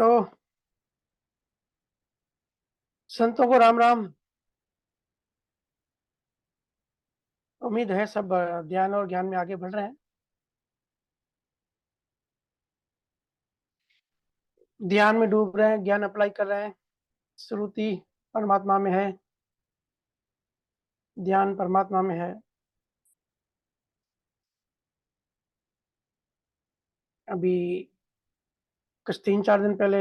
तो संतों को राम राम। उम्मीद है सब ध्यान और ज्ञान में आगे बढ़ रहे हैं। ध्यान में डूब रहे हैं, ज्ञान अप्लाई कर रहे हैं। श्रुति परमात्मा में है, ध्यान परमात्मा में है। अभी कुछ 3-4 दिन पहले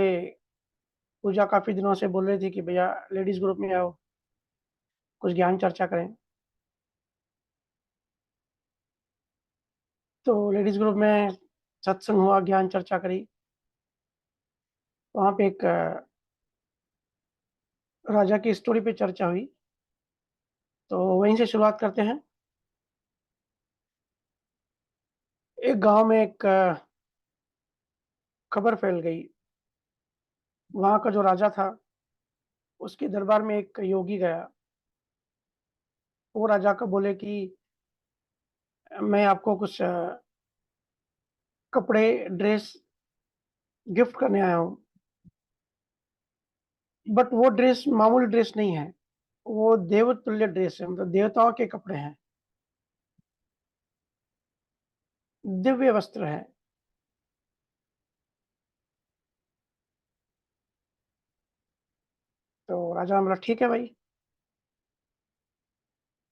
पूजा काफी दिनों से बोल रही थी कि भैया लेडीज ग्रुप में आओ, कुछ ज्ञान चर्चा करें। तो लेडीज ग्रुप में सत्संग हुआ, ज्ञान चर्चा करी। वहाँ पे एक राजा की स्टोरी पे चर्चा हुई, तो वहीं से शुरुआत करते हैं। एक गांव में एक खबर फैल गई। वहाँ का जो राजा था, उसके दरबार में एक योगी गया। वो राजा को बोले कि मैं आपको कुछ कपड़े, ड्रेस गिफ्ट करने आया हूँ। बट वो ड्रेस मामूली ड्रेस नहीं है, वो देवतुल्य ड्रेस है, मतलब देवताओं के कपड़े हैं, दिव्य वस्त्र है। तो राजा ने बोला ठीक है भाई,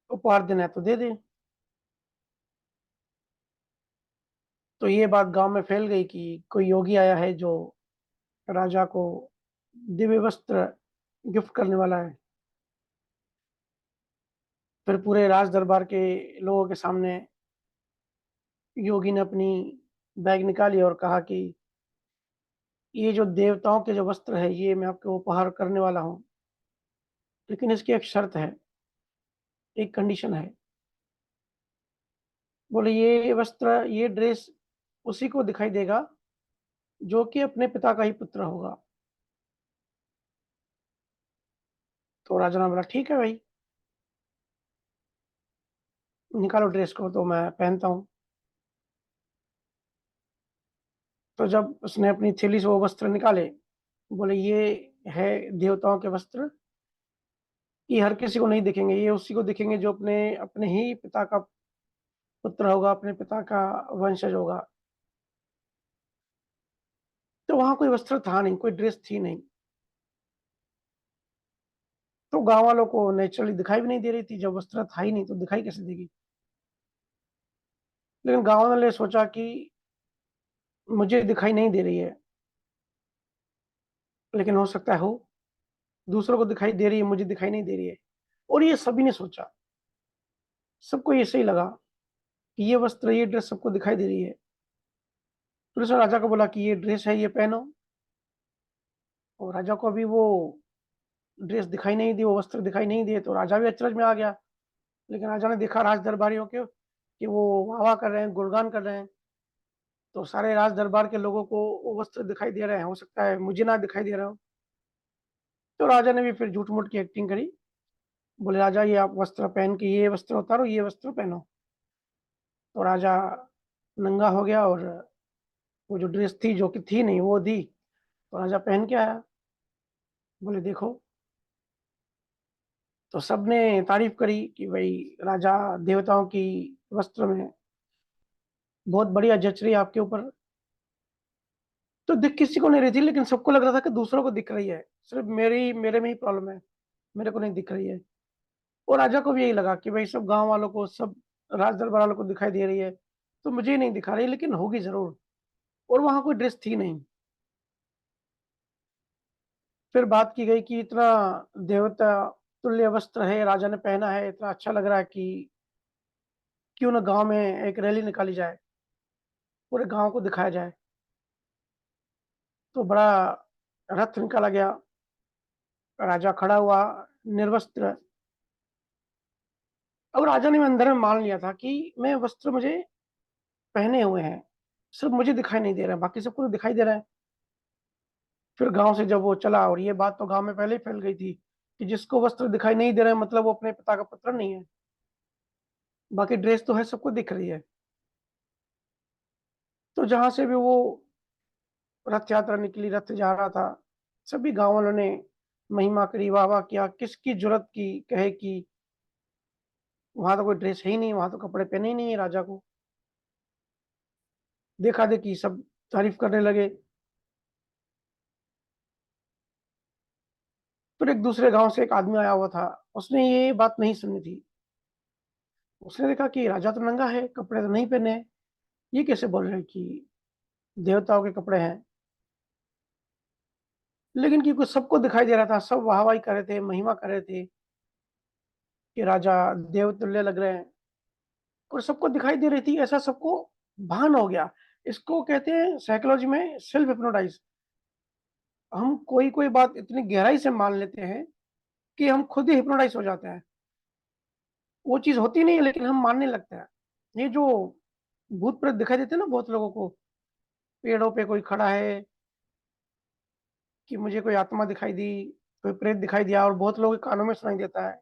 उपहार देना है तो दे दे। तो ये बात गांव में फैल गई कि कोई योगी आया है जो राजा को दिव्य वस्त्र गिफ्ट करने वाला है। फिर पूरे राज दरबार के लोगों के सामने योगी ने अपनी बैग निकाली और कहा कि ये जो देवताओं के जो वस्त्र है, ये मैं आपको उपहार करने वाला हूँ, लेकिन इसकी एक शर्त है, एक कंडीशन है। बोले ये वस्त्र, ये ड्रेस उसी को दिखाई देगा जो कि अपने पिता का ही पुत्र होगा। तो राजा ने बोला ठीक है भाई, निकालो ड्रेस को तो मैं पहनता हूँ। तो जब उसने अपनी थैली से वो वस्त्र निकाले, बोले ये है देवताओं के वस्त्र, ये हर किसी को नहीं दिखेंगे, ये उसी को दिखेंगे जो अपने अपने ही पिता का पुत्र होगा, अपने पिता का वंशज होगा। तो वहां कोई वस्त्र था नहीं, कोई ड्रेस थी नहीं। तो गांव वालों को नेचुरली दिखाई भी नहीं दे रही थी, जब वस्त्र था ही नहीं तो दिखाई कैसे देगी। लेकिन गांव वालों ने सोचा कि मुझे दिखाई नहीं दे रही है, लेकिन हो सकता है हो, दूसरों को दिखाई दे रही है, मुझे दिखाई नहीं दे रही है। और ये सभी ने सोचा, सबको ये सही लगा कि ये वस्त्र, ये ड्रेस सबको दिखाई दे रही है। फिर उसने राजा को बोला कि ये ड्रेस है, ये पहनो। और राजा को अभी वो ड्रेस दिखाई नहीं दी, वो वस्त्र दिखाई नहीं दिए, तो राजा भी अचरज में आ गया। लेकिन राजा ने देखा राज दरबारियों के कि वो वाह वाह कर रहे हैं, गुणगान कर रहे हैं। तो सारे राज दरबार के लोगों को वो वस्त्र दिखाई दे रहे हैं, हो सकता है मुझे ना दिखाई दे रहा हो। तो राजा ने भी फिर झूठ मूठ की एक्टिंग करी। बोले राजा ये आप वस्त्र पहन के, ये वस्त्र उतारो, ये वस्त्र पहनो। तो राजा नंगा हो गया और वो जो ड्रेस थी, जो कि थी नहीं, वो दी। तो राजा पहन के आया। बोले देखो। तो सबने तारीफ करी कि भाई राजा देवताओं की वस्त्र में बहुत बढ़िया जच रही है आपके ऊपर। तो दिख किसी को नहीं रही थी, लेकिन सबको लग रहा था कि दूसरों को दिख रही है, सिर्फ मेरे में ही प्रॉब्लम है, मेरे को नहीं दिख रही है। और राजा को भी यही लगा कि भाई सब गांव वालों को, सब राज दरबार वालों को दिखाई दे रही है, तो मुझे ही नहीं दिखा रही, लेकिन होगी जरूर। और वहां कोई ड्रेस थी नहीं। फिर बात की गई कि इतना देवता तुल्य वस्त्र है, राजा ने पहना है, इतना अच्छा लग रहा है कि क्यों ना गांव में एक रैली निकाली जाए, पूरे गांव को दिखाया जाए। तो बड़ा रथ निकाला गया। राजा खड़ा हुआ निर्वस्त्र। अब राजा ने अंदर में मान लिया था कि मैं वस्त्र मुझे पहने हुए हैं, सिर्फ मुझे दिखाई नहीं दे रहा है, बाकी सबको तो दिखाई दे रहा है। फिर गांव से जब वो चला, और ये बात तो गांव में पहले ही फैल गई थी कि जिसको वस्त्र दिखाई नहीं दे रहे हैं, मतलब वो अपने पिता का पुत्र नहीं है, बाकी ड्रेस तो है, सबको दिख रही है। तो जहां से भी वो रथ यात्रा निकली, रथ जा रहा था, सभी गाँव वालों ने महिमा करी, वाह-वाह किया, किसकी जुर्रत की कहे कि वहाँ तो कोई ड्रेस है ही नहीं, वहाँ तो कपड़े पहने ही नहीं है राजा को। देखा-देखी सब तारीफ़ करने लगे। फिर एक दूसरे गाँव से एक आदमी आया हुआ था, उसने ये बात नहीं सुनी थी। उसने देखा कि राजा तो नंगा है, कपड़े तो नहीं पहने हैं, ये कैसे बोल रहे हैं कि देवताओं के कपड़े हैं। लेकिन क्योंकि सबको दिखाई दे रहा था, सब वाह-वाही कर रहे थे, महिमा कर रहे थे कि राजा देवतुल्य लग रहे हैं और सबको दिखाई दे रही थी, ऐसा सबको भान हो गया। इसको कहते हैं साइकोलॉजी में सेल्फ हिप्नोटाइज़। हम कोई-कोई बात इतनी गहराई से मान लेते हैं कि हम खुद ही हिप्नोटाइज़ हो जाते हैं। वो चीज़ होती नहीं है लेकिन हम मानने लगते हैं। ये जो भूत-प्रेत दिखाई देते हैं ना बहुत लोगों को, पेड़ों पे कोई खड़ा है कि मुझे कोई आत्मा दिखाई दी, कोई प्रेत दिखाई दिया और बहुत लोगों के कानों में सुनाई देता है।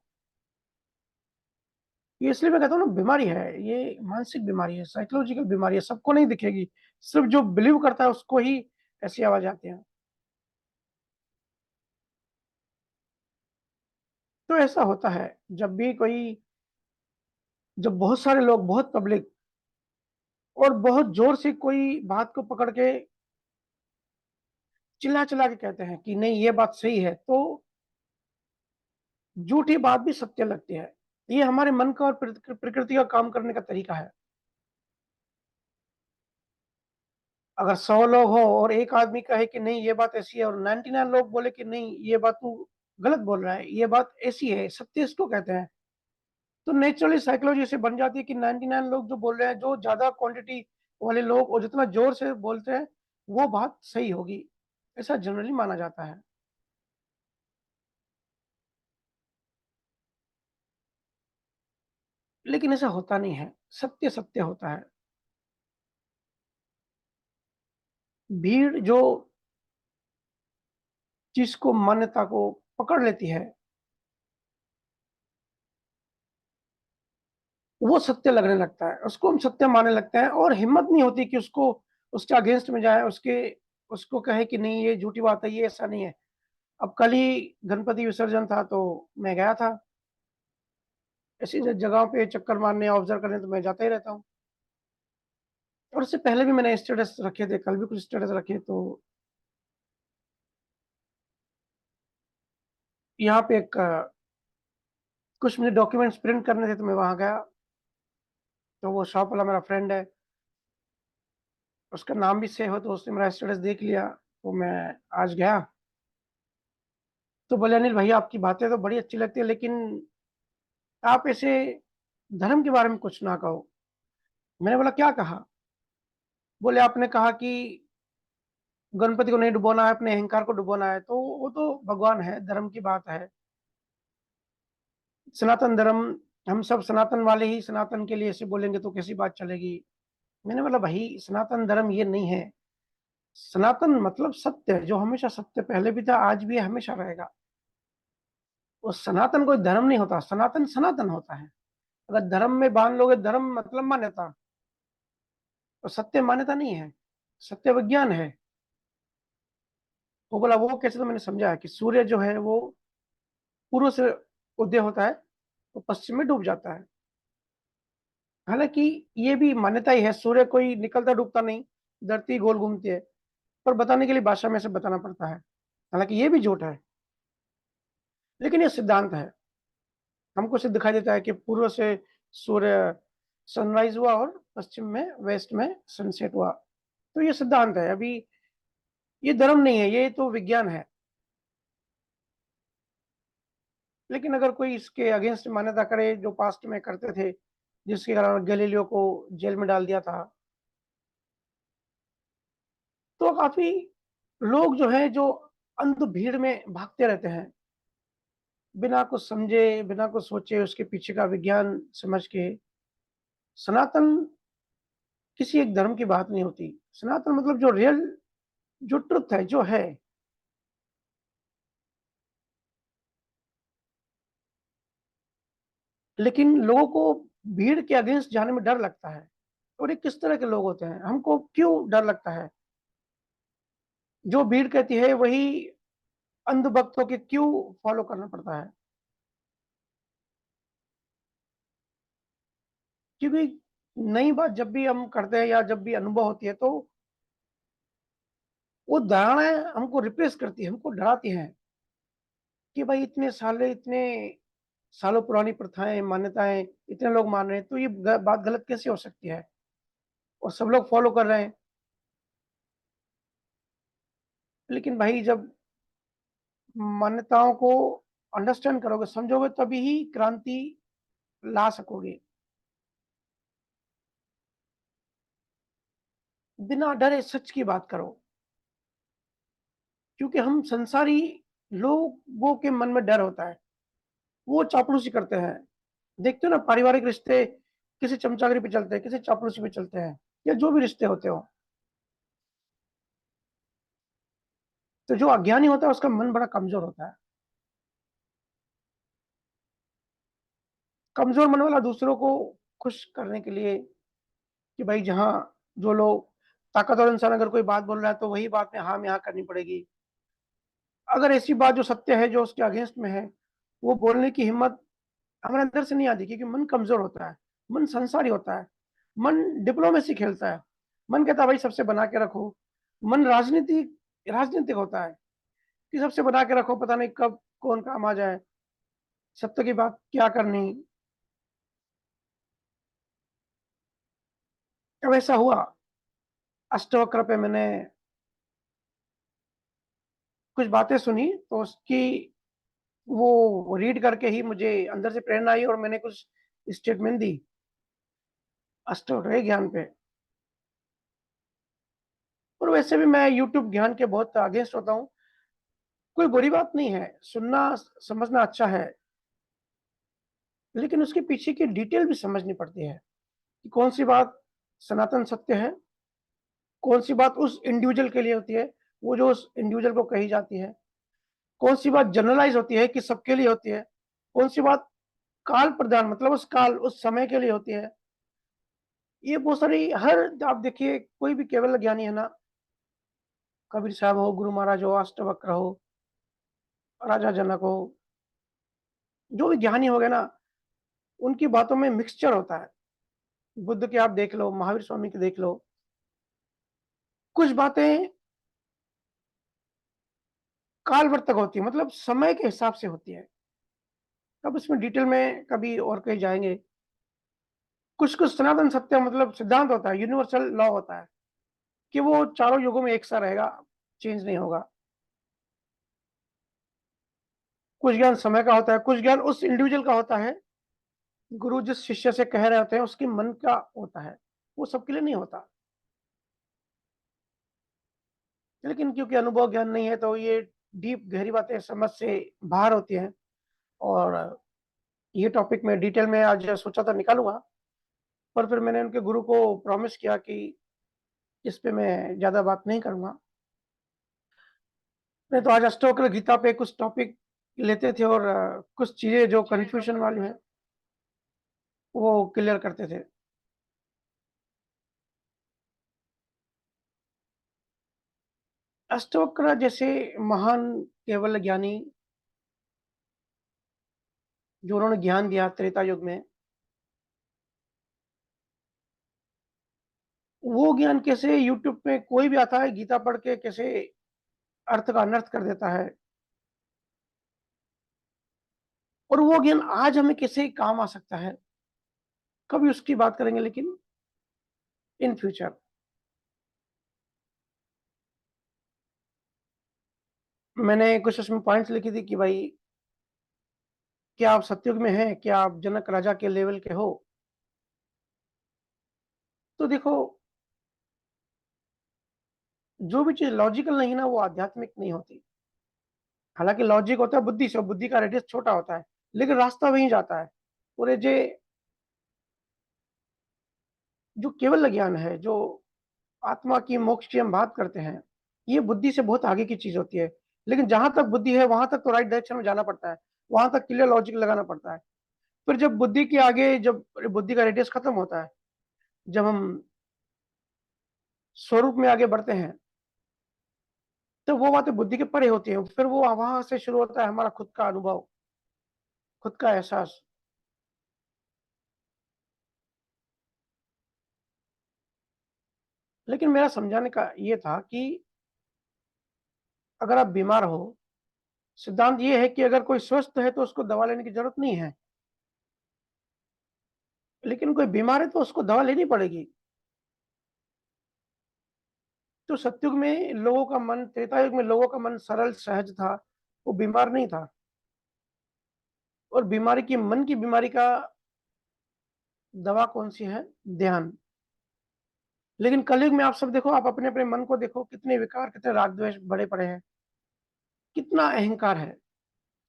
ये इसलिए मैं कहता हूँ ना बीमारी है, ये मानसिक बीमारी है, साइकोलॉजिकल बीमारी है, सबको नहीं दिखेगी। सिर्फ़ जो बिलीव करता है उसको ही ऐसी आवाज़ आती हैं। तो ऐसा होता है, जब भी कोई जब बहुत सारे लोग, बहुत पब्लिक और बहुत ज़ोर से कोई बात को पकड़ के चिल्ला-चिल्ला के कहते हैं कि नहीं ये बात सही है, तो झूठी बात भी सत्य लगती है। ये हमारे मन का और प्रकृति का काम करने का तरीका है। अगर 100 लोग हों और एक आदमी कहे कि नहीं ये बात ऐसी है और 99 लोग बोले कि नहीं ये बात तू गलत बोल रहा है, ये बात ऐसी है, सत्य इसको कहते हैं। तो नेचुरली साइकोलॉजी ऐसे बन जाती है कि 99 लोग जो बोल रहे हैं, जो ज़्यादा क्वांटिटी वाले लोग और जितना ज़ोर से बोलते हैं, वो बात सही होगी। ऐसा जनरली माना जाता है। लेकिन ऐसा होता नहीं है, सत्य सत्य होता है। भीड़ जो चीज़ को मान्यता को पकड़ लेती है, वो सत्य लगने लगता है, उसको हम सत्य मानने लगते हैं और हिम्मत नहीं होती कि उसको उसके अगेंस्ट में जाएँ, उसको कहें कि नहीं ये झूठी बात है, ये ऐसा नहीं है। अब कल ही गणपति विसर्जन था तो मैं गया था, ऐसी जगहों पे चक्कर मारने, ऑब्ज़र्व करने तो मैं जाता ही रहता हूँ। और उससे पहले भी मैंने स्टेटस रखे थे, कल भी कुछ स्टेटस रखे तो यहाँ पे कुछ मुझे डॉक्यूमेंट्स प्रिंट करने थे तो मैं वहाँ गया, तो वो शॉप वाला मेरा फ्रेंड है, उसका नाम भी सेव है तो उसने मेरा स्टेटस देख लिया, तो मैं आज गया तो बोले, "अनिल भैया आपकी बातें तो बड़ी अच्छी लगती है लेकिन आप ऐसे धर्म के बारे में कुछ ना कहो।" मैंने बोला, "क्या कहा?" बोले, "आपने कहा कि गणपति को नहीं डुबोना है, अपने अहंकार को डुबोना है, तो वो तो भगवान है, धर्म की बात है। सनातन धर्म हम सब सनातन वाले ही सनातन के लिए ऐसे बोलेंगे तो कैसी बात चलेगी?" मैंने बोला, "भई सनातन धर्म ये नहीं है। सनातन मतलब सत्य है, जो हमेशा सत्य पहले भी था, आज भी है, हमेशा रहेगा। वो सनातन कोई धर्म नहीं होता, सनातन सनातन होता है। अगर धर्म में बाँध लोगे धर्म मतलब मान्यता, तो सत्य मान्यता नहीं है, सत्य विज्ञान है।" वो बोला, "वो कैसे?" तो मैंने समझाया कि सूर्य जो है वो पूर्व से उदय होता है, तो पश्चिम में डूब जाता है। हालाँकि ये भी मान्यता ही है, सूर्य कोई निकलता डूबता नहीं, धरती गोल घूमती है, पर बताने के लिए भाषा में से बताना पड़ता है। हालाँकि ये भी झूठ है, लेकिन ये सिद्धांत है। हमको सिर्फ दिखाई देता है कि पूर्व से सूर्य सनराइज़ हुआ और पश्चिम में वेस्ट में सनसेट हुआ। तो ये सिद्धांत है, अभी ये धर्म नहीं है, ये तो विज्ञान है। लेकिन अगर कोई इसके अगेंस्ट मान्यता करे जो पास्ट में करते थे, जिसके कारण गैलीलियो को जेल में डाल दिया था, तो काफ़ी लोग जो हैं जो अंध भीड़ में भागते रहते हैं, बिना कुछ समझे, बिना कुछ सोचे उसके पीछे का विज्ञान समझ के। सनातन किसी एक धर्म की बात नहीं होती। सनातन मतलब जो रियल जो ट्रुथ है, जो है। लेकिन लोगों को भीड़ के अगेंस्ट जाने में डर लगता है और ये किस तरह के लोग होते हैं? हमको क्यों डर लगता है? जो भीड़ कहती है वही अंध भक्तों के क्यों फॉलो करना पड़ता है? क्योंकि नई बात जब भी हम करते हैं या जब भी अनुभव होती है तो वो धारणाएं हमको रिप्लेस करती है, हमको डराती हैं कि भाई इतने सालों पुरानी प्रथाएं, मान्यताएं इतने लोग मान रहे हैं, तो ये बात गलत कैसे हो सकती है? और सब लोग फॉलो कर रहे हैं। लेकिन भाई जब मान्यताओं को अंडरस्टैंड करोगे, समझोगे, तभी ही क्रांति ला सकोगे। बिना डरे सच की बात करो, क्योंकि हम संसारी लोगों के मन में डर होता है, वो चापलूसी करते हैं। देखते हो ना, पारिवारिक रिश्ते किसी चमचागिरी पे चलते हैं, किसी चापलूसी पे चलते हैं, या जो भी रिश्ते होते हो। तो जो अज्ञानी होता है उसका मन बड़ा कमजोर होता है। कमजोर मन वाला दूसरों को खुश करने के लिए, कि भाई जहाँ जो लोग ताकतवर इंसान अगर कोई बात बोल रहा है तो वही बात में हाँ में हाँ करनी पड़ेगी। अगर ऐसी बात जो सत्य है, जो उसके अगेंस्ट में है, वो बोलने की हिम्मत हमारे अंदर से नहीं आती, क्योंकि मन कमजोर होता है, मन संसारी होता है, मन डिप्लोमेसी खेलता है। मन कहता है भाई सबसे बना के रखो। मन राजनीतिक होता है कि सबसे बना के रखो, पता नहीं कब कौन काम आ जाए, सत्य की बात क्या करनी। अब ऐसा हुआ, अष्टवक्र पे मैंने कुछ बातें सुनी, तो उसकी वो रीड करके ही मुझे अंदर से प्रेरणा आई और मैंने कुछ स्टेटमेंट दी अष्टवक्र ज्ञान पे। और वैसे भी मैं यूट्यूब ज्ञान के बहुत अगेंस्ट होता हूँ। कोई बुरी बात नहीं है, सुनना समझना अच्छा है, लेकिन उसके पीछे की डिटेल भी समझनी पड़ती है कि कौन सी बात सनातन सत्य है, कौन सी बात उस इंडिविजुअल के लिए होती है, वो जो उस इंडिविजुअल को कही जाती है, कौन सी बात जनरलाइज होती है कि सबके लिए होती है, कौन सी बात काल प्रधान मतलब उस काल उस समय के लिए होती है। ये बहुत सारी हर आप देखिए, कोई भी केवल ज्ञानी है ना, कबीर साहब हो, गुरु महाराज हो, अष्टवक्र हो, राजा जनक हो, जो भी ज्ञानी हो गए ना, उनकी बातों में मिक्सचर होता है। बुद्ध के आप देख लो, महावीर स्वामी के देख लो, कुछ बातें कालवर्तक होती है, मतलब समय के हिसाब से होती है। अब इसमें डिटेल में कभी और कहीं जाएंगे। कुछ कुछ सनातन सत्य मतलब सिद्धांत होता है, यूनिवर्सल लॉ होता है कि वो चारों युगों में एक सा रहेगा, चेंज नहीं होगा। कुछ ज्ञान समय का होता है, कुछ ज्ञान उस इंडिविजुअल का होता है, गुरु जिस शिष्य से कह रहे होते हैं उसके मन का होता है, वो सबके लिए नहीं होता। लेकिन क्योंकि अनुभव ज्ञान नहीं है, तो ये डीप गहरी बातें समझ से बाहर होती हैं। और ये टॉपिक में डिटेल में आज सोचा था निकालूंगा, पर फिर मैंने उनके गुरु को प्रॉमिस किया कि इस पे मैं ज्यादा बात नहीं करूंगा। नहीं तो आज अष्टवक्र गीता पे कुछ टॉपिक लेते थे और कुछ चीजें जो कंफ्यूजन वाली है वो क्लियर करते थे। अष्टवक्र जैसे महान केवल ज्ञानी, जो उन्होंने ज्ञान दिया त्रेता युग में, वो ज्ञान कैसे यूट्यूब पे कोई भी आता है गीता पढ़ के कैसे अर्थ का अनर्थ कर देता है, और वो ज्ञान आज हमें कैसे काम आ सकता है, कभी उसकी बात करेंगे, लेकिन इन फ्यूचर। मैंने कुछ उसमें पॉइंट्स लिखी थी कि भाई क्या आप सतयुग में हैं, क्या आप जनक राजा के लेवल के हो? तो देखो, जो भी चीज लॉजिकल नहीं ना वो आध्यात्मिक नहीं होती। हालांकि लॉजिक होता है बुद्धि से, बुद्धि का रेडियस छोटा होता है, लेकिन रास्ता वहीं जाता है। और ये जो केवल ज्ञान है, जो आत्मा की मोक्ष की हम बात करते हैं, ये बुद्धि से बहुत आगे की चीज होती है। लेकिन जहां तक बुद्धि है वहां तक तो राइट डायरेक्शन में जाना पड़ता है, वहां तक क्लियर लॉजिक लगाना पड़ता है। फिर जब बुद्धि के आगे, जब बुद्धि का रेडियस खत्म होता है, जब हम स्वरूप में आगे बढ़ते हैं, तो वो बातें बुद्धि के परे होती हैं। फिर वो वहां से शुरू होता है हमारा खुद का अनुभव, खुद का एहसास। लेकिन मेरा समझाने का ये था कि अगर आप बीमार हो, सिद्धांत ये है कि अगर कोई स्वस्थ है तो उसको दवा लेने की जरूरत नहीं है, लेकिन कोई बीमार है तो उसको दवा लेनी पड़ेगी। तो सतयुग में लोगों का मन, त्रेता युग में लोगों का मन सरल सहज था, वो बीमार नहीं था। और बीमारी की, मन की बीमारी का दवा कौन सी है? ध्यान। लेकिन कलयुग में आप सब देखो, आप अपने अपने मन को देखो, कितने विकार, कितने राग द्वेष बड़े पड़े हैं, कितना अहंकार है।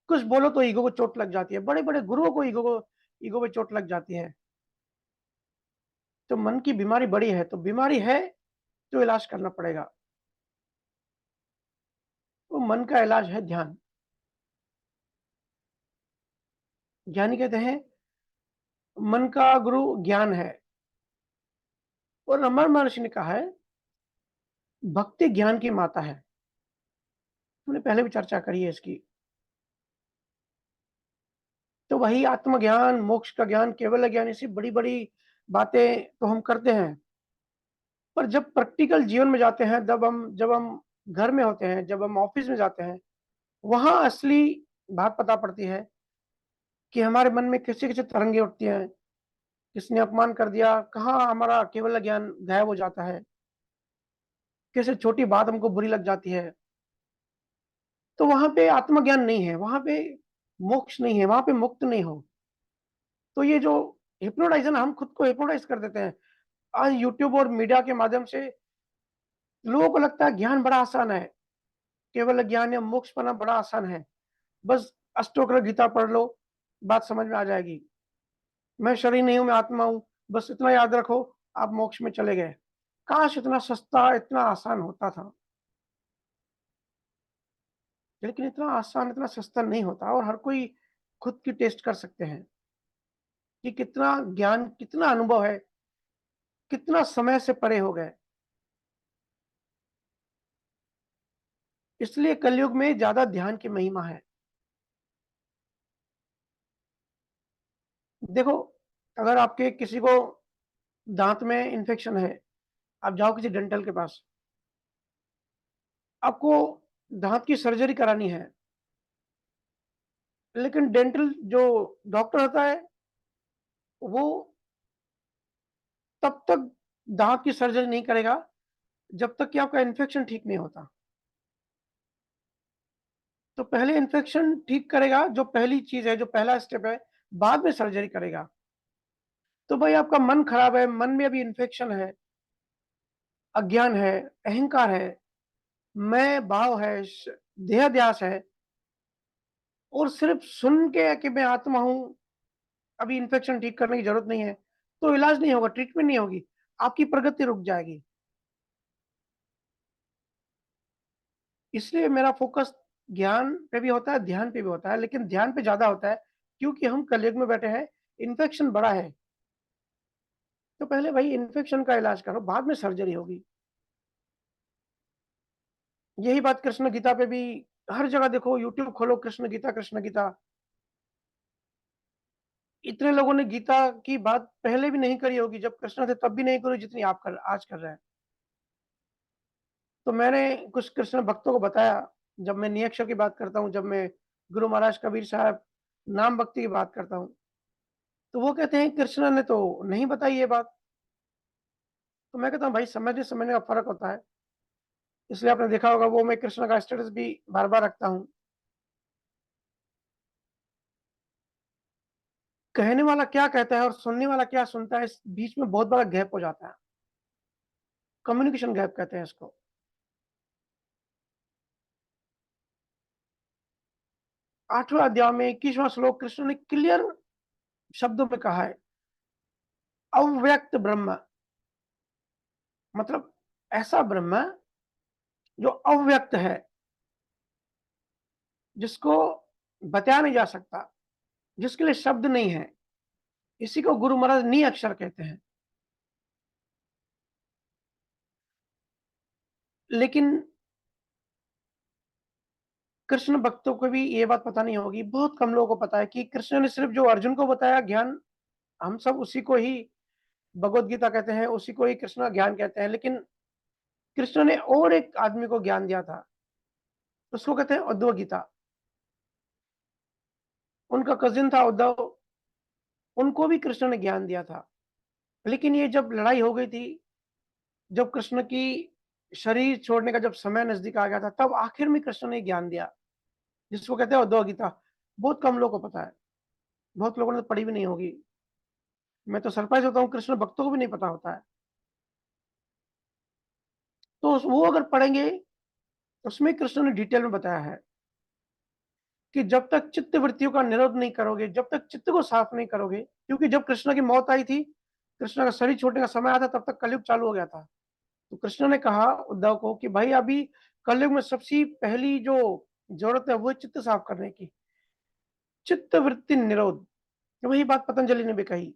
कुछ बोलो तो ईगो को चोट लग जाती है, बड़े बड़े गुरुओं को ईगो पे चोट लग जाती है। तो मन की बीमारी बड़ी है, तो बीमारी है तो इलाज करना पड़ेगा। तो मन का इलाज है ध्यान। ज्ञानी कहते हैं मन का गुरु ज्ञान है। और रमन महर्षि ने कहा है भक्ति ज्ञान की माता है। हमने पहले भी चर्चा करी है इसकी। तो वही आत्मज्ञान, मोक्ष का ज्ञान, केवल ज्ञान, ऐसी बड़ी बड़ी बातें तो हम करते हैं, पर जब प्रैक्टिकल जीवन में जाते हैं, जब हम घर में होते हैं, जब हम ऑफिस में जाते हैं, वहां असली बात पता पड़ती है कि हमारे मन में कैसे कैसे तरंगे उठती हैं, किसने अपमान कर दिया, कहाँ हमारा केवल ज्ञान गायब हो जाता है, कैसे छोटी बात हमको बुरी लग जाती है। तो वहां पे आत्मज्ञान नहीं है, वहां पे मोक्ष नहीं है, वहां पे मुक्त नहीं हो। तो ये जो हिप्नोटाइजन, हम खुद को हिप्नोटाइज कर देते हैं। आज यूट्यूब और मीडिया के माध्यम से लोगों को लगता है ज्ञान बड़ा आसान है, केवल ज्ञान या मोक्ष पाना बड़ा आसान है। बस अष्टोकर गीता पढ़ लो, बात समझ में आ जाएगी। मैं शरीर नहीं हूं, मैं आत्मा हूं, बस इतना याद रखो, आप मोक्ष में चले गए। काश इतना सस्ता, इतना आसान होता था। लेकिन इतना आसान, इतना सस्ता नहीं होता, और हर कोई खुद की टेस्ट कर सकते हैं कि कितना ज्ञान, कितना अनुभव है, कितना समय से परे हो गए। इसलिए कलयुग में ज्यादा ध्यान की महिमा है। देखो, अगर आपके किसी को दांत में इन्फेक्शन है, आप जाओ किसी डेंटल के पास, आपको दांत की सर्जरी करानी है, लेकिन डेंटल जो डॉक्टर होता है, वो तब तक दांत की सर्जरी नहीं करेगा जब तक कि आपका इन्फेक्शन ठीक नहीं होता। तो पहले इन्फेक्शन ठीक करेगा, जो पहली चीज है, जो पहला स्टेप है, बाद में सर्जरी करेगा। तो भाई आपका मन खराब है, मन में अभी इन्फेक्शन है, अज्ञान है, अहंकार है, मैं भाव है, देहाध्यास है, और सिर्फ सुन के कि मैं आत्मा हूं, अभी इन्फेक्शन ठीक करने की जरूरत नहीं है, तो इलाज नहीं होगा, ट्रीटमेंट नहीं होगी, आपकी प्रगति रुक जाएगी। इसलिए मेरा फोकस ज्ञान पे भी होता है, ध्यान पे भी होता है, लेकिन ध्यान पे ज्यादा होता है क्योंकि हम कलयुग में बैठे हैं, इन्फेक्शन बड़ा है। तो पहले भाई इन्फेक्शन का इलाज करो, बाद में सर्जरी होगी। यही बात कृष्ण गीता पे भी, हर जगह देखो, यूट्यूब खोलो, कृष्ण गीता, कृष्ण गीता। इतने लोगों ने गीता की बात पहले भी नहीं करी होगी, जब कृष्ण थे तब भी नहीं करी जितनी आप कर आज कर रहे हैं। तो मैंने कुछ कृष्ण भक्तों को बताया, जब मैं नियक्षर की बात करता हूँ, जब मैं गुरु महाराज कबीर साहब नाम भक्ति की बात करता हूँ, तो वो कहते हैं कृष्ण ने तो नहीं बताई ये बात। तो मैं कहता हूँ भाई, समझने समझने का फर्क होता है। इसलिए आपने देखा होगा, वो मैं कृष्ण का स्टेटस भी बार बार रखता हूँ। कहने वाला क्या कहता है और सुनने वाला क्या सुनता है, इस बीच में बहुत बड़ा गैप हो जाता है। कम्युनिकेशन गैप कहते हैं इसको। 8वें अध्याय में 21वां श्लोक, कृष्ण ने क्लियर शब्दों में कहा है, अव्यक्त ब्रह्म, मतलब ऐसा ब्रह्म जो अव्यक्त है, जिसको बताया नहीं जा सकता, जिसके लिए शब्द नहीं है। इसी को गुरु महाराज नी अक्षर कहते हैं। लेकिन कृष्ण भक्तों को भी ये बात पता नहीं होगी, बहुत कम लोगों को पता है कि कृष्ण ने सिर्फ जो अर्जुन को बताया ज्ञान, हम सब उसी को ही भगवत गीता कहते हैं, उसी को ही कृष्ण ज्ञान कहते हैं। लेकिन कृष्ण ने और एक आदमी को ज्ञान दिया था, उसको कहते हैं उद्धव गीता। उनका कजिन था उद्धव, उनको भी कृष्ण ने ज्ञान दिया था। लेकिन ये जब लड़ाई हो गई थी, जब कृष्ण की शरीर छोड़ने का जब समय नजदीक आ गया था, तब आखिर में कृष्ण ने ज्ञान दिया, जिसको कहते हैं उद्धव गीता। बहुत कम लोगों को पता है, बहुत लोगों ने तो पढ़ी भी नहीं होगी। मैं तो सरप्राइज होता हूँ, कृष्ण भक्तों को भी नहीं पता होता है। तो वो अगर पढ़ेंगे, उसमें कृष्ण ने डिटेल में बताया है कि जब तक चित्त वृत्तियों का निरोध नहीं करोगे, जब तक चित्त को साफ नहीं करोगे, क्योंकि जब कृष्ण की मौत आई थी, कृष्ण का शरीर छोड़ने का समय आया था, तब तक कलयुग चालू हो गया था। तो कृष्ण ने कहा उद्धव को कि भाई अभी कलयुग में सबसे पहली जो जरूरत है वो है चित्त साफ करने की, चित्त वृत्ति निरोध। वही बात पतंजलि ने भी कही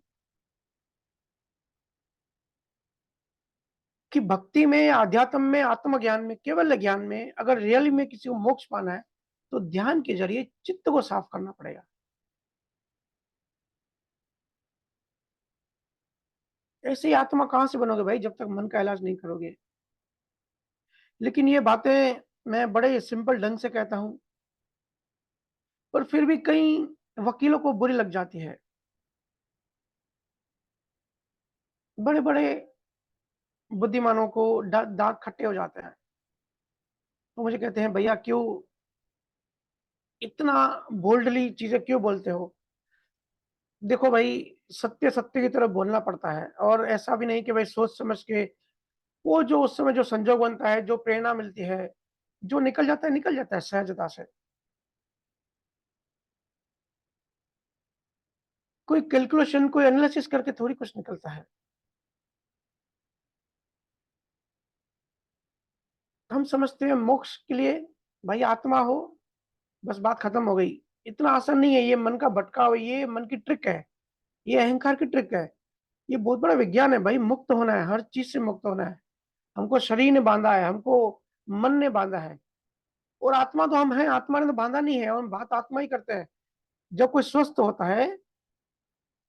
कि भक्ति में, आध्यात्म में, आत्मज्ञान में, केवल ज्ञान में अगर रियली में किसी को मोक्ष पाना है, तो ध्यान के जरिए चित्त को साफ करना पड़ेगा। ऐसे ही आत्मा कहां से बनोगे भाई, जब तक मन का इलाज नहीं करोगे। लेकिन ये बातें मैं बड़े सिंपल ढंग से कहता हूं, पर फिर भी कई वकीलों को बुरी लग जाती है। बड़े बड़े बुद्धिमानों को दांत खट्टे हो जाते हैं, तो मुझे कहते हैं भैया क्यों इतना बोल्डली चीजें क्यों बोलते हो। देखो भाई, सत्य सत्य की तरफ बोलना पड़ता है, और ऐसा भी नहीं कि भाई सोच समझ के, वो जो उस समय जो संजोग बनता है, जो प्रेरणा मिलती है, जो निकल जाता है निकल जाता है सहजता से। कोई कैलकुलेशन, कोई एनालिसिस करके थोड़ी कुछ निकलता है। हम समझते हैं मोक्ष के लिए भाई आत्मा हो, बस बात खत्म हो गई। इतना आसान नहीं है, ये मन का भटकाव है, ये मन की ट्रिक है, ये अहंकार की ट्रिक है। ये बहुत बड़ा विज्ञान है भाई, मुक्त होना है, हर चीज से मुक्त होना है। हमको शरीर ने बांधा है, हमको मन ने बांधा है, और आत्मा तो हम हैं, आत्मा ने तो बांधा नहीं है, और हम बात आत्मा ही करते हैं। जब कोई स्वस्थ होता है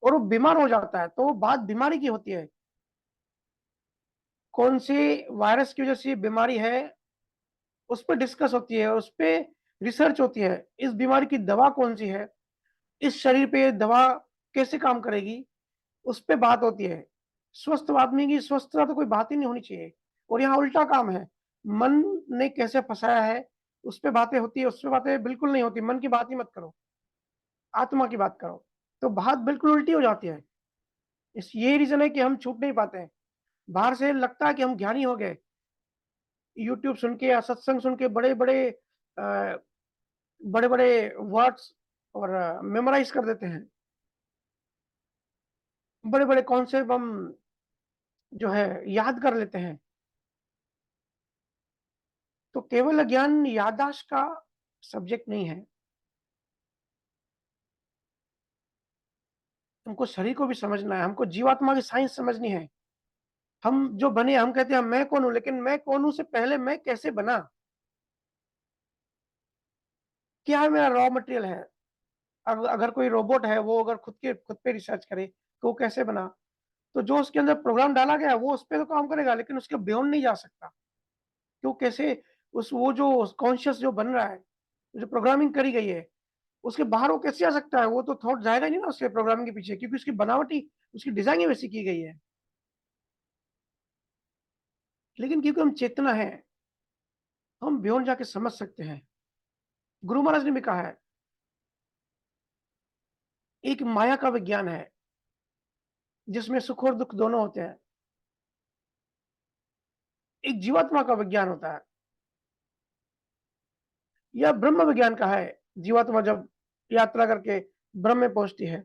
और वो बीमार हो जाता है, तो वो बात बीमारी की होती है। कौन सी वायरस की वजह से बीमारी है, उस पर डिस्कस होती है, उस पर रिसर्च होती है। इस बीमारी की दवा कौन सी है, इस शरीर पे ये दवा कैसे काम करेगी, उस पे बात होती है। स्वस्थ आदमी की स्वस्थता तो कोई बात ही नहीं होनी चाहिए। और यहाँ उल्टा काम है, मन ने कैसे फंसाया है, उस पे बातें होती है, उस पे बातें बिल्कुल नहीं होती। मन की बात ही मत करो, आत्मा की बात करो, तो बात बिल्कुल उल्टी हो जाती है। इस ये रीजन है कि हम छूट नहीं पाते हैं। बाहर से लगता है कि हम ज्ञानी हो गए, यूट्यूब सुन के या सत्संग सुन के बड़े बड़े बड़े बड़े वर्ड्स और मेमोराइज कर देते हैं, बड़े बड़े कॉन्सेप्ट हम जो है याद कर लेते हैं। तो केवल ज्ञान याददाश्त का सब्जेक्ट नहीं है, हमको शरीर को भी समझना है, हमको जीवात्मा की साइंस समझनी है। हम जो बने, हम कहते हैं मैं कौन हूं, लेकिन मैं कौन हूं से पहले मैं कैसे बना, क्या मेरा रॉ मटेरियल है। अगर कोई रोबोट है, वो अगर खुद पे रिसर्च करे, तो वो कैसे बना। तो जो उसके अंदर प्रोग्राम डाला गया वो उस पर तो काम करेगा, लेकिन उसके बियॉन्ड नहीं जा सकता। क्यों, कैसे उस वो जो कॉन्शियस जो बन रहा है, जो प्रोग्रामिंग करी गई है, उसके बाहर वो कैसे आ सकता है। वो तो थॉट जाएगा नहीं ना उसके प्रोग्रामिंग के पीछे, क्योंकि उसकी बनावटी, उसकी डिजाइन ही वैसी की गई है। लेकिन क्योंकि हम चेतना है, हम बियॉन्ड जाके समझ सकते हैं। गुरु महाराज ने भी कहा है, एक माया का विज्ञान है जिसमें सुख और दुख दोनों होते हैं। एक जीवात्मा का विज्ञान होता है, या ब्रह्म विज्ञान का है। जीवात्मा जब यात्रा करके ब्रह्म में पहुंचती है।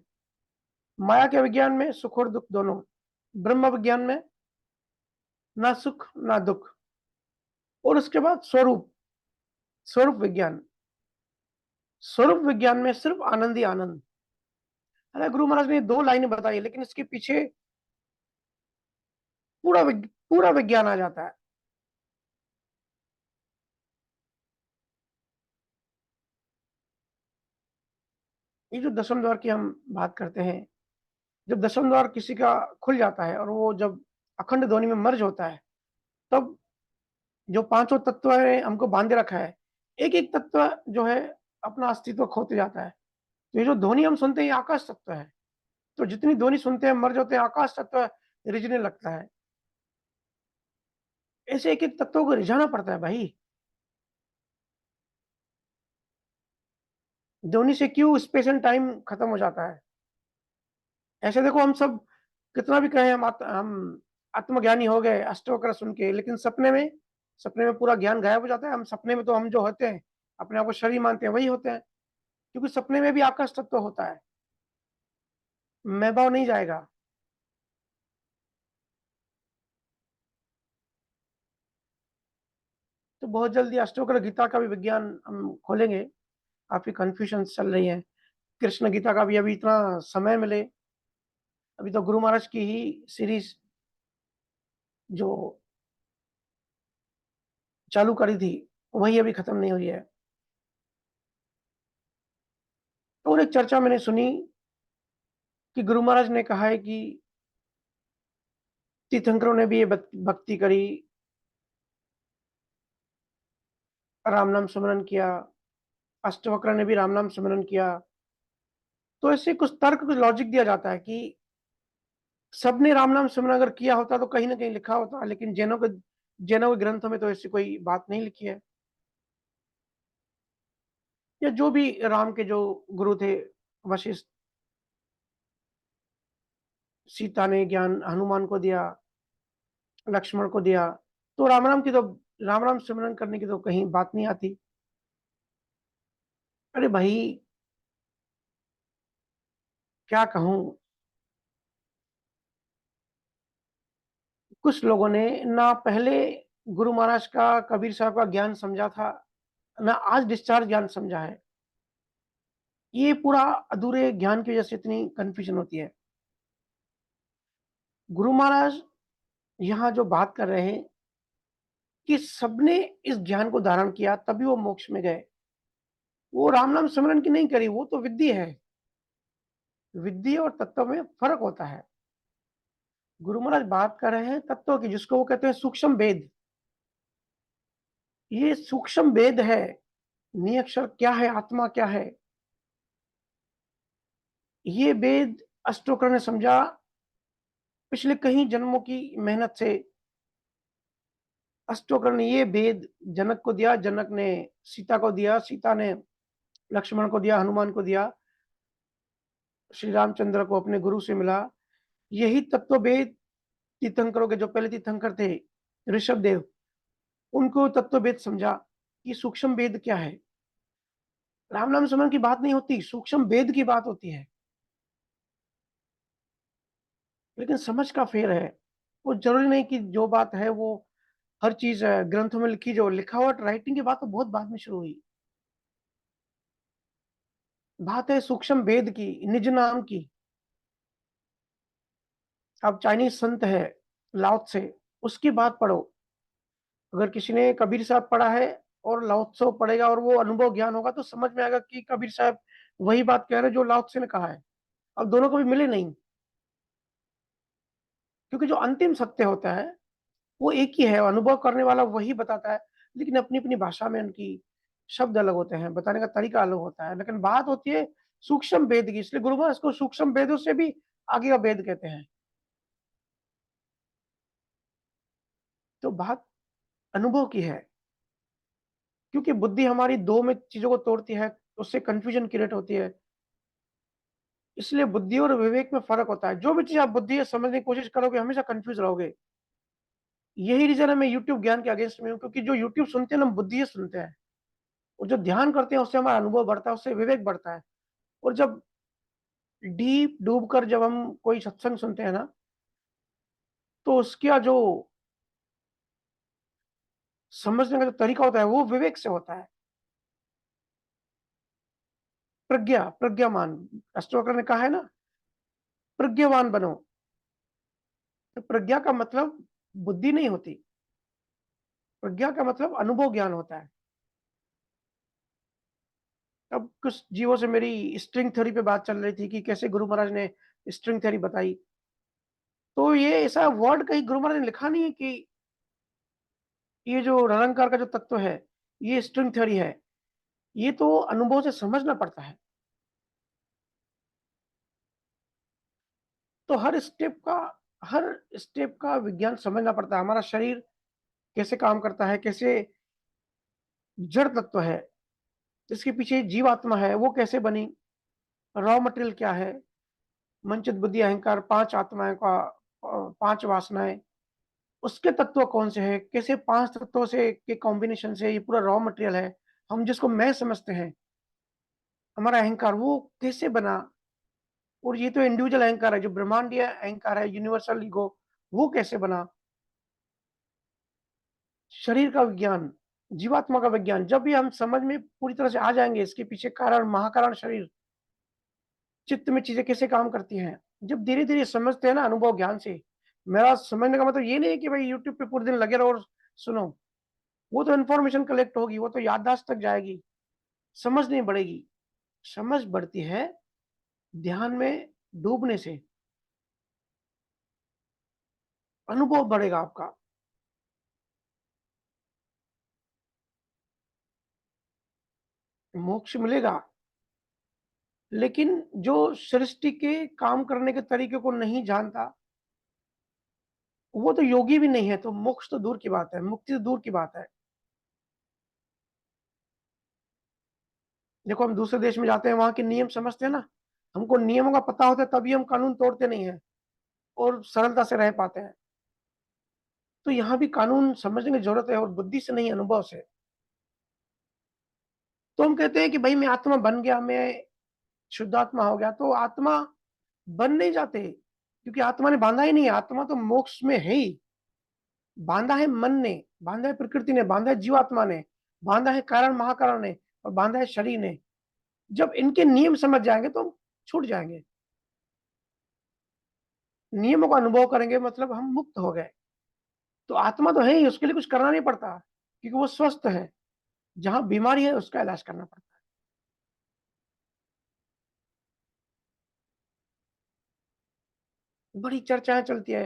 माया के विज्ञान में सुख और दुख दोनों, ब्रह्म विज्ञान में ना सुख ना दुख। और उसके बाद स्वरूप, स्वरूप विज्ञान, स्वरूप विज्ञान में सिर्फ आनंद ही आनंद। अरे गुरु महाराज ने दो लाइनें बताई, लेकिन इसके पीछे पूरा विज्ञान आ जाता है। ये जो दसम द्वार की हम बात करते हैं, जब दसम द्वार किसी का खुल जाता है और वो जब अखंड ध्वनि में मर्ज होता है, तब जो पाँचों तत्व ने हमको बाँधे रखा है, एक-एक तत्व जो है अपना अस्तित्व खोते जाता है। तो ये जो ध्वनि हम सुनते हैं ये आकाश तत्व है। तो जितनी ध्वनि सुनते हैं, मर्ज होते हैं, आकाश तत्व रिझने लगता है। ऐसे एक-एक तत्वों को रिझाना पड़ता है भाई। ध्वनि से क्यों स्पेस एंड टाइम खत्म हो जाता है। ऐसे देखो हम सब कितना भी कहें हम आत्मज्ञानी हो गए अष्टवक्र सुन के, लेकिन सपने में पूरा ज्ञान गायब हो जाता है। हम सपने में तो हम जो होते हैं, अपने आप को शरीर मानते हैं, वही होते हैं। क्योंकि सपने में भी आकाश तत्व होता है, मैं भाव नहीं जाएगा। तो बहुत जल्दी अष्टवक्र गीता का भी विज्ञान हम खोलेंगे। काफ़ी कन्फ्यूजन्स चल रही हैं। कृष्ण गीता का भी अभी इतना समय मिले, अभी तो गुरु महाराज की ही सीरीज़ जो चालू करी थी, वही अभी खत्म नहीं हुई है। और एक चर्चा मैंने सुनी कि गुरु महाराज ने कहा है कि तीर्थंकरों ने भी ये भक्ति करी, राम नाम सिमरन किया, अष्टवक्र ने भी राम नाम सिमरन किया। तो ऐसे कुछ तर्क, कुछ लॉजिक दिया जाता है कि सबने राम नाम सिमरन अगर किया होता तो कहीं न कहीं लिखा होता, लेकिन जैनों के ग्रंथों में तो ऐसी कोई बात नहीं लिखी है। या जो भी राम के जो गुरु थे, वशिष्ठ, सीता ने ज्ञान हनुमान को दिया, लक्ष्मण को दिया, तो राम नाम सिमरन करने की तो कहीं बात नहीं आती। अरे भाई, क्या कहूँ, कुछ लोगों ने ना पहले गुरु महाराज का, कबीर साहब का ज्ञान समझा था, ना आज डिस्चार्ज ज्ञान समझा है। ये पूरा अधूरे ज्ञान की वजह से इतनी कन्फ्यूजन होती है। गुरु महाराज यहाँ जो बात कर रहे हैं कि सबने इस ज्ञान को धारण किया तभी वो मोक्ष में गए। वो राम नाम सिमरन की नहीं करी, वो तो विद्धि है। विद्धि और तत्व में फ़र्क होता है। गुरु महाराज बात कर रहे हैं तत्व की, जिसको वो कहते हैं सूक्ष्म वेद। ये सूक्ष्म वेद है। निअक्षर क्या है, आत्मा क्या है, ये वेद अष्टोकर ने समझा पिछले कई जन्मों की मेहनत से। अष्टोकर ने ये वेद जनक को दिया, जनक ने सीता को दिया, सीता ने लक्ष्मण को दिया, हनुमान को दिया, श्री रामचंद्र को अपने गुरु से मिला। यही तत्व वेद तीर्थंकरों के, जो पहले तीर्थंकर थे, ऋषभ देव, उनको तत्व वेद समझा कि सूक्ष्म वेद क्या है। राम नाम सिमरन की बात नहीं होती, सूक्ष्म वेद की बात होती है। लेकिन समझ का फेर है। वो जरूरी नहीं कि जो बात है वो हर चीज ग्रंथों में लिखी, जो लिखावट राइटिंग की बात तो बहुत बाद में शुरू हुई। बात है सूक्ष्म वेद की, निज नाम की। अब चाइनीज संत है लाओ से, उसकी बात पढ़ो। अगर किसी ने कबीर साहब पढ़ा है और लाओ त्से पढ़ेगा और वो अनुभव ज्ञान होगा, तो समझ में आएगा कि कबीर साहब वही बात कह रहे हैं जो लाओ त्से ने कहा है। अब दोनों कभी मिले नहीं, क्योंकि जो अंतिम सत्य होता है वो एक ही है, अनुभव करने वाला वही बताता है। लेकिन अपनी अपनी भाषा में उनकी शब्द अलग होते हैं, बताने का तरीका अलग होता है। लेकिन बात होती है सूक्ष्म वेद की, इसलिए गुरु महाराज इसको सूक्ष्म वेदों से भी आगे का वेद कहते हैं। तो बात अनुभव की है, क्योंकि बुद्धि हमारी दो में चीजों को तोड़ती है, उससे कंफ्यूजन क्रिएट होती है। इसलिए बुद्धि और विवेक में फर्क होता है। जो भी चीज आप बुद्धि से समझने की कोशिश करोगे, हमेशा कंफ्यूज रहोगे। यही रीजन है मैं यूट्यूब ज्ञान के अगेंस्ट में हूँ, क्योंकि जो यूट्यूब सुनते हैं ना, हम बुद्धि से सुनते हैं। और जो ध्यान करते हैं उससे हमारा अनुभव बढ़ता है, उससे विवेक बढ़ता है। और जब डीप डूब कर जब हम कोई सत्संग सुनते हैं ना, तो उसका जो समझने का जो तरीका होता है वो विवेक से होता है। प्रज्ञामान, अष्टवक्र ने कहा है ना, प्रज्ञावान बनो। तो प्रज्ञा का मतलब बुद्धि नहीं होती, प्रज्ञा का मतलब अनुभव ज्ञान होता है। अब कुछ जीवों से मेरी स्ट्रिंग थ्योरी पे बात चल रही थी कि कैसे गुरु महाराज ने स्ट्रिंग थ्योरी बताई। तो ये ऐसा वर्ड कहीं गुरु महाराज ने लिखा नहीं है कि ये जो निरंकार का जो तत्व है, ये स्ट्रिंग थ्योरी है। ये तो अनुभव से समझना पड़ता है। तो हर स्टेप का विज्ञान समझना पड़ता है। हमारा शरीर कैसे काम करता है, कैसे जड़ तत्व है, इसके पीछे जीवात्मा है, वो कैसे बनी, रॉ मटेरियल क्या है, मन, चित्त, बुद्धि, अहंकार, 5 आत्माएँ का 5 वासनाएँ, उसके तत्व कौन से हैं, कैसे 5 तत्वों से के कॉम्बिनेशन से ये पूरा रॉ मटेरियल है। हम जिसको मैं समझते हैं, हमारा अहंकार वो कैसे बना, और ये तो इंडिविजुअल अहंकार है, जो ब्रह्मांडीय अहंकार है, यूनिवर्सल ईगो, वो कैसे बना। शरीर का विज्ञान, जीवात्मा का विज्ञान, जब भी हम समझ में पूरी तरह से आ जाएँगे, इसके पीछे कारण, महाकारण शरीर, चित्त में चीज़ें कैसे काम करती हैं। जब धीरे-धीरे समझते हैं ना अनुभव ज्ञान से, मेरा समझने का मतलब ये नहीं है कि भाई यूट्यूब पे पूरे दिन लगे रहो और सुनो। वो तो इन्फॉर्मेशन कलेक्ट होगी, वो तो याददाश्त तक जाएगी, समझ नहीं बढ़ेगी। समझ बढ़ती है ध्यान में डूबने से, अनुभव बढ़ेगा आपका। मोक्ष मिलेगा, लेकिन जो सृष्टि के काम करने के तरीके को नहीं जानता, वो तो योगी भी नहीं है, तो मोक्ष तो दूर की बात है, मुक्ति तो दूर की बात है। देखो हम दूसरे देश में जाते हैं, वहाँ के नियम समझते हैं ना, हमको नियमों का पता होता है तभी हम कानून तोड़ते नहीं हैं और सरलता से रह पाते हैं। तो यहाँ भी कानून समझने की ज़रूरत है, और बुद्धि से नहीं, अनुभव से। तो हम कहते हैं कि भई मैं आत्मा बन गया, मैं शुद्धात्मा हो गया, तो आत्मा बन नहीं जाते, क्योंकि आत्मा ने बाँधा ही नहीं है, आत्मा तो मोक्ष में है ही। बाँधा है मन ने, बाँधा है प्रकृति ने, बाँधा है जीवात्मा ने, बाँधा है कारण महाकारण ने, और बाँधा है शरीर ने। जब इनके नियम समझ जाएँगे तो हम छूट जाएँगे। नियमों का अनुभव करेंगे मतलब हम मुक्त हो गए। तो आत्मा तो है ही, उसके लिए कुछ करना नहीं पड़ता, क्योंकि वो स्वस्थ है। जहाँ बीमारी है उसका इलाज करना पड़ता है। बड़ी चर्चाएँ चलती है।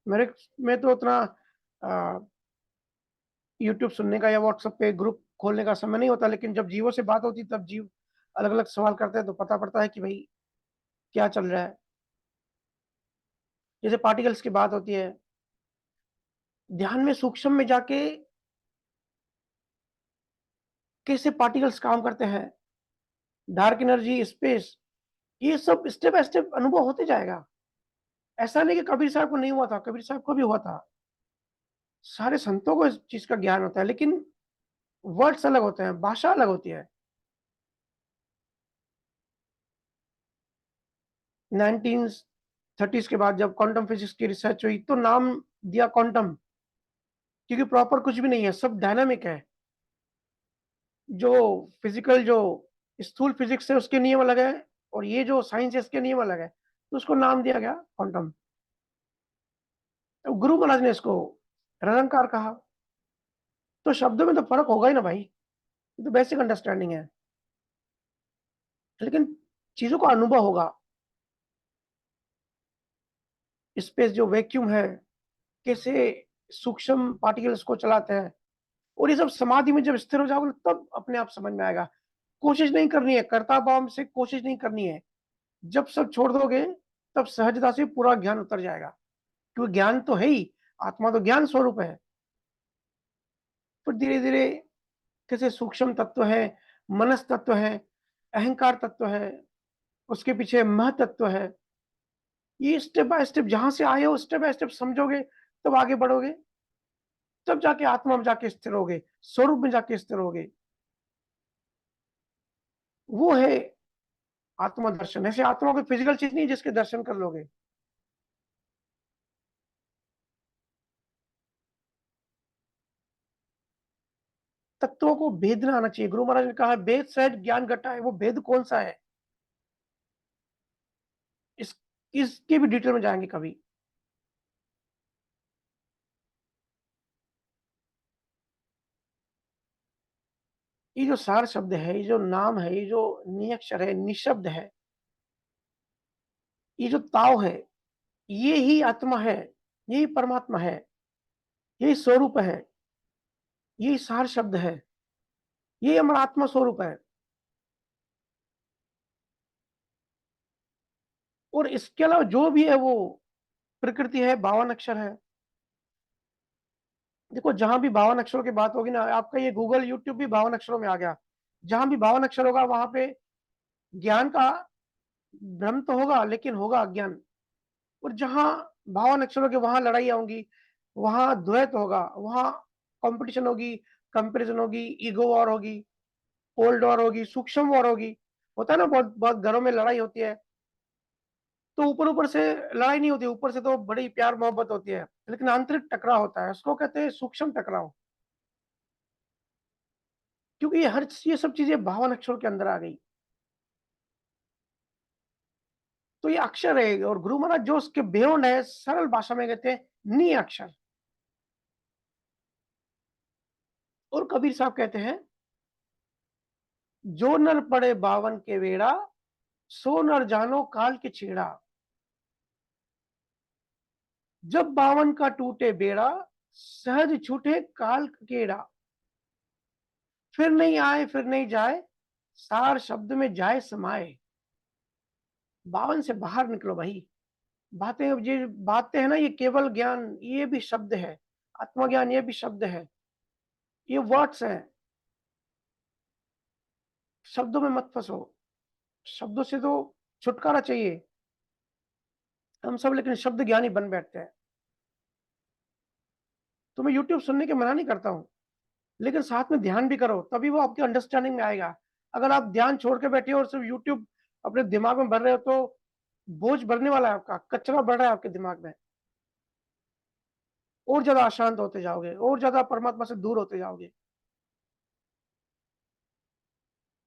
मेरे में तो उतना अ, यूट्यूब सुनने का या व्हाट्सएप पे ग्रुप खोलने का समय नहीं होता, लेकिन जब जीवों से बात होती है तब जीव अलग-अलग सवाल करते हैं, तो पता पड़ता है कि भई क्या चल रहा है। जैसे पार्टिकल्स की बात होती है, ध्यान में सूक्ष्म में जाके कैसे पार्टिकल्स काम करते हैं, डार्क एनर्जी, स्पेस, ये सब स्टेप बाय स्टेप अनुभव होते जाएगा। ऐसा नहीं कि कबीर साहब को नहीं हुआ था, कबीर साहब को भी हुआ था। सारे संतों को इस चीज़ का ज्ञान होता है, लेकिन वर्ड्स अलग होते हैं, भाषा अलग होती है। 1930s के बाद जब क्वांटम फिजिक्स की रिसर्च हुई, तो नाम दिया क्वांटम, क्योंकि प्रॉपर कुछ भी नहीं है, सब डायनामिक है। जो फिजिकल जो स्थूल फिजिक्स है उसके नियम अलग है, और ये जो साइंस है इसके नियम अलग है, तो उसको नाम दिया गया क्वांटम। तो गुरु महाराज ने इसको निरंकार कहा। तो शब्दों में तो फ़र्क होगा ही ना भाई, ये तो बेसिक अंडरस्टैंडिंग है, लेकिन चीज़ों का अनुभव होगा। स्पेस जो वैक्यूम है, कैसे सूक्ष्म पार्टिकल्स को चलाते हैं, और ये सब समाधि में जब स्थिर हो जाओगे तब अपने आप समझ में आएगा। कोशिश नहीं करनी है, कर्ता भाव से कोशिश नहीं करनी है। जब सब छोड़ दोगे, तब सहजता से पूरा ज्ञान उतर जाएगा, क्योंकि ज्ञान तो है ही, आत्मा तो ज्ञान स्वरूप है। फिर धीरे-धीरे कैसे सूक्ष्म तत्व है, मनस तत्व है, अहंकार तत्व है, उसके पीछे मह तत्व है। ये स्टेप बाय स्टेप जहाँ से आए हो स्टेप बाय स्टेप समझोगे, तब आगे बढ़ोगे, तब जाके आत्मा में जाके स्थिर होगे, स्वरूप में जाके स्थिर होगे। वो है आत्मा दर्शन। ऐसे आत्मा कोई फिजिकल चीज़ नहीं है जिसके दर्शन कर लोगे। तत्वों को भेदना आना चाहिए। गुरु महाराज ने कहा भेद सहज ज्ञान घटा है, वो भेद कौन-सा है? इस इसके भी डिटेल में जाएँगे कभी। ये जो सार शब्द है, ये जो नाम है, ये जो नियक्षर है, निशब्द है, ये जो ताव है, ये ही आत्मा है, यही परमात्मा है, यही स्वरूप है, यही सार शब्द है, यही हमारा आत्मा स्वरूप है। और इसके अलावा जो भी है वो प्रकृति है, 52 अक्षर है। देखो जहां भी 52 अक्षरों की बात होगी ना, आपका ये गूगल यूट्यूब भी 52 अक्षरों में आ गया। जहां भी 52 अक्षर होगा वहां पे ज्ञान का भ्रम तो होगा, लेकिन होगा अज्ञान। और जहां 52 अक्षरों के वहां लड़ाइयाँ होंगी, वहां द्वैत होगा, वहां कंपटीशन होगी, कंपैरिजन होगी, ईगो वॉर होगी, कोल्ड वॉर होगी, सूक्ष्म वॉर होगी। होता है ना, बहुत बहुत घरों में लड़ाई होती है, तो ऊपर ऊपर से लड़ाई नहीं होती, ऊपर से तो बड़ी प्यार मोहब्बत होती है, लेकिन आंतरिक टकराव होता है, उसको कहते हैं सूक्ष्म टकराव। क्योंकि ये सब चीजें 52 अक्षरों के अंदर आ गई। तो ये अक्षर है, और गुरु महाराज जो उसके बियॉन्ड है, सरल भाषा में कहते हैं नी अक्षर। और कबीर साहब कहते हैं, जो नर पड़े 52 के वेड़ा, सो नर जानो काल के छेड़ा। जब 52 का टूटे बेड़ा, सहज छूटे काल का केड़ा। फिर नहीं आए फिर नहीं जाए, सार शब्द में जाए समाए। 52 से बाहर निकलो भाई। बातें, ये बातें है ना, ये केवल ज्ञान, ये भी शब्द है। आत्मज्ञान ये भी शब्द है, ये वर्ड्स हैं। शब्दों में मत फंसो, शब्दों से तो छुटकारा चाहिए। हम सब लेकिन शब्द ज्ञानी बन बैठते हैं। तो मैं यूट्यूब सुनने के मना नहीं करता हूँ, लेकिन साथ में ध्यान भी करो, तभी वो आपकी अंडरस्टैंडिंग में आएगा। अगर आप ध्यान छोड़ के बैठे हो और सिर्फ यूट्यूब अपने दिमाग में भर रहे हो, तो बोझ बढ़ने वाला है, आपका कचरा बढ़ रहा है आपके दिमाग में। और ज्यादा अशांत होते जाओगे, और ज्यादा परमात्मा से दूर होते जाओगे।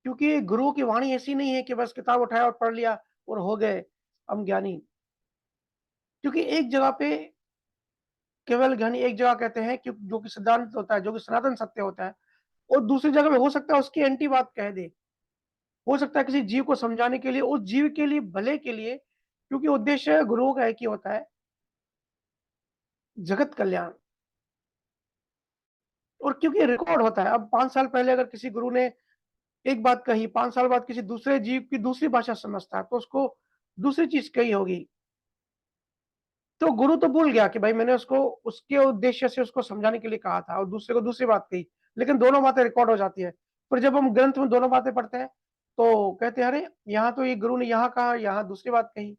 क्योंकि गुरु की वाणी ऐसी नहीं है कि बस किताब उठाया और पढ़ लिया और हो गए हम ज्ञानी। क्योंकि एक जगह पे केवल ज्ञानी, एक जगह कहते हैं कि जो कि सिद्धांत होता है, जो कि सनातन सत्य होता है, और दूसरी जगह में हो सकता है उसकी एंटी बात कह दे। हो सकता है किसी जीव को समझाने के लिए, उस जीव के लिए, भले के लिए, क्योंकि उद्देश्य गुरुओं का एक ही होता है, जगत कल्याण। और क्योंकि रिकॉर्ड होता है, अब 5 साल पहले अगर किसी गुरु ने एक बात कही, 5 साल बाद किसी दूसरे जीव की दूसरी भाषा समझता है, तो उसको दूसरी चीज कही होगी। तो गुरु तो भूल गया कि भाई मैंने उसको उसके उद्देश्य से उसको समझाने के लिए कहा था, और दूसरे को दूसरी बात कही, लेकिन दोनों बातें रिकॉर्ड हो जाती है। पर जब हम ग्रंथ में दोनों बातें पढ़ते हैं, तो कहते हैं अरे यहाँ तो ये गुरु ने यहाँ कहा, यहाँ दूसरी बात कही।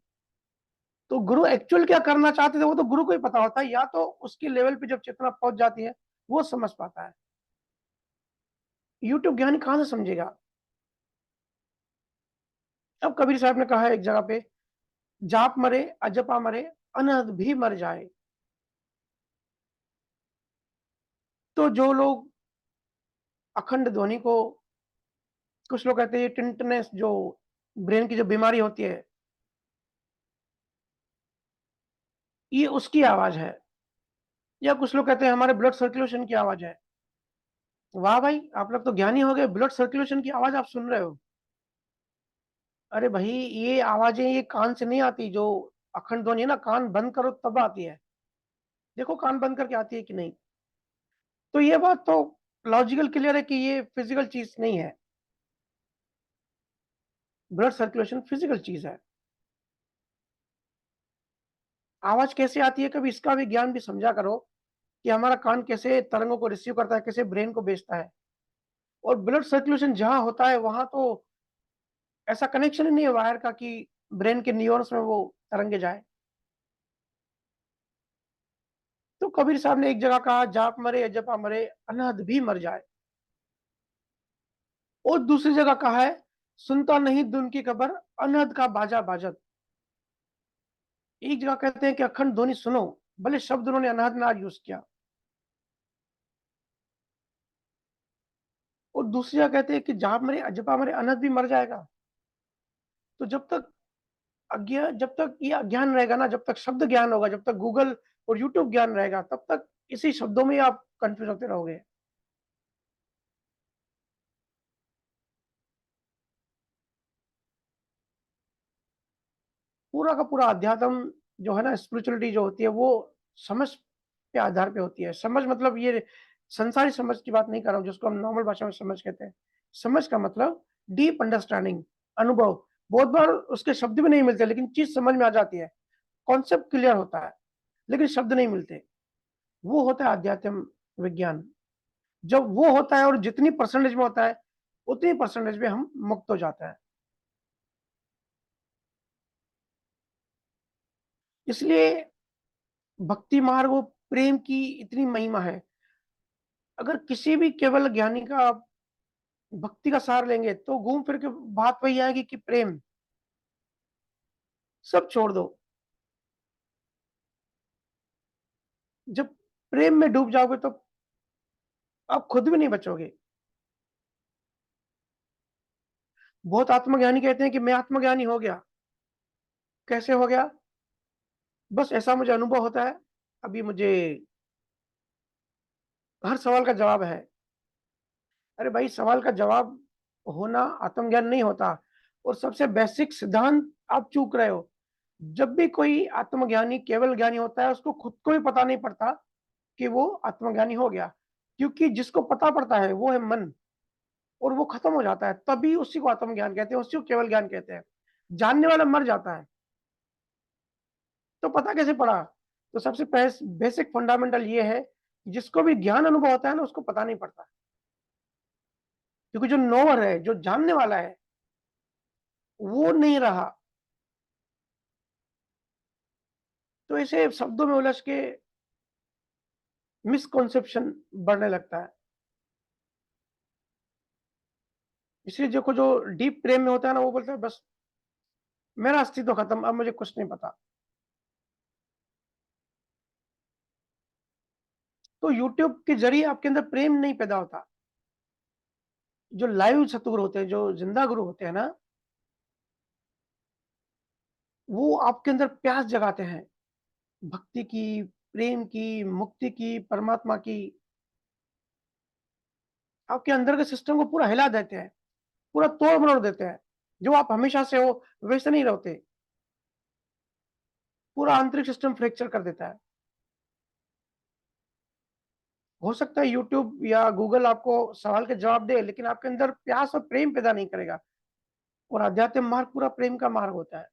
तो गुरु एक्चुअल क्या करना चाहते थे वो तो गुरु को ही पता होता है, या तो उसकी लेवल पे जब चेतना पहुंच जाती है वो समझ पाता है। यूट्यूब ज्ञानी कहां से समझेगा। अब कबीर साहब ने कहा है एक जगह पे, जाप मरे अजपा मरे, अनहद भी मर जाए। तो जो लोग अखंड ध्वनि को, कुछ लोग कहते हैं टिंटनेस, जो ब्रेन की जो बीमारी होती है, ये उसकी आवाज है। या कुछ लोग कहते हैं हमारे ब्लड सर्कुलेशन की आवाज है। वाह भाई, आप लोग तो ज्ञानी हो गए, ब्लड सर्कुलेशन की आवाज आप सुन रहे हो। अरे भाई, ये आवाजें ये कान से नहीं आती, जो अखंड ध्वनि है ना, कान बंद करो तब आती है। देखो कान बंद करके आती है कि नहीं। तो ये बात तो लॉजिकल क्लियर है कि ये फिजिकल चीज नहीं है। ब्लड सर्कुलेशन फिजिकल चीज है। आवाज कैसे आती है, कभी इसका भी ज्ञान भी समझा करो, कि हमारा कान कैसे तरंगों को रिसीव करता है, कैसे ब्रेन को भेजता है। और ब्लड सर्कुलेशन जहां होता है वहां तो ऐसा कनेक्शन ही नहीं है वायर का कि ब्रेन के न्यूरॉन्स में वो तरंगे जाए। तो कबीर साहब ने एक जगह कहा, जाप मरे जपा मरे, अनहद भी मर जाए। और दूसरी जगह कहा है, सुनता नहीं धुन की खबर, अनहद का बाजा बाजत। एक जगह कहते हैं कि अखंड ध्वनि सुनो, भले शब्द उन्होंने अनहद में आज यूज किया। और दूसरी जगह कहते हैं कि जाप मरे अजपा मरे, अनहद भी मर जाएगा। तो जब तक ये अज्ञान रहेगा ना, जब तक शब्द ज्ञान होगा, जब तक गूगल और यूट्यूब ज्ञान रहेगा, तब तक इसी शब्दों में आप कंफ्यूज होते रहोगे। पूरा का पूरा अध्यात्म जो है ना, स्पिरिचुअलिटी जो होती है वो समझ के आधार पे होती है। समझ मतलब ये संसारी समझ की बात नहीं कर रहा हूँ, जिसको हम नॉर्मल भाषा में समझ कहते हैं। समझ का मतलब डीप अंडरस्टैंडिंग, अनुभव। बहुत बार उसके शब्द भी नहीं मिलते, लेकिन चीज़ समझ में आ जाती है, कॉन्सेप्ट क्लियर होता है, लेकिन शब्द नहीं मिलते। वो होता है अध्यात्म विज्ञान। जब वो होता है और जितनी परसेंटेज में होता है, उतनी परसेंटेज में हम मुक्त हो जाते हैं। इसलिए भक्ति मार्ग वो प्रेम की इतनी महिमा है। अगर किसी भी केवल ज्ञानी का आप भक्ति का सार लेंगे, तो घूम फिर के बात वही आएगी कि प्रेम। सब छोड़ दो। जब प्रेम में डूब जाओगे तो आप खुद भी नहीं बचोगे। बहुत आत्मज्ञानी कहते हैं कि मैं आत्मज्ञानी हो गया। कैसे हो गया? बस ऐसा मुझे अनुभव होता है, अभी मुझे हर सवाल का जवाब है। अरे भाई, सवाल का जवाब होना आत्मज्ञान नहीं होता। और सबसे बेसिक सिद्धांत आप चूक रहे हो। जब भी कोई आत्मज्ञानी केवल ज्ञानी होता है, उसको खुद को भी पता नहीं पड़ता कि वो आत्मज्ञानी हो गया। क्योंकि जिसको पता पड़ता है वो है मन, और वो खत्म हो जाता है, तभी उसी को आत्मज्ञान कहते हैं, उसी को केवल ज्ञान कहते हैं। जानने वाला मर जाता है, तो पता कैसे पड़ा? तो सबसे बेसिक फंडामेंटल ये है, जिसको भी ज्ञान अनुभव होता है ना, उसको पता नहीं पड़ता। क्योंकि जो नोअर है, जो जानने वाला है, वो नहीं रहा। तो ऐसे शब्दों में उलझ के मिसकॉन्सेप्शन बढ़ने लगता है। इसलिए देखो, जो डीप प्रेम में होता है ना, वो बोलता है बस मेरा अस्तित्व खत्म, अब मुझे कुछ नहीं पता। तो यूट्यूब के जरिए आपके अंदर प्रेम नहीं पैदा होता। जो लाइव सतगुरु होते हैं, जो जिंदा गुरु होते हैं ना, वो आपके अंदर प्यास जगाते हैं, भक्ति की, प्रेम की, मुक्ति की, परमात्मा की। आपके अंदर के सिस्टम को पूरा हिला देते हैं, पूरा तोड़ मरोड़ देते हैं। जो आप हमेशा से हो वैसे नहीं रहते। पूरा आंतरिक सिस्टम फ्रैक्चर कर देता है। हो सकता है यूट्यूब या गूगल आपको सवाल के जवाब दे, लेकिन आपके अंदर प्यास और प्रेम पैदा नहीं करेगा। और आध्यात्मिक मार्ग पूरा प्रेम का मार्ग होता है।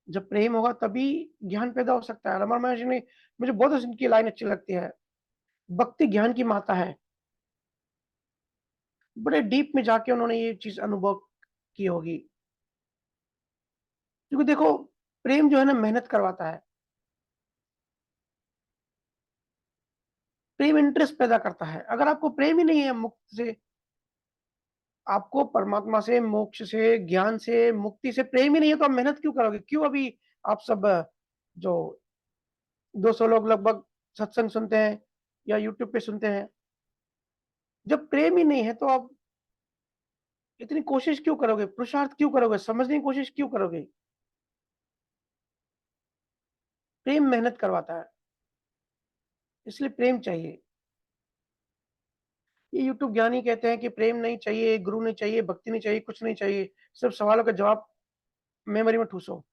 जब प्रेम होगा तभी ज्ञान पैदा हो सकता है। रमन महर्षि ने, मुझे बहुत इनकी लाइन अच्छी लगती है, भक्ति ज्ञान की माता है। बड़े डीप में जाके उन्होंने ये चीज अनुभव की होगी। क्योंकि देखो, प्रेम जो है ना, मेहनत करवाता है। प्रेम इंटरेस्ट पैदा करता है। अगर आपको प्रेम ही नहीं है मुक्त से, आपको परमात्मा से, मोक्ष से, ज्ञान से, मुक्ति से प्रेम ही नहीं है, तो आप मेहनत क्यों करोगे? क्यों अभी आप सब जो 200 लोग लगभग सत्संग सुनते हैं या यूट्यूब पे सुनते हैं? जब प्रेम ही नहीं है, तो आप इतनी कोशिश क्यों करोगे? पुरुषार्थ क्यों करोगे? समझने की कोशिश क्यों करोगे? प्रेम मेहनत करवाता है, इसलिए प्रेम चाहिए। ये यूट्यूब ज्ञानी कहते हैं कि प्रेम नहीं चाहिए, गुरु नहीं चाहिए, भक्ति नहीं चाहिए, कुछ नहीं चाहिए, सिर्फ सवालों का जवाब मेमोरी में ठूसो।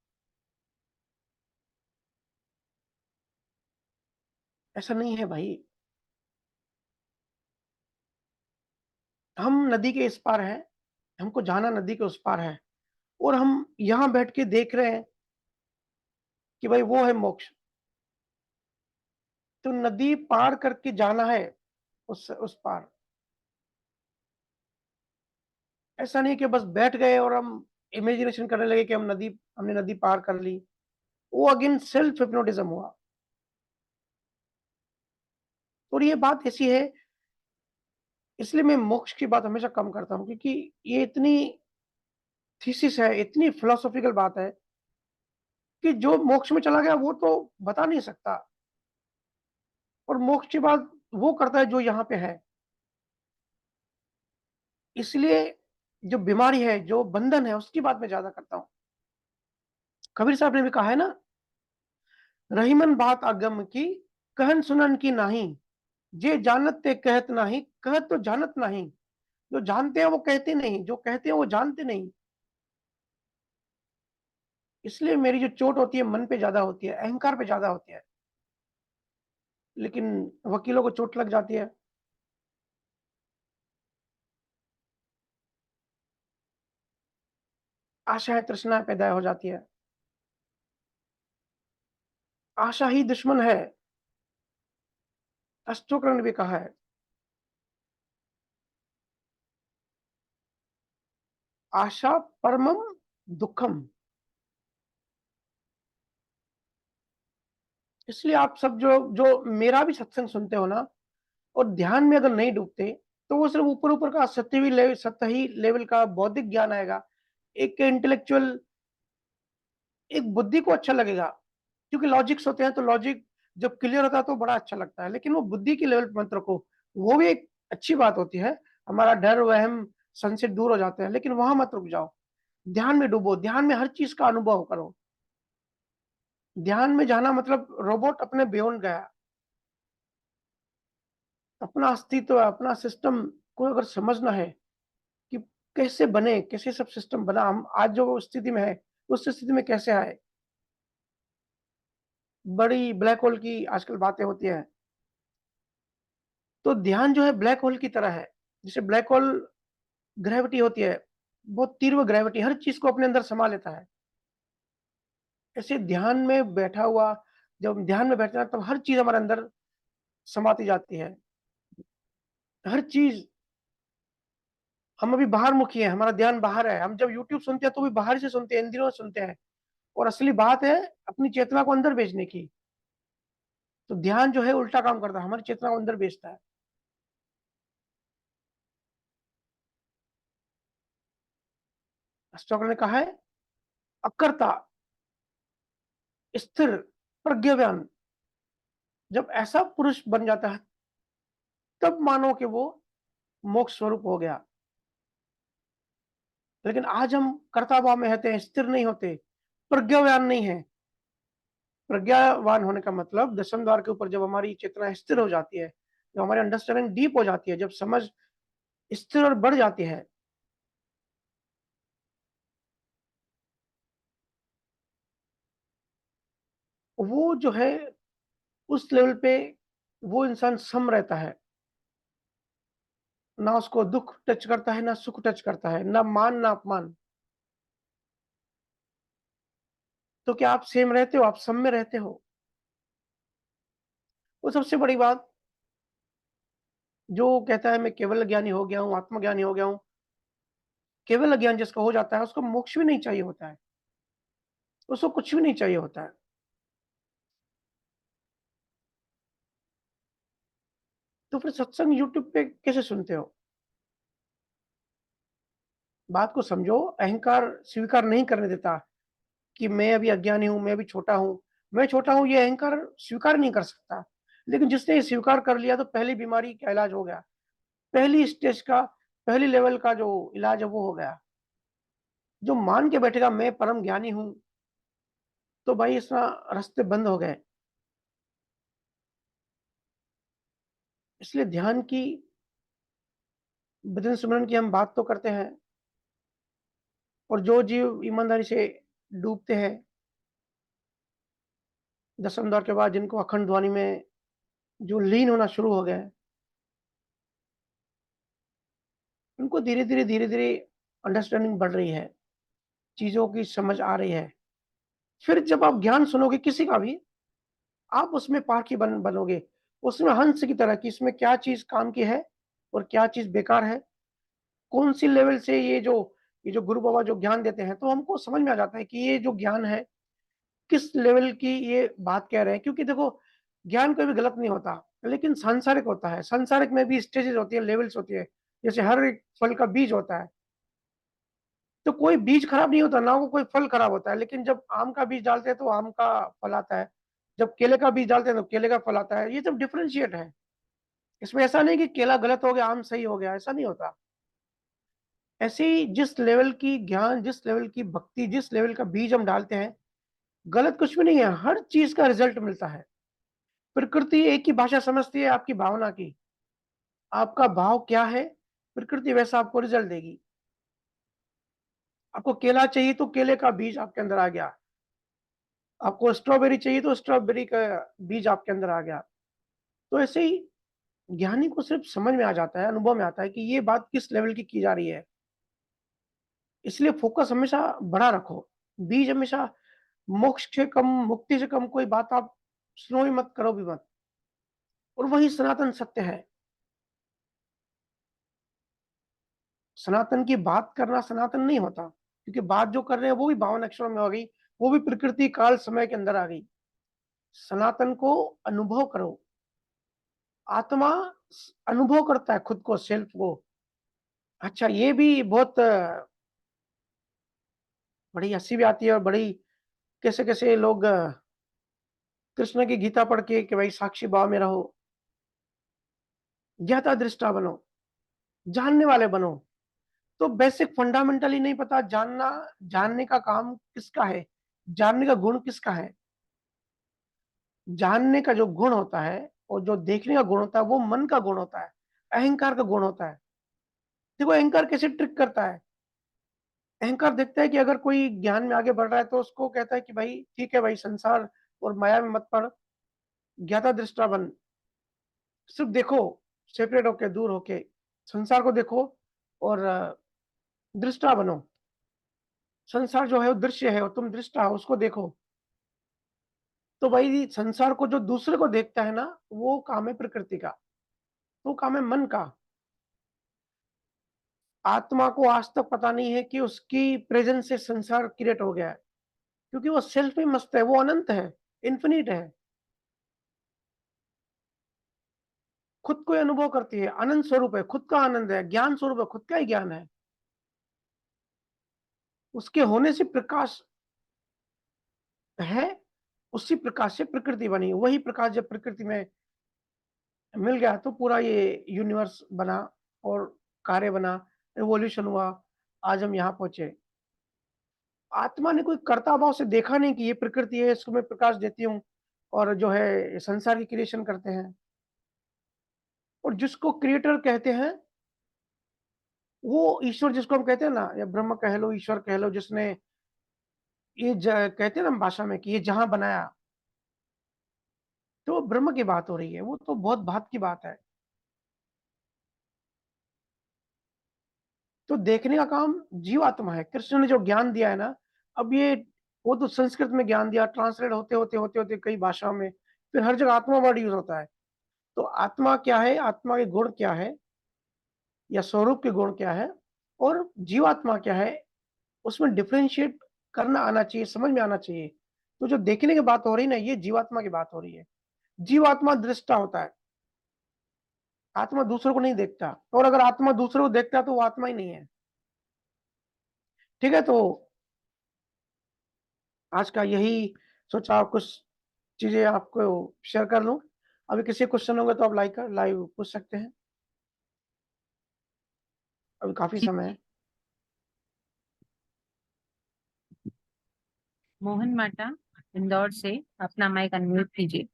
ऐसा नहीं है भाई। हम नदी के इस पार हैं, हमको जाना नदी के उस पार है, और हम यहाँ बैठ के देख रहे हैं कि भाई वो है मोक्ष। तो नदी पार करके जाना है उस पार। ऐसा नहीं कि बस बैठ गए और हम इमेजिनेशन करने लगे कि हमने नदी पार कर ली। वो अगेन सेल्फ हिप्नोटिज्म हुआ। और ये बात ऐसी है, इसलिए मैं मोक्ष की बात हमेशा कम करता हूँ, क्योंकि ये इतनी थीसिस है, इतनी फिलोसॉफिकल बात है कि जो मोक्ष में चला गया वो तो बता नहीं सकता। और मोक्ष की बात वो करता है जो यहाँ पे है। इसलिए जो बीमारी है, जो बंधन है, उसकी बात मैं ज्यादा करता हूँ। कबीर साहब ने भी कहा है ना, रहीमन बात अगम की, कहन सुनन की नाही, जे जानत ते कहत नाही, कहत तो जानत नहीं। जो जानते हैं वो कहते नहीं, जो कहते हैं वो जानते नहीं। इसलिए मेरी जो चोट होती है मन पे ज्यादा होती है, अहंकार पे ज्यादा होती है, लेकिन वकीलों को चोट लग जाती है। आशाएं तृष्णाएं पैदा हो जाती है। आशा ही दुश्मन है, अष्टोक्रण ने भी कहा है। आशा परमम दुखम। इसलिए आप सब जो जो मेरा भी सत्संग सुनते हो ना, और ध्यान में अगर नहीं डूबते, तो वो सिर्फ ऊपर ऊपर का सतही लेवल का बौद्धिक ज्ञान आएगा। एक इंटेलेक्चुअल, एक बुद्धि को अच्छा लगेगा, क्योंकि लॉजिक्स होते हैं, तो लॉजिक जब क्लियर होता है तो बड़ा अच्छा लगता है, लेकिन वो बुद्धि की लेवल पर मत रखो। वो भी एक अच्छी बात होती है, हमारा डर वहम संशय दूर हो जाते हैं, लेकिन वहां मत रुक जाओ। ध्यान में डूबो, ध्यान में हर चीज का अनुभव करो। ध्यान में जाना मतलब रोबोट अपने बियॉन्ड गया। अपना अस्तित्व, अपना सिस्टम को अगर समझना है कि कैसे बने, कैसे सब सिस्टम बना, हम आज जो स्थिति में है उस स्थिति में कैसे आए। बड़ी ब्लैक होल की आजकल बातें होती हैं, तो ध्यान जो है ब्लैक होल की तरह है। जैसे ब्लैक होल ग्रेविटी होती है, बहुत तीव्र ग्रेविटी हर चीज को अपने अंदर समा लेता है। ऐसे ध्यान में बैठा हुआ, जब हम ध्यान में बैठते हैं तब हर चीज हमारे अंदर समाती जाती है। हर चीज, हम अभी बाहर मुखी है, हमारा ध्यान बाहर है। हम जब यूट्यूब सुनते हैं तो भी बाहर से सुनते हैं, इंद्रियों से सुनते हैं, और असली बात है अपनी चेतना को अंदर भेजने की। तो ध्यान जो है उल्टा काम करता है, हमारी चेतना को अंदर भेजता है। स्टॉकर ने कहा है, अकर्ता, स्थिर, प्रज्ञावान, जब ऐसा पुरुष बन जाता है तब मानो कि वो मोक्ष स्वरूप हो गया। लेकिन आज हम कर्ता भाव में रहते हैं, स्थिर नहीं होते, प्रज्ञावान नहीं है। प्रज्ञावान होने का मतलब दशम द्वार के ऊपर जब हमारी चेतना स्थिर हो जाती है, जब हमारी अंडरस्टैंडिंग डीप हो जाती है, जब समझ स्थिर और बढ़ जाती है, वो जो है उस लेवल पे वो इंसान सम रहता है। ना उसको दुख टच करता है, ना सुख टच करता है, ना मान ना अपमान। तो क्या आप सेम रहते हो, आप सम में रहते हो? वो सबसे बड़ी बात। जो कहता है मैं केवल ज्ञानी हो गया हूँ, आत्मज्ञानी हो गया हूँ, केवल ज्ञान जिसका हो जाता है उसको मोक्ष भी नहीं चाहिए होता है, उसको कुछ भी नहीं चाहिए होता है। तो फिर सत्संग यूट्यूब पे कैसे सुनते हो? बात को समझो। अहंकार स्वीकार नहीं करने देता कि मैं अभी अज्ञानी हूं, मैं अभी छोटा हूं। मैं छोटा हूं, ये अहंकार स्वीकार नहीं कर सकता। लेकिन जिसने ये स्वीकार कर लिया तो पहली बीमारी का इलाज हो गया, पहली स्टेज का, पहली लेवल का जो इलाज है वो हो गया। जो मान के बैठेगा मैं परम ज्ञानी हूं, तो भाई इसका रास्ते बंद हो गए। इसलिए ध्यान की, भजन सिमरन की हम बात तो करते हैं, और जो जीव ईमानदारी से डूबते हैं दसम दौर के बाद, जिनको अखंड ध्वनि में जो लीन होना शुरू हो गए, उनको धीरे धीरे अंडरस्टैंडिंग बढ़ रही है, चीजों की समझ आ रही है। फिर जब आप ज्ञान सुनोगे किसी का भी, आप उसमें पारखी बनोगे, उसमें हंस की तरह कि इसमें क्या चीज काम की है और क्या चीज बेकार है। कौन सी लेवल से ये जो गुरु बाबा जो ज्ञान देते हैं, तो हमको समझ में आ जाता है कि ये जो ज्ञान है किस लेवल की ये बात कह रहे हैं। क्योंकि देखो, ज्ञान कोई भी गलत नहीं होता, लेकिन सांसारिक होता है। सांसारिक में भी स्टेजेस होती है, लेवल्स होती है। जैसे हर एक फल का बीज होता है, तो कोई बीज खराब नहीं होता ना, वो कोई फल खराब होता है। लेकिन जब आम का बीज डालते हैं तो आम का फल आता है, जब केले का बीज डालते हैं तो केले का फल आता है। ये सब डिफरेंशिएट है। इसमें ऐसा नहीं कि केला गलत हो गया आम सही हो गया, ऐसा नहीं होता। ऐसे ही जिस लेवल की ज्ञान, जिस लेवल की भक्ति, जिस लेवल का बीज हम डालते हैं, गलत कुछ भी नहीं है, हर चीज का रिजल्ट मिलता है। प्रकृति एक ही भाषा समझती है आपकी भावना की। आपका भाव क्या है, प्रकृति वैसा आपको रिजल्ट देगी। आपको केला चाहिए तो केले का बीज आपके अंदर आ गया। आपको स्ट्रॉबेरी चाहिए तो स्ट्रॉबेरी का बीज आपके अंदर आ गया। तो ऐसे ही ज्ञानी को सिर्फ समझ में आ जाता है, अनुभव में आता है कि ये बात किस लेवल की जा रही है। इसलिए फोकस हमेशा बड़ा रखो। बीज हमेशा मोक्ष से कम, मुक्ति से कम कोई बात आप सुनो ही मत, करो भी मत। और वही सनातन सत्य है। सनातन की बात करना सनातन नहीं होता, क्योंकि बात जो कर रहे हैं वो भी 52 अक्षरों में हो गई, वो भी प्रकृति काल समय के अंदर आ गई। सनातन को अनुभव करो। आत्मा अनुभव करता है खुद को, सेल्फ को। अच्छा, ये भी बहुत बड़ी हंसी भी आती है, और बड़ी कैसे कैसे लोग कृष्ण की गीता पढ़ के कि भाई साक्षी भाव में रहो, ज्ञाता दृष्टा बनो, जानने वाले बनो। तो बेसिक फंडामेंटली नहीं पता, जानना, जानने का काम किसका है, जानने का गुण किसका है। जानने का जो गुण होता है और जो देखने का गुण होता है वो मन का गुण होता है, अहंकार का गुण होता है। देखो अहंकार कैसे ट्रिक करता है। अहंकार देखता है कि अगर कोई ज्ञान में आगे बढ़ रहा है तो उसको कहता है कि भाई ठीक है भाई, संसार और माया में मत पड़, ज्ञाता दृष्टा बन। सिर्फ देखो, सेपरेट होके, दूर होके संसार को देखो, और दृष्टा बनो। संसार जो है वो दृश्य है और तुम दृष्टा हो, उसको देखो। तो भाई संसार को जो दूसरे को देखता है ना, वो काम है प्रकृति का, वो काम है मन का। आत्मा को आज तक पता नहीं है कि उसकी प्रेजेंस से संसार क्रिएट हो गया है, क्योंकि वो सेल्फ में मस्त है, वो अनंत है, इन्फिनिट है। खुद को अनुभव करती है, अनंत स्वरूप है, खुद का आनंद है, ज्ञान स्वरूप है, खुद का ही ज्ञान है। उसके होने से प्रकाश है, उसी प्रकाश से प्रकृति बनी। वही प्रकाश जब प्रकृति में मिल गया तो पूरा ये यूनिवर्स बना, और कार्य बना, एवोल्यूशन हुआ, आज हम यहाँ पहुंचे। आत्मा ने कोई कर्ता भाव से देखा नहीं कि ये प्रकृति है, इसको मैं प्रकाश देती हूँ, और जो है संसार की क्रिएशन करते हैं। और जिसको क्रिएटर कहते हैं, वो ईश्वर जिसको हम कहते हैं ना, या ब्रह्म कह लो, ईश्वर कह लो, जिसने ये कहते हैं ना हम भाषा में कि ये जहां बनाया, तो ब्रह्म की बात हो रही है। वो तो बहुत बात की बात है। तो देखने का काम जीवात्मा है। कृष्ण ने जो ज्ञान दिया है ना, अब ये, वो तो संस्कृत में ज्ञान दिया, ट्रांसलेट होते होते कई भाषाओं में, फिर हर जगह आत्मा वर्ड यूज होता है। तो आत्मा क्या है, आत्मा के गुण क्या है, या स्वरूप के गुण क्या है, और जीवात्मा क्या है, उसमें डिफरेंशिएट करना आना चाहिए, समझ में आना चाहिए। तो जो देखने की बात हो रही है ना, ये जीवात्मा की बात हो रही है। जीवात्मा दृष्टा होता है, आत्मा दूसरों को नहीं देखता। और अगर आत्मा दूसरों को देखता है तो वो आत्मा ही नहीं है। ठीक है, तो आज का यही सोचा, कुछ चीजें आपको शेयर कर लूं। अभी किसी क्वेश्चन होंगे तो आप लाइव पूछ सकते हैं, अभी काफी जी। समय है। मोहन माटा, इंदौर से, अपना माइक अनम्यूट कीजिए।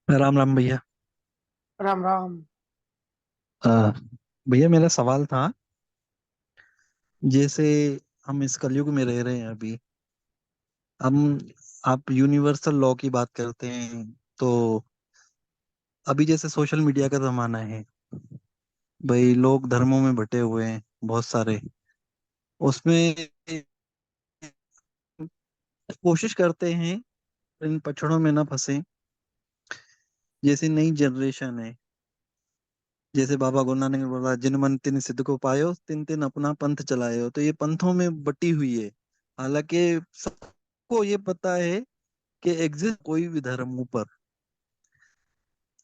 राम राम भैया। राम राम। अ, भैया मेरा सवाल था, जैसे हम इस कलयुग में रह रहे हैं अभी, हम आप यूनिवर्सल लॉ की बात करते हैं, तो अभी जैसे सोशल मीडिया का जमाना है भाई, लोग धर्मों में बटे हुए हैं बहुत सारे। उसमें कोशिश करते हैं इन पछड़ों में ना फंसे। जैसे नई जनरेशन है, जैसे बाबा गुरु नानक ने बोला, जिन मन तिन सिद्ध को पायो, तिन तिन अपना पंथ चलायो। तो ये पंथों में बटी हुई है। हालांकि सबको ये पता है कि एग्जिस्ट कोई भी धर्म ऊपर,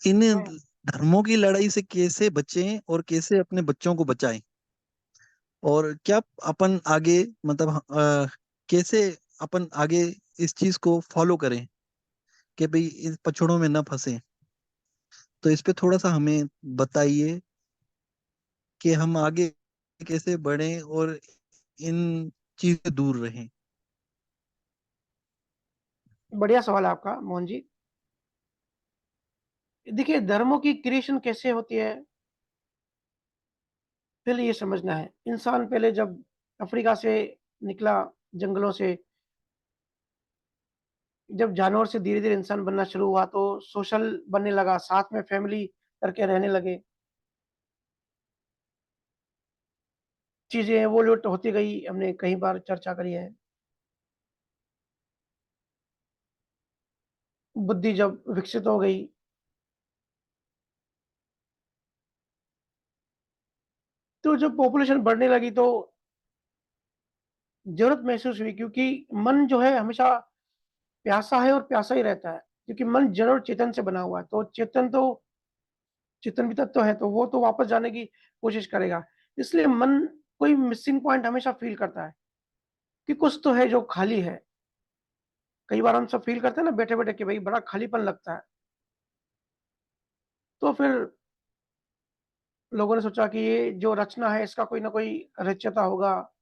इन हम्म, धर्मों की लड़ाई से कैसे बचें और कैसे अपने बच्चों को बचाएं, और क्या अपन आगे, मतलब कैसे अपन आगे इस चीज को फॉलो करें कि भाई इस पछड़ों में ना फंसे। तो इस पे थोड़ा सा हमें बताइए कि हम आगे कैसे बढ़ें और इन चीज से दूर रहें। बढ़िया सवाल है आपका मोहन जी। देखिए, धर्मों की क्रिएशन कैसे होती है, पहले ये समझना है। इंसान पहले जब अफ्रीका से निकला, जंगलों से, जब जानवर से धीरे-धीरे इंसान बनना शुरू हुआ, तो सोशल बनने लगा, साथ में फैमिली करके रहने लगे। चीज़ें एवोल्यूट होती गई, हमने कई बार चर्चा करी है। बुद्धि जब विकसित हो गई, तो जब पॉपुलेशन बढ़ने लगी तो ज़रूरत महसूस हुई, क्योंकि मन जो है हमेशा प्यासा है और प्यासा ही रहता है, क्योंकि मन जड़ और चेतन से बना हुआ है। तो चेतन भी तत्व है, तो वो तो वापस जाने की कोशिश करेगा। इसलिए मन कोई मिसिंग पॉइंट हमेशा फ़ील करता है कि कुछ तो है जो खाली है। कई बार हम सब फ़ील करते हैं ना बैठे-बैठे कि भई बड़ा खालीपन लगता है। तो फिर लोगों ने सोचा कि ये जो रचना है इसका कोई ना कोई रचयिता होगा।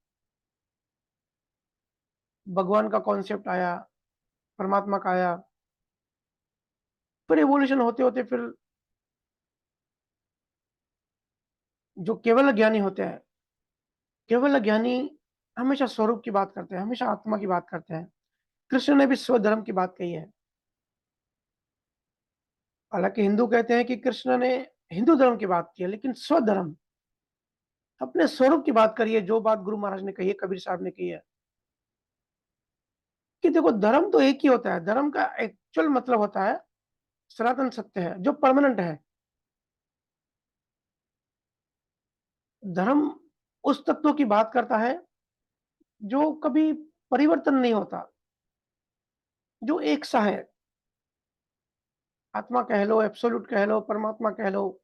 भगवान का कॉन्सेप्ट आया, परमात्मा का आया। फिर इवोल्यूशन होते-होते फिर जो केवल ज्ञानी होते हैं, केवल ज्ञानी हमेशा स्वरूप की बात करते हैं, हमेशा आत्मा की बात करते हैं। कृष्ण ने भी स्वधर्म की बात कही है। हालाँकि हिंदू कहते हैं कि कृष्ण ने हिंदू धर्म की बात की है, लेकिन स्वधर्म, अपने स्वरूप की बात करी है, जो बात गुरु महाराज ने कही है, कबीर साहब ने कही है। कि देखो, धर्म तो एक ही होता है, धर्म का एक्चुअल मतलब होता है सनातन सत्य है, जो परमानेंट है। धर्म उस तत्व की बात करता है जो कभी परिवर्तन नहीं होता, जो एक सा है। आत्मा कह लो, एब्सोल्यूट कह लो, परमात्मा कह लो,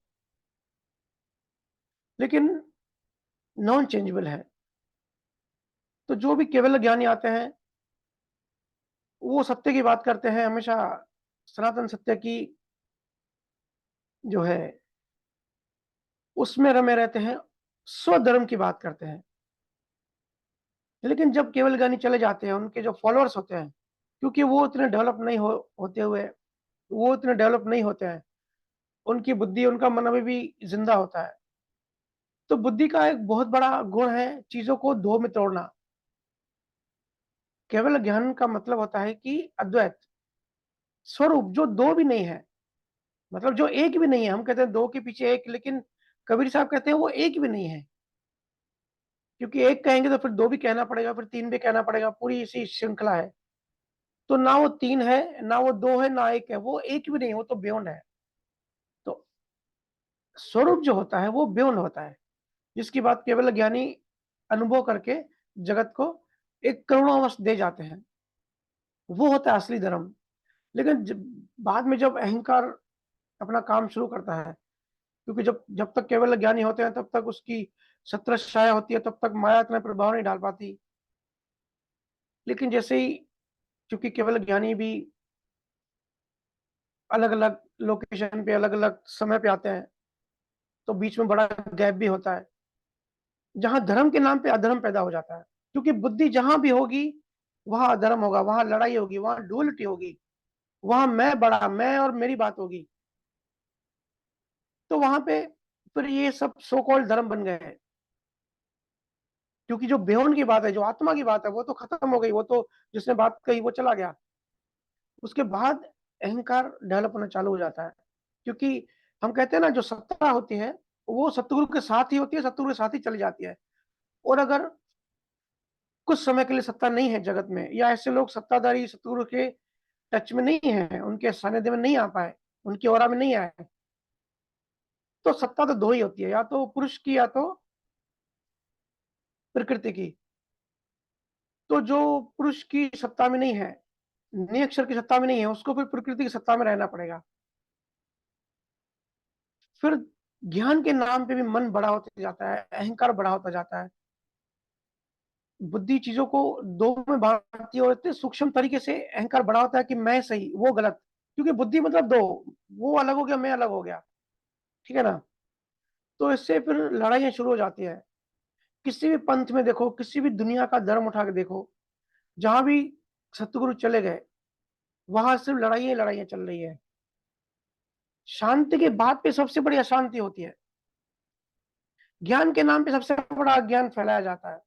लेकिन नॉन चेंजेबल है। तो जो भी केवल ज्ञानी आते हैं, वो सत्य की बात करते हैं, हमेशा सनातन सत्य की जो है उसमें रमे रहते हैं, स्वधर्म की बात करते हैं। लेकिन जब केवल ज्ञानी चले जाते हैं, उनके जो फॉलोअर्स होते हैं, क्योंकि वो उतने डेवलप नहीं होते हुए, वो उतने डेवलप नहीं होते हैं, उनकी बुद्धि, उनका मन अभी भी जिंदा होता है। तो बुद्धि का एक बहुत बड़ा गुण है चीजों को दो में तोड़ना। केवल ज्ञान का मतलब होता है कि अद्वैत स्वरूप, जो दो भी नहीं है, मतलब जो एक भी नहीं है। हम कहते हैं दो के पीछे एक, लेकिन कबीर साहब कहते हैं वो एक भी नहीं है, क्योंकि एक कहेंगे तो फिर दो भी कहना पड़ेगा, फिर तीन भी कहना पड़ेगा, पूरी इसी श्रृंखला है। तो ना वो तीन है, ना वो दो है, ना एक है, वो एक भी नहीं, वो तो बियॉन्ड है। तो स्वरूप जो होता है वो बियॉन्ड होता है, जिसकी बात केवल ज्ञानी अनुभव करके जगत को एक करुणावश दे जाते हैं। वो होता है असली धर्म। लेकिन बाद में जब अहंकार अपना काम शुरू करता है, क्योंकि जब जब तक केवल ज्ञानी होते हैं तब तक उसकी छत्र छाया होती है, तब तक माया इतना प्रभाव नहीं डाल पाती। लेकिन जैसे ही, चूंकि केवल ज्ञानी भी अलग अलग लोकेशन पे, अलग अलग समय पे आते हैं, तो बीच में बड़ा गैप भी होता है, जहां धर्म के नाम पे अधर्म पैदा हो जाता है। क्योंकि बुद्धि जहां भी होगी वहां अधर्म होगा, वहां लड़ाई होगी, वहां डुअलिटी होगी, वहां मैं बड़ा, मैं और मेरी बात होगी। तो वहां पे फिर ये सब सो कॉल्ड धर्म बन गए हैं। क्योंकि जो बियॉन्ड की बात है, जो आत्मा की बात है, वो तो खत्म हो गई, वो तो जिसने बात कही वो चला गया। उसके बाद अहंकार डेवलप होना चालू हो जाता है। क्योंकि हम कहते हैं ना, जो सत्ता होती है वो सतगुरु के साथ ही होती है, सतगुरु के साथ ही चली जाती है। और अगर कुछ समय के लिए सत्ता नहीं है जगत में, या ऐसे लोग सत्ताधारी सतगुरु के टच में नहीं है, उनके सानिध्य में नहीं आ पाए, उनकी ऑरा में नहीं आए, तो सत्ता तो दो ही होती है, या तो पुरुष की या तो प्रकृति की। तो जो पुरुष की सत्ता में नहीं है, निरक्षर की सत्ता में नहीं है, उसको फिर प्रकृति की सत्ता में रहना पड़ेगा। फिर ज्ञान के नाम पे भी मन बड़ा होता जाता है, अहंकार बड़ा होता जाता है। बुद्धि चीजों को दो में बांटती है, और इतने सूक्ष्म तरीके से अहंकार बड़ा होता है कि मैं सही वो गलत। क्योंकि बुद्धि मतलब दो, वो अलग हो गया, मैं अलग हो गया, ठीक है ना। तो इससे फिर लड़ाइयाँ शुरू हो जाती है। किसी भी पंथ में देखो, किसी भी दुनिया का धर्म उठा के देखो, जहां भी सतगुरु चले गए, वहां सिर्फ लड़ाइयाँ लड़ाइयाँ चल रही है। शांति के बाद पे सबसे बड़ी अशांति होती है। ज्ञान के नाम पे सबसे बड़ा अज्ञान फैलाया जाता है।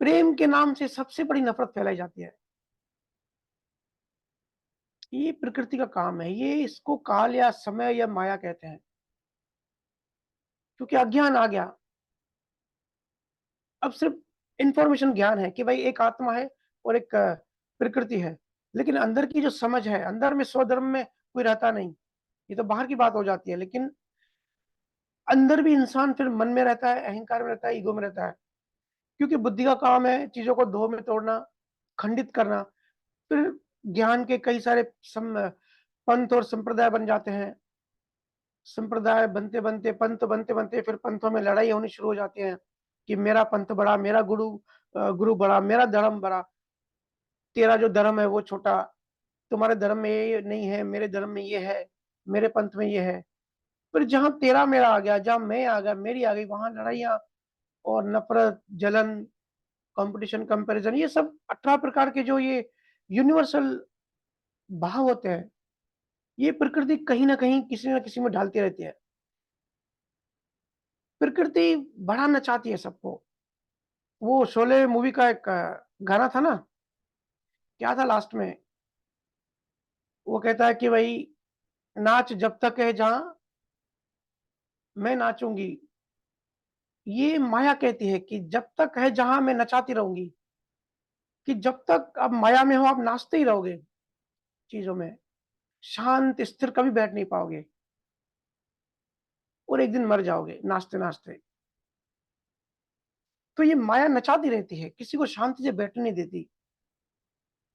प्रेम के नाम से सबसे बड़ी नफरत फैलाई जाती है। ये प्रकृति का काम है, ये इसको काल या समय या माया कहते हैं, क्योंकि अज्ञान आ गया। अब सिर्फ इंफॉर्मेशन ज्ञान है कि भाई एक आत्मा है और एक प्रकृति है, लेकिन अंदर की जो समझ है, अंदर में स्वधर्म में कोई रहता नहीं। ये तो बाहर की बात हो जाती है, लेकिन अंदर भी इंसान फिर मन में रहता है, अहंकार में रहता है, ईगो में रहता है। क्योंकि बुद्धि का काम है चीजों को दो में तोड़ना, खंडित करना। फिर ज्ञान के कई सारे पंथ और संप्रदाय बन जाते हैं। संप्रदाय बनते बनते, पंथ बनते बनते, फिर पंथों में लड़ाई होनी शुरू हो जाती है कि मेरा पंथ बड़ा, मेरा गुरु बड़ा, मेरा धर्म बड़ा, तेरा जो धर्म है वो छोटा, तुम्हारे धर्म में ये नहीं है, मेरे धर्म में ये है, मेरे पंथ में ये है। फिर जहां तेरा मेरा आ गया, जहां मैं आ गया, मेरी आ गई, वहां लड़ाइयाँ और नफरत, जलन, कंपटीशन, कंपैरिजन, ये सब 18 प्रकार के जो ये यूनिवर्सल भाव होते हैं, ये प्रकृति कहीं ना कहीं किसी न किसी में ढालती रहती है। प्रकृति बढ़ाना चाहती है सबको। वो शोले मूवी का एक गाना था ना, क्या था लास्ट में, वो कहता है कि भाई नाच जब तक है जहां मैं नाचूंगी। ये माया कहती है कि जब तक है जहां मैं नचाती रहूंगी, कि जब तक आप माया में हो आप नाचते ही रहोगे चीजों में, शांत स्थिर कभी बैठ नहीं पाओगे और एक दिन मर जाओगे नाचते नाचते। तो ये माया नचाती रहती है, किसी को शांति से बैठने नहीं देती।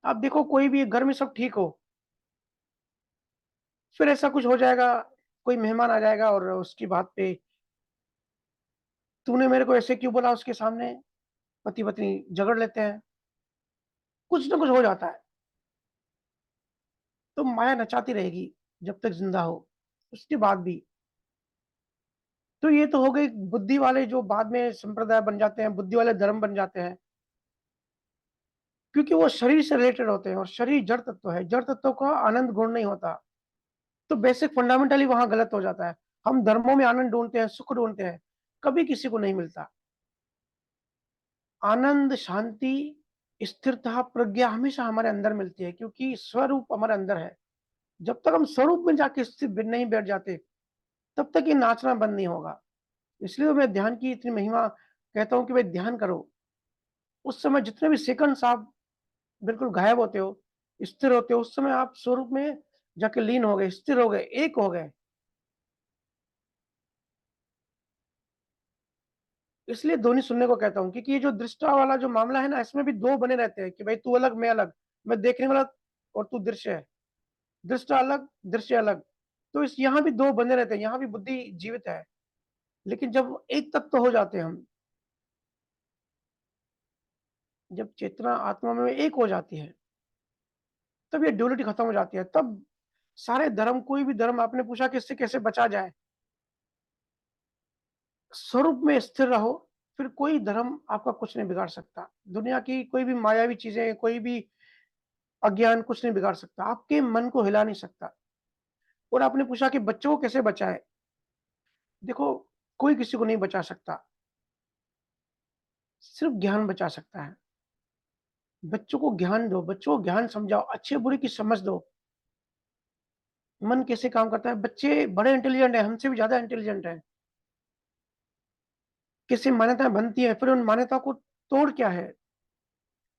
आप देखो कोई भी घर में सब ठीक हो, फिर ऐसा कुछ हो जाएगा, कोई मेहमान आ जाएगा और उसकी बात पे तूने मेरे को ऐसे क्यों बोला, उसके सामने पति पत्नी झगड़ लेते हैं, कुछ ना कुछ हो जाता है। तो माया नचाती रहेगी जब तक जिंदा हो, उसके बाद भी। तो ये तो हो गई बुद्धि वाले जो बाद में संप्रदाय बन जाते हैं, बुद्धि वाले धर्म बन जाते हैं, क्योंकि वो शरीर से रिलेटेड होते हैं और शरीर जड़ तत्व है, जड़ तत्व का आनंद गुण नहीं होता। तो बेसिक फंडामेंटली वहां गलत हो जाता है। हम धर्मों में आनंद ढूंढते हैं, सुख ढूंढते हैं, कभी किसी को नहीं मिलता। आनंद, शांति, स्थिरता, प्रज्ञा हमेशा हमारे अंदर मिलती है, क्योंकि स्वरूप हमारे अंदर है। जब तक हम स्वरूप में जाके स्थिर नहीं बैठ जाते, तब तक ये नाचना बंद नहीं होगा। इसलिए तो मैं ध्यान की इतनी महिमा कहता हूँ कि भाई ध्यान करो। उस समय जितने भी सेकंड्स आप बिल्कुल गायब होते हो, स्थिर होते हो, उस समय आप स्वरूप में जाके लीन हो गए, स्थिर हो गए, एक हो गए। इसलिए ध्वनि सुनने को कहता हूँ, क्योंकि ये जो दृष्टा वाला जो मामला है ना, इसमें भी दो बने रहते हैं कि भाई तू अलग, मैं अलग, मैं देखने वाला और तू दृश्य है। दृष्टा अलग, दृश्य अलग। तो इस यहाँ भी दो बने रहते हैं, यहाँ भी बुद्धि जीवित है। लेकिन जब एक तत्व हो जाते हैं हम, जब चेतना आत्मा में एक हो जाती है, तब ये ड्युअलिटी खत्म हो जाती है। तब सारे धर्म, कोई भी धर्म, आपने पूछा कि इससे कैसे बचा जाए, स्वरूप में स्थिर रहो, फिर कोई धर्म आपका कुछ नहीं बिगाड़ सकता। दुनिया की कोई भी मायावी चीजें, कोई भी अज्ञान कुछ नहीं बिगाड़ सकता, आपके मन को हिला नहीं सकता। और आपने पूछा कि बच्चों को कैसे बचाए, देखो कोई किसी को नहीं बचा सकता, सिर्फ ज्ञान बचा सकता है। बच्चों को ज्ञान दो, बच्चों को ज्ञान समझाओ, अच्छे बुरे की समझ दो, मन कैसे काम करता है। बच्चे बड़े इंटेलिजेंट हैं, हमसे भी ज्यादा इंटेलिजेंट हैं। कैसे मान्यताएं बनती है, फिर उन मान्यताओं को तोड़ क्या है,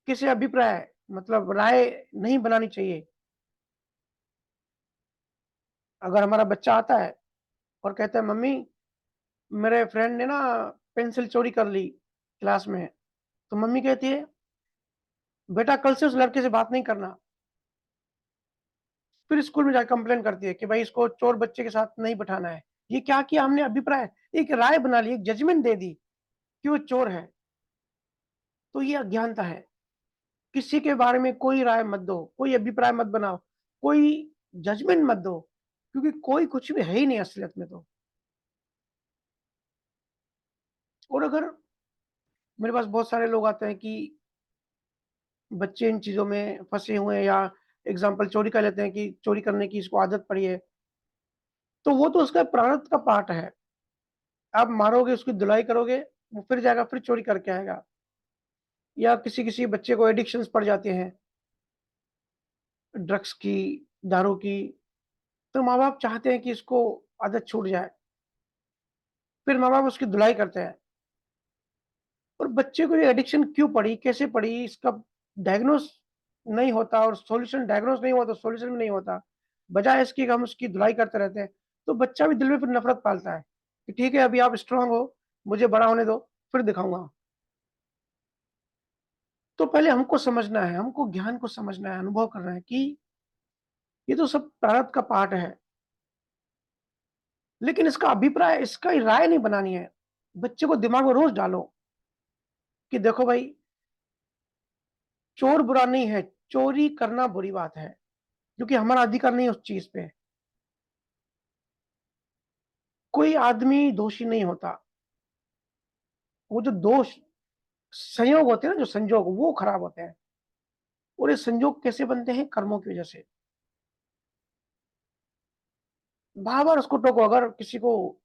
कैसे अभिप्राय, मतलब राय नहीं बनानी चाहिए। अगर हमारा बच्चा आता है और कहता है मम्मी मेरे फ्रेंड ने ना पेंसिल चोरी कर ली क्लास में, तो मम्मी कहती है बेटा कल से उस लड़के से बात नहीं करना। फिर स्कूल में जाकर कंप्लेन करती है कि भाई इसको चोर बच्चे के साथ नहीं बिठाना है। ये क्या किया हमने, अभिप्राय, एक राय बना ली, एक जजमेंट दे दी कि वो चोर है। तो ये अज्ञानता है। किसी के बारे में कोई राय मत दो, कोई अभिप्राय मत बनाओ, कोई जजमेंट मत दो, क्योंकि कोई कुछ भी है ही नहीं असलियत में। तो और अगर मेरे पास बहुत सारे लोग आते हैं कि बच्चे इन चीजों में फंसे हुए हैं, या एग्जाम्पल चोरी कर लेते हैं कि चोरी करने की इसको आदत पड़ी है, तो वो तो उसका प्रारब्ध का पार्ट है। आप मारोगे, उसकी धुलाई करोगे, वो फिर जाएगा, फिर चोरी करके आएगा। या किसी बच्चे को एडिक्शंस पड़ जाते हैं ड्रग्स की, दारू की, तो माँ बाप चाहते हैं कि इसको आदत छूट जाए, फिर माँ बाप उसकी धुलाई करते हैं। और बच्चे को ये एडिक्शन क्यों पड़ी, कैसे पड़ी, इसका डायग्नोस नहीं होता, और सॉल्यूशन डायग्नोस नहीं हुआ तो सॉल्यूशन भी नहीं होता। बजाय इसकी कि हम उसकी धुलाई करते रहते हैं, तो बच्चा भी दिल में फिर नफ़रत पालता है कि ठीक है, अभी आप स्ट्रॉन्ग हो, मुझे बड़ा होने दो, फिर दिखाऊँगा। तो पहले हमको समझना है, हमको ज्ञान को समझना है, अनुभव करना है कि ये तो सब प्रारब्ध का पार्ट है। लेकिन इसका अभिप्राय, इसका राय नहीं बनानी है। बच्चे को दिमाग में रोज़ डालो कि देखो भाई, चोर बुरा नहीं है, चोरी करना बुरी बात है, क्योंकि हमारा अधिकार नहीं है उस चीज़ पे। कोई आदमी दोषी नहीं होता। वो जो दोष संयोग होते हैं ना, जो संजोग, वो खराब होते हैं। और ये संजोग कैसे बनते हैं? कर्मों की वजह से। बार-बार उसको टोको, अगर किसी को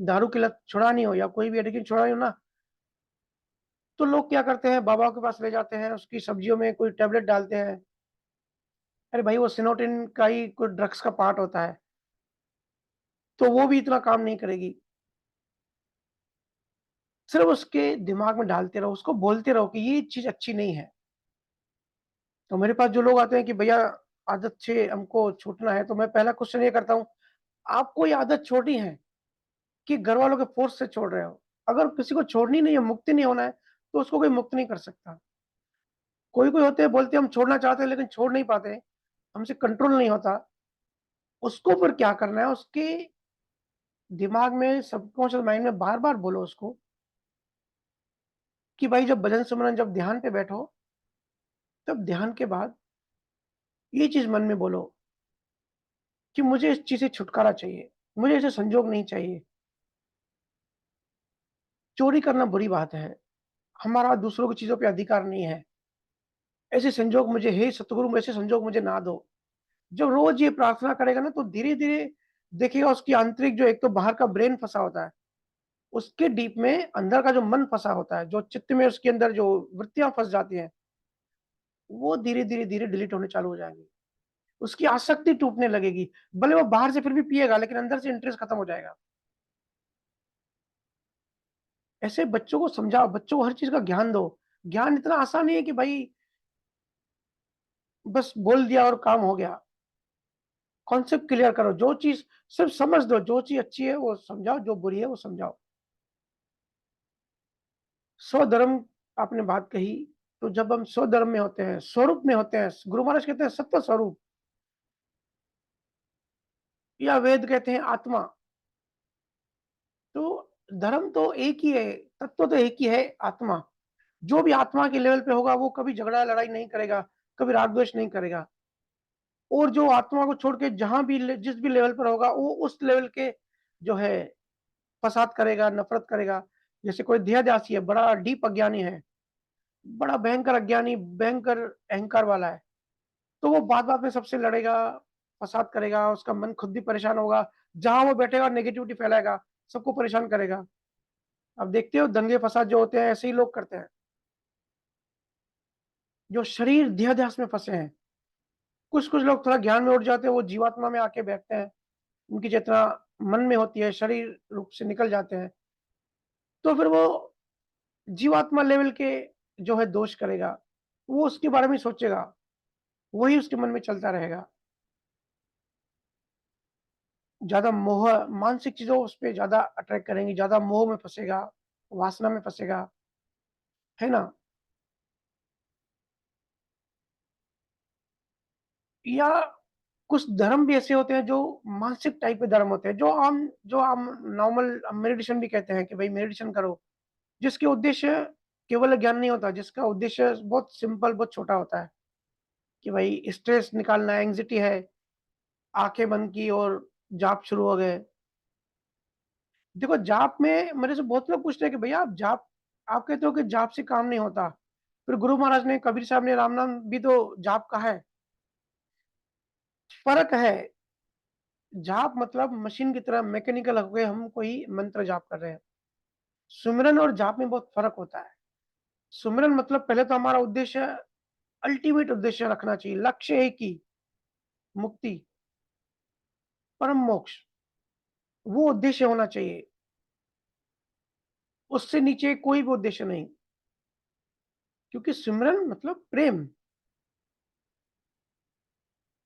दारू की लत छुड़ानी हो या कोई भी एडिक्शन छुड़ानी हो ना, तो लोग क्या करते हैं, बाबा के पास ले जाते हैं, उसकी सब्जियों में कोई टैबलेट डालते हैं। अरे भाई, वो सिनोटिन का ही कोई ड्रग्स का पार्ट होता है, तो वो भी इतना काम नहीं करेगी। सिर्फ उसके दिमाग में डालते रहो, उसको बोलते रहो कि ये चीज़ अच्छी नहीं है। तो मेरे पास जो लोग आते हैं कि भैया आदत से हमको छूटना है, तो मैं पहला क्वेश्चन ये करता हूँ, आपको ये आदत छोड़नी है कि घरवालों के फ़ोर्स से छोड़ रहे हो? अगर किसी को छोड़नी नहीं है, मुक्ति नहीं होना है, तो उसको कोई मुक्त नहीं कर सकता। कोई-कोई होते हैं, बोलते हैं हम छोड़ना चाहते हैं लेकिन छोड़ नहीं पाते, हमसे कंट्रोल नहीं होता। उसको फिर क्या करना है, उसके दिमाग में, सबकॉन्शियस माइंड में बार-बार बोलो उसको कि भाई, जब भजन सुमरन, जब ध्यान पे बैठो, तब ध्यान के बाद ये चीज़ मन में बोलो कि मुझे इस चीज़ से छुटकारा चाहिए, मुझे ऐसे संजोग नहीं चाहिए। चोरी करना बुरी बात है, हमारा दूसरों की चीज़ों पे अधिकार नहीं है। ऐसे संजोग मुझे, हे सतगुरु, ऐसे संजोग मुझे ना दो। जब रोज़ ये प्रार्थना करेगा ना, तो धीरे-धीरे देखिएगा उसकी आंतरिक, जो एक तो बाहर का ब्रेन फँसा होता है, उसके डीप में अंदर का जो मन फँसा होता है, जो चित्त में उसके अंदर जो वृत्तियाँ फँस जाती हैं, वो धीरे-धीरे डिलीट होने चालू हो जाएँगी। उसकी आसक्ति टूटने लगेगी। भले वो बाहर से फिर भी पिएगा, लेकिन अंदर से इंटरेस्ट खत्म हो जाएगा। ऐसे बच्चों को समझाओ, बच्चों को हर चीज़ का ज्ञान दो। ज्ञान इतना आसान नहीं है कि भाई बस बोल दिया और काम हो गया। कॉन्सेप्ट क्लियर करो, जो चीज़ सिर्फ समझ दो, जो चीज़ अच्छी है वो समझाओ, जो बुरी है वो समझाओ। स्वधर्म, आपने बात कही, तो जब हम स्वधर्म में होते हैं, स्वरूप में होते हैं, गुरु महाराज कहते हैं सत्व स्वरूप, या वेद कहते हैं आत्मा। तो धर्म तो एक ही है, तत्व तो एक ही है, आत्मा। जो भी आत्मा के लेवल पे होगा, वो कभी झगड़ा लड़ाई नहीं करेगा, कभी राग द्वेष नहीं करेगा। और जो आत्मा को छोड़ के जहाँ भी जिस भी लेवल पर होगा, वो उस लेवल के जो है फसाद करेगा, नफरत करेगा। जैसे कोई ध्येयदासी है, बड़ा डीप अज्ञानी है, बड़ा भयंकर अज्ञानी, भयंकर अहंकार वाला है, तो वो बात-बात में सबसे लड़ेगा, फसाद करेगा, उसका मन खुद भी परेशान होगा। जहाँ वो बैठेगा नेगेटिविटी फैलाएगा, सबको परेशान करेगा। अब देखते हो दंगे फसाद जो होते हैं, ऐसे ही लोग करते हैं, जो शरीर देहाध्यास में फँसे हैं। कुछ-कुछ लोग थोड़ा ज्ञान में उठ जाते हैं, वो जीवात्मा में आके बैठते हैं। उनकी चेतना मन में होती है, शरीर रूप से निकल जाते हैं। तो फिर वो जीवात्मा लेवल के जो है दोष करेगा, वो उसके बारे में सोचेगा, वही उसके मन में चलता रहेगा। ज़्यादा मोह, मानसिक चीज़ों उस पे ज़्यादा अट्रैक्ट करेंगी, ज़्यादा मोह में फँसेगा, वासना में फँसेगा, है ना? या कुछ धर्म भी ऐसे होते हैं जो मानसिक टाइप के धर्म होते हैं, जो आम नॉर्मल मेडिटेशन भी कहते हैं कि भई मेडिटेशन करो, जिसके उद्देश्य केवल ज्ञान नहीं होता, जिसका उद्देश्य बहुत सिंपल, बहुत छोटा होता है कि भई स्ट्रेस निकालना है, एंग्ज़ायटी है, आँखें बंद की और जाप शुरू हो गए। देखो, जाप में मेरे से बहुत लोग पूछते हैं कि भैया आप कहते हो कि जाप से काम नहीं होता। फिर गुरु महाराज ने, कबीर साहब ने राम नाम भी तो जाप कहा है। फर्क है, जाप मतलब मशीन की तरह मैकेनिकल हो गए, हम कोई मंत्र जाप कर रहे हैं। सुमिरन और जाप में बहुत फर्क होता है। सुमिरन मतलब पहले तो हमारा उद्देश्य, अल्टीमेट उद्देश्य रखना चाहिए, लक्ष्य एक ही, मुक्ति, परम मोक्ष, वो उद्देश्य होना चाहिए। उससे नीचे कोई भी उद्देश्य नहीं, क्योंकि सिमरन मतलब प्रेम,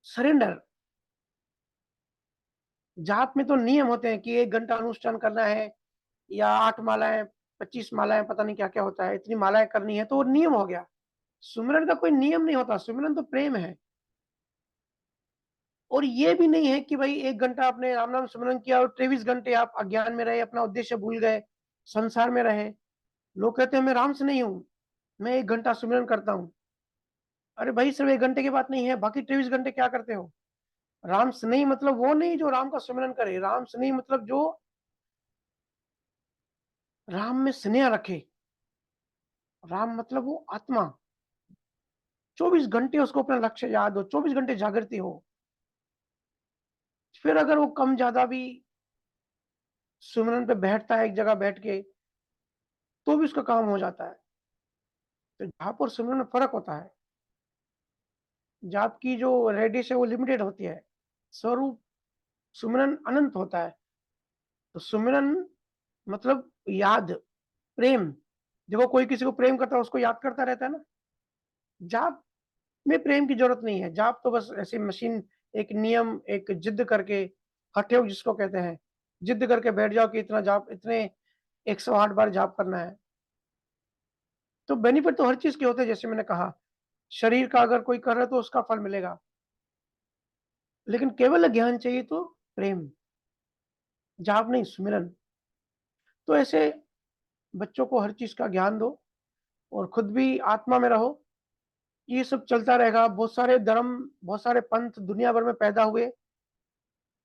सरेंडर। जाप में तो नियम होते हैं कि 1 घंटा अनुष्ठान करना है, या 8 मालाएं, 25 मालाएं, पता नहीं क्या क्या होता है, इतनी मालाएं करनी है, तो वो नियम हो गया। सुमिरन का कोई नियम नहीं होता, सुमिरन तो प्रेम है। और ये भी नहीं है कि भाई 1 घंटा आपने राम नाम सुमिरन किया और 23 घंटे आप अज्ञान में रहे, अपना उद्देश्य भूल गए, संसार में रहे। लोग कहते हैं मैं राम से नहीं हूं, मैं 1 घंटा सुमिरन करता हूं। अरे भाई, सिर्फ 1 घंटे की बात नहीं है, बाकी 23 घंटे क्या करते हो? राम स्नेही मतलब वो नहीं जो राम का सुमिरन करे, राम स्नेही मतलब जो राम में स्नेह रखे। राम मतलब वो आत्मा, 24 घंटे उसको अपना लक्ष्य याद हो, 24 घंटे जागृति हो। फिर अगर वो कम ज्यादा भी सुमिरन पे बैठता है एक जगह बैठ के, तो भी उसका काम हो जाता है। तो जाप और सुमिरन में फर्क होता है। जाप की जो रेडियस है वो लिमिटेड होती है, स्वरूप सुमिरन अनंत होता है। तो सुमिरन मतलब याद, प्रेम। देखो, कोई किसी को प्रेम करता है, उसको याद करता रहता है ना। जाप में प्रेम की जरूरत नहीं है, जाप तो बस ऐसी मशीन, एक नियम, एक जिद करके, हठयोग जिसको कहते हैं, जिद करके बैठ जाओ कि इतना जाप, इतने 108 बार जाप करना है। तो बेनिफिट तो हर चीज के होते हैं, जैसे मैंने कहा, शरीर का अगर कोई कर रहा है तो उसका फल मिलेगा, लेकिन केवल ज्ञान चाहिए तो प्रेम, जाप नहीं, सुमिरन। तो ऐसे बच्चों को हर चीज का ज्ञान दो, और खुद भी आत्मा में रहो। ये सब चलता रहेगा। बहुत सारे धर्म, बहुत सारे पंथ दुनिया भर में पैदा हुए,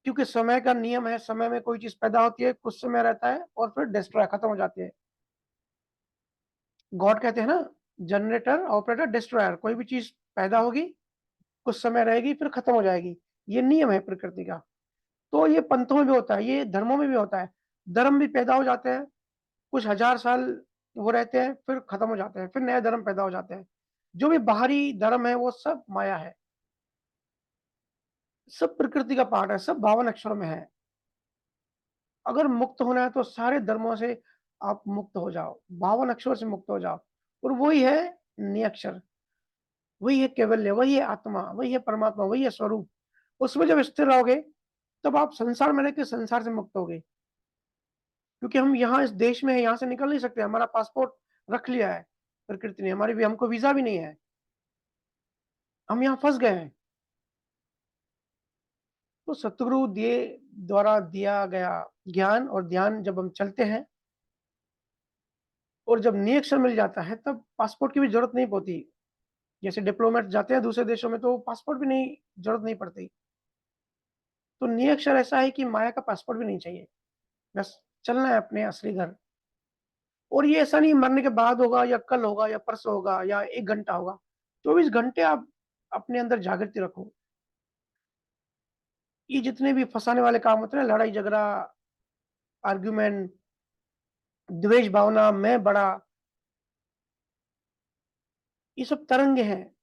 क्योंकि समय का नियम है। समय में कोई चीज पैदा होती है, कुछ समय रहता है और फिर डिस्ट्रॉय, खत्म हो जाती है। गॉड कहते हैं ना, जनरेटर, ऑपरेटर, डिस्ट्रॉयर। कोई भी चीज पैदा होगी, कुछ समय रहेगी, फिर खत्म हो जाएगी। ये नियम है प्रकृति का। तो ये पंथों में भी होता है, ये धर्मों में भी होता है। धर्म भी पैदा हो जाते हैं, कुछ हजार साल वो रहते हैं, फिर खत्म हो जाते हैं, फिर नए धर्म पैदा हो जाते हैं। जो भी बाहरी धर्म है वो सब माया है, सब प्रकृति का पार्ट है, सब 52 अक्षरों में है। अगर मुक्त होना है तो सारे धर्मों से आप मुक्त हो जाओ, 52 अक्षरों से मुक्त हो जाओ। और वही है नियक्षर, वही है कैवल्य, वही है आत्मा, वही है परमात्मा, वही है स्वरूप। उसमें जब स्थिर रहोगे, तब आप संसार में रहकर संसार से मुक्त होगे। क्योंकि हम यहाँ इस देश में है, यहाँ से निकल नहीं सकते। हमारा पासपोर्ट रख लिया है प्रकृति ने, हमारी भी, हमको वीजा भी नहीं है, हम यहाँ फंस गए हैं। तो सतगुरु दिए द्वारा दिया गया ज्ञान और ध्यान जब हम चलते हैं, और जब नियक्षर मिल जाता है, तब पासपोर्ट की भी जरूरत नहीं पड़ती। जैसे डिप्लोमेट जाते हैं दूसरे देशों में, तो पासपोर्ट भी नहीं, जरूरत नहीं पड़ती। तो नियक्षर ऐसा है कि माया का पासपोर्ट भी नहीं चाहिए, बस चलना है अपने असली घर। और ये ऐसा नहीं मरने के बाद होगा, या कल होगा, या परसों होगा, या 1 घंटा होगा। 24 घंटे आप अपने अंदर जागृति रखो। ये जितने भी फंसाने वाले काम होते हैं, लड़ाई झगड़ा, आर्ग्यूमेंट, द्वेष भावना, मैं बड़ा, ये सब तरंग हैं,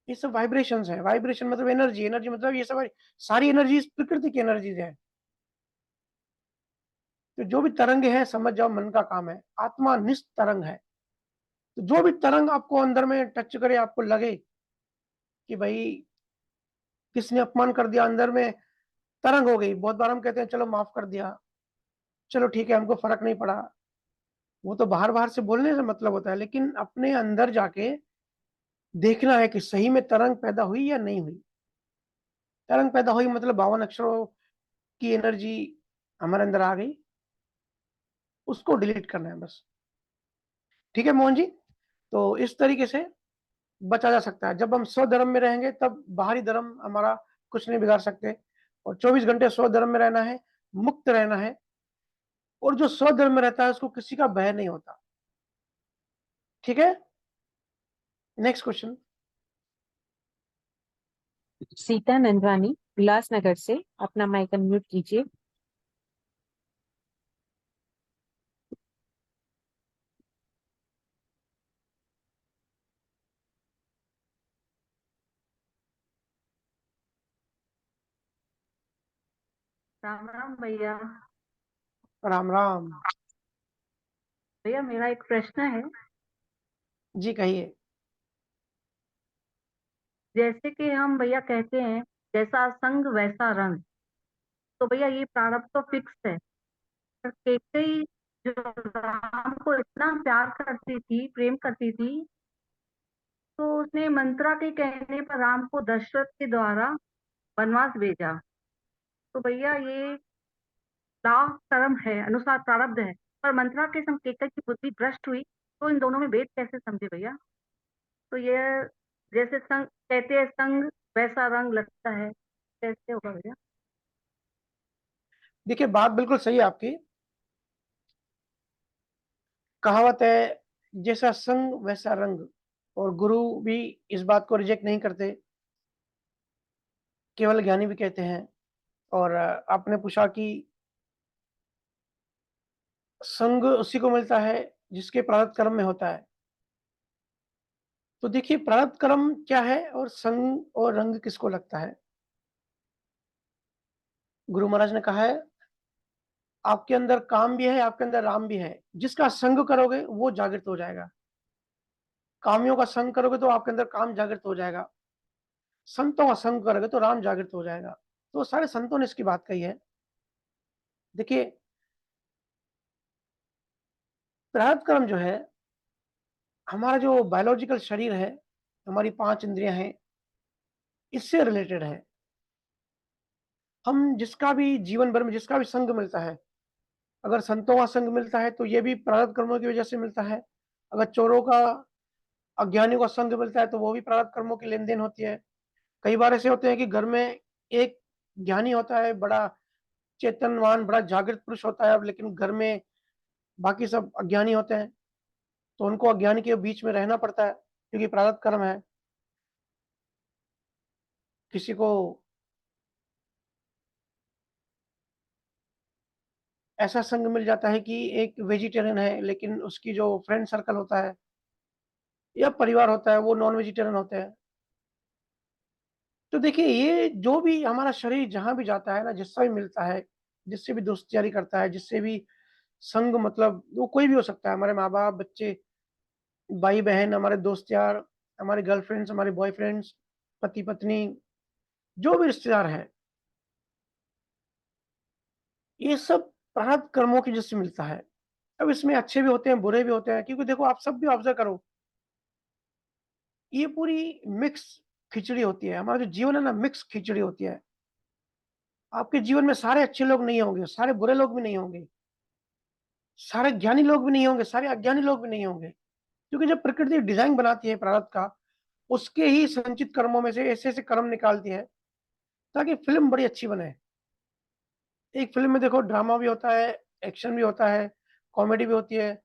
ये सब वाइब्रेशंस हैं। वाइब्रेशन मतलब एनर्जी, एनर्जी मतलब ये सब सारी एनर्जीज प्रकृति की एनर्जीज हैं। तो जो भी तरंग है, समझ जाओ मन का काम है। आत्मा निस्तरंग है। तो जो भी तरंग आपको अंदर में टच करे, आपको लगे कि भाई किसने अपमान कर दिया, अंदर में तरंग हो गई। बहुत बार हम कहते हैं चलो माफ कर दिया, चलो ठीक है, हमको फर्क नहीं पड़ा। वो तो बाहर बाहर से बोलने से मतलब होता है, लेकिन अपने अंदर जाके देखना है कि सही में तरंग पैदा हुई या नहीं हुई। तरंग पैदा हुई मतलब 52 अक्षरों की एनर्जी हमारे अंदर आ गई, उसको डिलीट करना है बस। ठीक है मोहन जी। तो इस तरीके से बचा जा सकता है। जब हम स्वधर्म में रहेंगे, तब बाहरी धर्म हमारा कुछ नहीं बिगाड़ सकते। और 24 घंटे स्वधर्म में रहना है, मुक्त रहना है। और जो स्वधर्म में रहता है, उसको किसी का भय नहीं होता। ठीक है, नेक्स्ट क्वेश्चन। सीता नंदवानी उल्लासनगर से, अपना माइक अनम्यूट कीजिए। राम राम भैया। राम राम। भैया मेरा एक प्रश्न है। जी कहिए। जैसे कि हम भैया कहते हैं, जैसा संग वैसा रंग, तो भैया ये प्रारब्ध तो फिक्स है। पर कैकेयी जो राम को इतना प्यार करती थी, प्रेम करती थी, तो उसने मंत्रा के कहने पर राम को दशरथ के द्वारा वनवास भेजा। तो भैया ये लाभ कर्म है, अनुसार प्रारब्ध है। पर मंत्रा के संग केकई की बुद्धि भ्रष्ट हुई, तो इन दोनों में भेद कैसे समझे भैया? तो ये जैसे संग कहते हैं, संग वैसा रंग लगता है, कैसे होगा भैया? देखिए बात बिल्कुल सही है आपकी। कहावत है जैसा संग वैसा रंग, और गुरु भी इस बात को रिजेक्ट नहीं करते, केवल ज्ञानी भी कहते हैं। और आपने पूछा कि संग उसी को मिलता है जिसके प्रारब्ध कर्म में होता है। तो देखिए प्रारब्ध कर्म क्या है और संग और रंग किसको लगता है। गुरु महाराज ने कहा है आपके अंदर काम भी है, आपके अंदर राम भी है। जिसका संग करोगे वो जागृत हो जाएगा। कामियों का संग करोगे तो आपके अंदर काम जागृत हो जाएगा। संतों का संग करोगे तो राम जागृत हो जाएगा। तो सारे संतों ने इसकी बात कही है। देखिए प्रारब्ध कर्म जो है, हमारा जो बायोलॉजिकल शरीर है, हमारी 5 इंद्रियां हैं, इससे रिलेटेड है। हम जिसका भी जीवन भर में जिसका भी संग मिलता है, अगर संतों का संग मिलता है तो ये भी प्रारब्ध कर्मों की वजह से मिलता है। अगर चोरों का, अज्ञानियों का संग मिलता है तो वो भी प्रारब्ध कर्मों की लेन-देन होती है। कई बार ऐसे होते हैं कि घर में एक ज्ञानी होता है, बड़ा चेतनवान, बड़ा जागृत पुरुष होता है, अब लेकिन घर में बाकी सब अज्ञानी होते हैं, तो उनको अज्ञानी के बीच में रहना पड़ता है क्योंकि प्रारब्ध कर्म है। किसी को ऐसा संग मिल जाता है कि एक वेजिटेरियन है, लेकिन उसकी जो फ्रेंड सर्कल होता है या परिवार होता है वो नॉन वेजिटेरियन होते हैं। तो देखिए ये जो भी हमारा शरीर जहाँ भी जाता है ना, जिससे भी मिलता है, जिससे भी दोस्ती-यारी करता है, जिससे भी संग, मतलब वो कोई भी हो सकता है, हमारे माँ-बाप, बच्चे, भाई-बहन, हमारे दोस्त यार, हमारे गर्लफ्रेंड्स, हमारे बॉयफ्रेंड्स, पति-पत्नी, जो भी रिश्तेदार हैं, ये सब प्रारब्ध कर्मों की वजह से मिलता है। अब इसमें अच्छे भी होते हैं, बुरे भी होते हैं, क्योंकि देखो आप सब भी ऑब्ज़र्व करो, ये पूरी मिक्स खिचड़ी होती है। हमारा जो जीवन है ना, मिक्स खिचड़ी होती है। आपके जीवन में सारे अच्छे लोग नहीं होंगे, सारे बुरे लोग भी नहीं होंगे, सारे ज्ञानी लोग भी नहीं होंगे, सारे अज्ञानी लोग भी नहीं होंगे। क्योंकि जब प्रकृति डिज़ाइन बनाती है प्रारब्ध का, उसके ही संचित कर्मों में से ऐसे-ऐसे कर्म निकालती है, ताकि फ़िल्म बड़ी अच्छी बने। एक फ़िल्म में देखो ड्रामा भी होता है, एक्शन भी होता है, कॉमेडी भी होती है,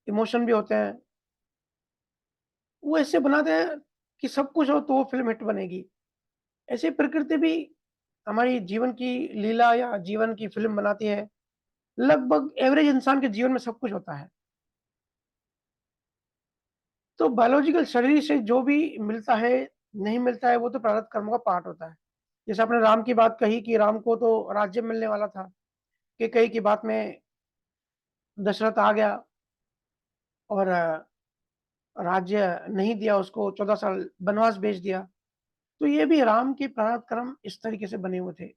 इमोशन भी होते हैं। वो ऐसे बनाते हैं कि सब कुछ हो तो वो फ़िल्म हिट बनेगी। ऐसे प्रकृति भी हमारी जीवन की लीला या जीवन की फ़िल्म बनाती है। लगभग एवरेज इंसान के जीवन में सब कुछ होता है। तो बायोलॉजिकल शरीर से जो भी मिलता है, नहीं मिलता है, वो तो प्रारब्ध कर्मों का पार्ट होता है। जैसे आपने राम की बात कही कि राम को तो राज्य मिलने वाला था, कैकेयी की बात में दशरथ आ गया और राज्य नहीं दिया उसको, 14 साल वनवास भेज दिया। तो ये भी राम के प्रारब्ध कर्म इस तरीके से बने हुए थे।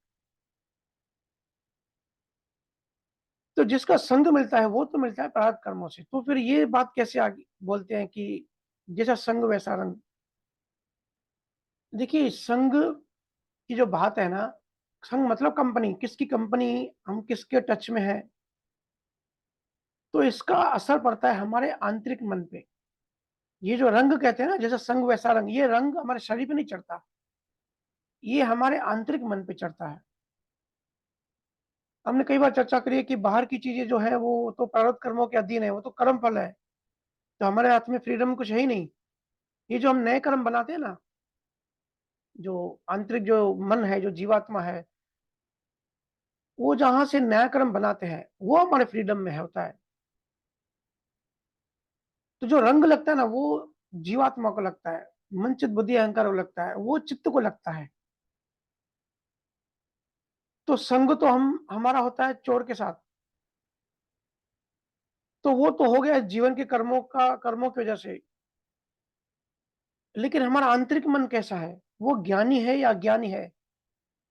तो जिसका संग मिलता है वो तो मिलता है प्रारब्ध कर्मों से। तो फिर ये बात कैसे आगे बोलते हैं कि जैसा संग वैसा रंग। देखिए संग की जो बात है ना, संग मतलब कंपनी, किसकी कंपनी, हम किसके टच में हैं, तो इसका असर पड़ता है हमारे आंतरिक मन पे। ये जो रंग कहते हैं ना, जैसा संग वैसा रंग, ये रंग हमारे शरीर पे नहीं चढ़ता, ये हमारे आंतरिक मन पे चढ़ता है। हमने कई बार चर्चा करी है कि बाहर की चीज़ें जो है वो तो प्रारब्ध कर्मों के अधीन है, वो तो कर्म फल है, तो हमारे हाथ में फ्रीडम कुछ है ही नहीं। ये जो हम नए कर्म बनाते हैं ना, जो आंतरिक जो मन है, जो जीवात्मा है, वो जहाँ से नया कर्म बनाते हैं, वो हमारे फ्रीडम में होता है। तो जो रंग लगता है ना, वो जीवात्मा को लगता है, मन, चित्त, बुद्धि, अहंकार को लगता है, वो चित्त को लगता है। तो संग तो हम हमारा होता है चोर के साथ, तो वो तो हो गया जीवन के कर्मों की वजह से। लेकिन हमारा आंतरिक मन कैसा है, वो ज्ञानी है या अज्ञानी है,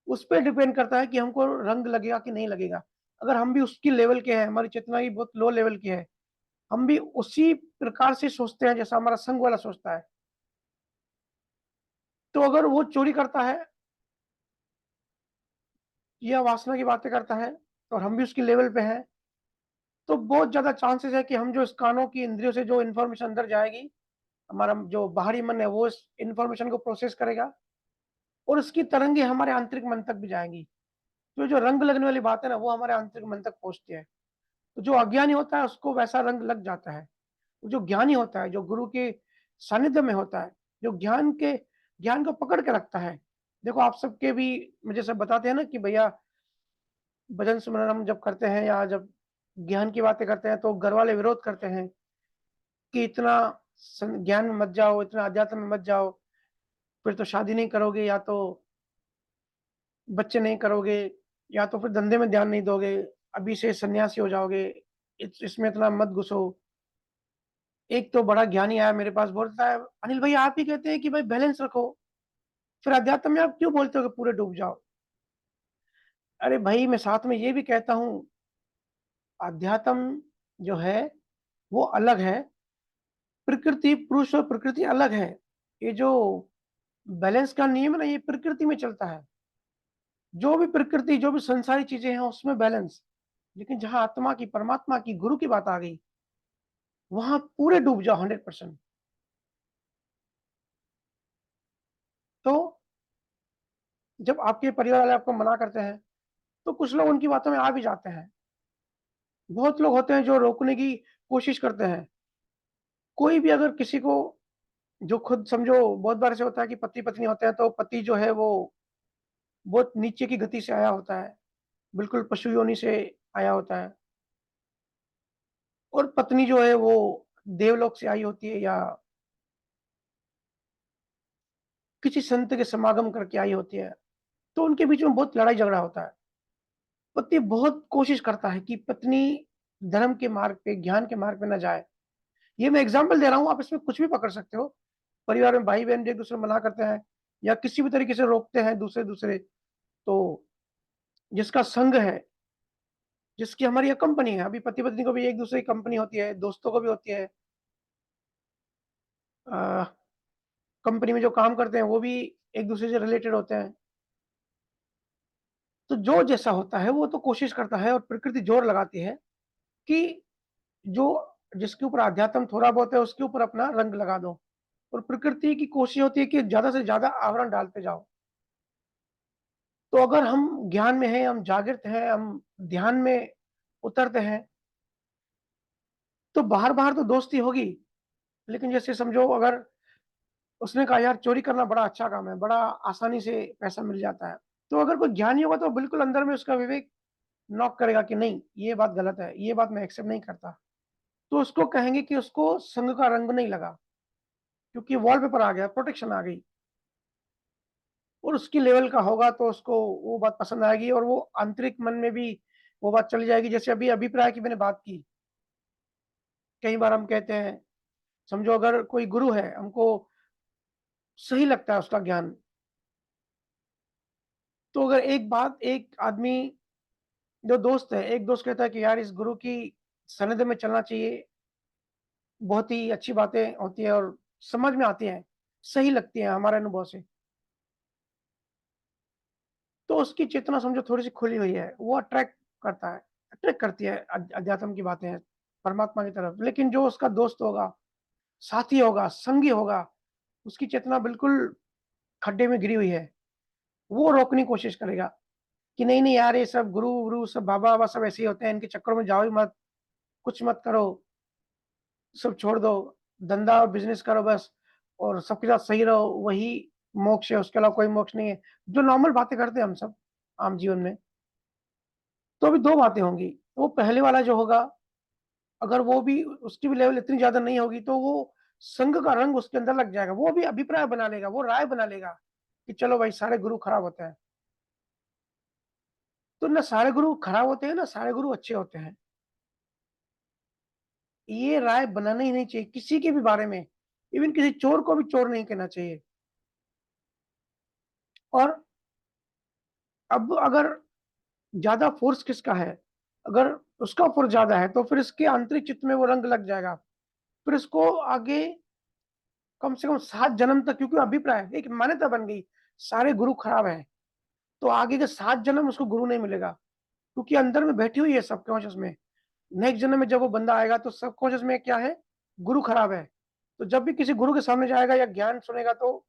उस पे डिपेंड करता है कि हमको रंग लगेगा कि नहीं लगेगा। अगर हम भी उसकी लेवल के हैं, हमारी चेतना भी बहुत लो लेवल की है, हम भी उसी प्रकार से सोचते हैं जैसा हमारा संग वाला सोचता है, तो अगर वो चोरी करता है या वासना की बातें करता है और हम भी उसकी लेवल पे हैं, तो बहुत ज्यादा चांसेस है कि हम जो इस कानों की इंद्रियों से जो इन्फॉर्मेशन अंदर जाएगी, हमारा जो बाहरी मन है वो इस इन्फॉर्मेशन को प्रोसेस करेगा और उसकी तरंगे हमारे आंतरिक मन तक भी जाएंगी। तो जो रंग लगने वाली बात है ना, वो हमारे आंतरिक मन तक पहुंचती है। तो जो अज्ञानी होता है उसको वैसा रंग लग जाता है। जो ज्ञानी होता है, जो गुरु के सानिध्य में होता है, जो ज्ञान को पकड़ के रखता है। देखो आप सबके भी मुझे सब बताते हैं ना कि भैया भजन सुमरन हम जब करते हैं या जब ज्ञान की बातें करते हैं तो घर वाले विरोध करते हैं कि इतना ज्ञान में मत जाओ, इतना अध्यात्म में मत जाओ, फिर तो शादी नहीं करोगे, या तो बच्चे नहीं करोगे, या तो फिर धंधे में ध्यान नहीं दोगे, अभी से सन्यासी हो जाओगे, इसमें इतना मत घुसो। एक तो बड़ा ज्ञानी आया मेरे पास, बोलता है अनिल भाई आप ही कहते हैं कि भाई बैलेंस रखो, फिर अध्यात्म में आप क्यों बोलते हो कि पूरे डूब जाओ। अरे भाई मैं साथ में ये भी कहता हूँ, अध्यात्म जो है वो अलग है, प्रकृति, पुरुष और प्रकृति अलग है। ये जो बैलेंस का नियम है ना, ये प्रकृति में चलता है। जो भी प्रकृति, जो भी संसारी चीजें हैं उसमें बैलेंस। लेकिन जहां आत्मा की, परमात्मा की, गुरु की बात आ गई, वहां पूरे डूब जाओ 100%। तो जब आपके परिवार वाले आपको मना करते हैं, तो कुछ लोग उनकी बातों में आ भी जाते हैं। बहुत लोग होते हैं जो रोकने की कोशिश करते हैं। कोई भी अगर किसी को, जो खुद समझो, बहुत बार ऐसे होता है कि पति पत्नी होते हैं, तो पति जो है वो बहुत नीचे की गति से आया होता है, बिल्कुल पशु योनि से आया होता है, और पत्नी जो है वो देवलोक से आई होती है या किसी संत के समागम करके आई होती है। तो उनके बीच में बहुत लड़ाई झगड़ा होता है। पति बहुत कोशिश करता है कि पत्नी धर्म के मार्ग पे, ज्ञान के मार्ग पे न जाए। ये मैं एग्जाम्पल दे रहा हूँ, आप इसमें कुछ भी पकड़ सकते हो। परिवार में भाई बहन एक दूसरे को मना करते हैं या किसी भी तरीके से रोकते हैं दूसरे दूसरे, तो जिसका संग है, जिसकी हमारी कंपनी है, अभी पति पत्नी को भी एक दूसरे की कंपनी होती है, दोस्तों को भी होती है, कंपनी में जो काम करते हैं वो भी एक दूसरे से रिलेटेड होते हैं। तो जो जैसा होता है वो तो कोशिश करता है, और प्रकृति जोर लगाती है कि जो जिसके ऊपर अध्यात्म थोड़ा बहुत है उसके ऊपर अपना रंग लगा दो। और प्रकृति की कोशिश होती है कि ज्यादा से ज्यादा आवरण डालते जाओ। तो अगर हम ज्ञान में हैं, हम जागृत हैं, हम ध्यान में उतरते हैं, तो बाहर बाहर तो दोस्ती होगी। लेकिन जैसे समझो, अगर उसने कहा यार चोरी करना बड़ा अच्छा काम है, बड़ा आसानी से पैसा मिल जाता है, तो अगर कोई ज्ञानी होगा तो बिल्कुल अंदर में उसका विवेक नॉक करेगा कि नहीं, ये बात गलत है, ये बात मैं एक्सेप्ट नहीं करता। तो उसको कहेंगे कि उसको संघ का रंग नहीं लगा, क्योंकि वॉलपेपर आ गया, प्रोटेक्शन आ गई, और उसकी लेवल का होगा तो उसको वो बात पसंद आएगी, और वो आंतरिक मन में भी वो बात चली जाएगी। जैसे अभी अभिप्राय की मैंने बात की, कई बार हम कहते हैं, समझो अगर कोई गुरु है, हमको सही लगता है उसका ज्ञान, तो अगर एक बात, एक आदमी, जो दोस्त है, एक दोस्त कहता है कि यार इस गुरु की सनिध्य में चलना चाहिए, बहुत ही अच्छी बातें होती है और समझ में आती हैं, सही लगती है हमारे अनुभव से, तो उसकी चेतना समझो थोड़ी सी खुली हुई है, वो अट्रैक्ट करती है अध्यात्म की बातें परमात्मा की तरफ। लेकिन जो उसका दोस्त होगा, साथी होगा, संगी होगा, उसकी चेतना बिल्कुल खड्डे में गिरी हुई है, वो रोकने की कोशिश करेगा कि नहीं नहीं यार, ये सब गुरु गुरु सब बाबा बाबा सब ऐसे ही होते हैं, इनके चक्करों में जाओ ही मत, कुछ मत करो, सब छोड़ दो, धंधा और बिजनेस करो बस, और सबके साथ सही रहो, वही मोक्ष है, उसके अलावा कोई मोक्ष नहीं है, जो नॉर्मल बातें करते हैं हम सब आम जीवन में। तो अभी 2 बातें होंगी, वो पहले वाला जो होगा, अगर वो भी उसकी भी लेवल इतनी ज़्यादा नहीं होगी, तो वो संघ का रंग उसके अंदर लग जाएगा, वो भी अभिप्राय बना लेगा, वो राय बना लेगा कि चलो भाई सारे गुरु खराब होते हैं। तो ना सारे गुरु खराब होते हैं, ना सारे गुरु अच्छे होते हैं। ये राय बनाना ही नहीं चाहिए किसी के भी बारे में, इवन किसी चोर को भी चोर नहीं कहना चाहिए। और अब अगर ज़्यादा फ़ोर्स किसका है, अगर उसका फ़ोर्स ज़्यादा है, तो फिर इसके आंतरिक चित्त में वो रंग लग जाएगा। फिर इसको आगे कम से कम 7 जन्म तक, क्योंकि अभिप्राय एक मान्यता बन गई, सारे गुरु खराब हैं, तो आगे के 7 जन्म उसको गुरु नहीं मिलेगा, क्योंकि अंदर में बैठी हुई है सबकॉन्शियस में। नेक्स्ट जन्म में जब वो बंदा आएगा तो सबकॉन्शियस में क्या है, गुरु खराब है। तो जब भी किसी गुरु के सामने जाएगा या ज्ञान सुनेगा, तो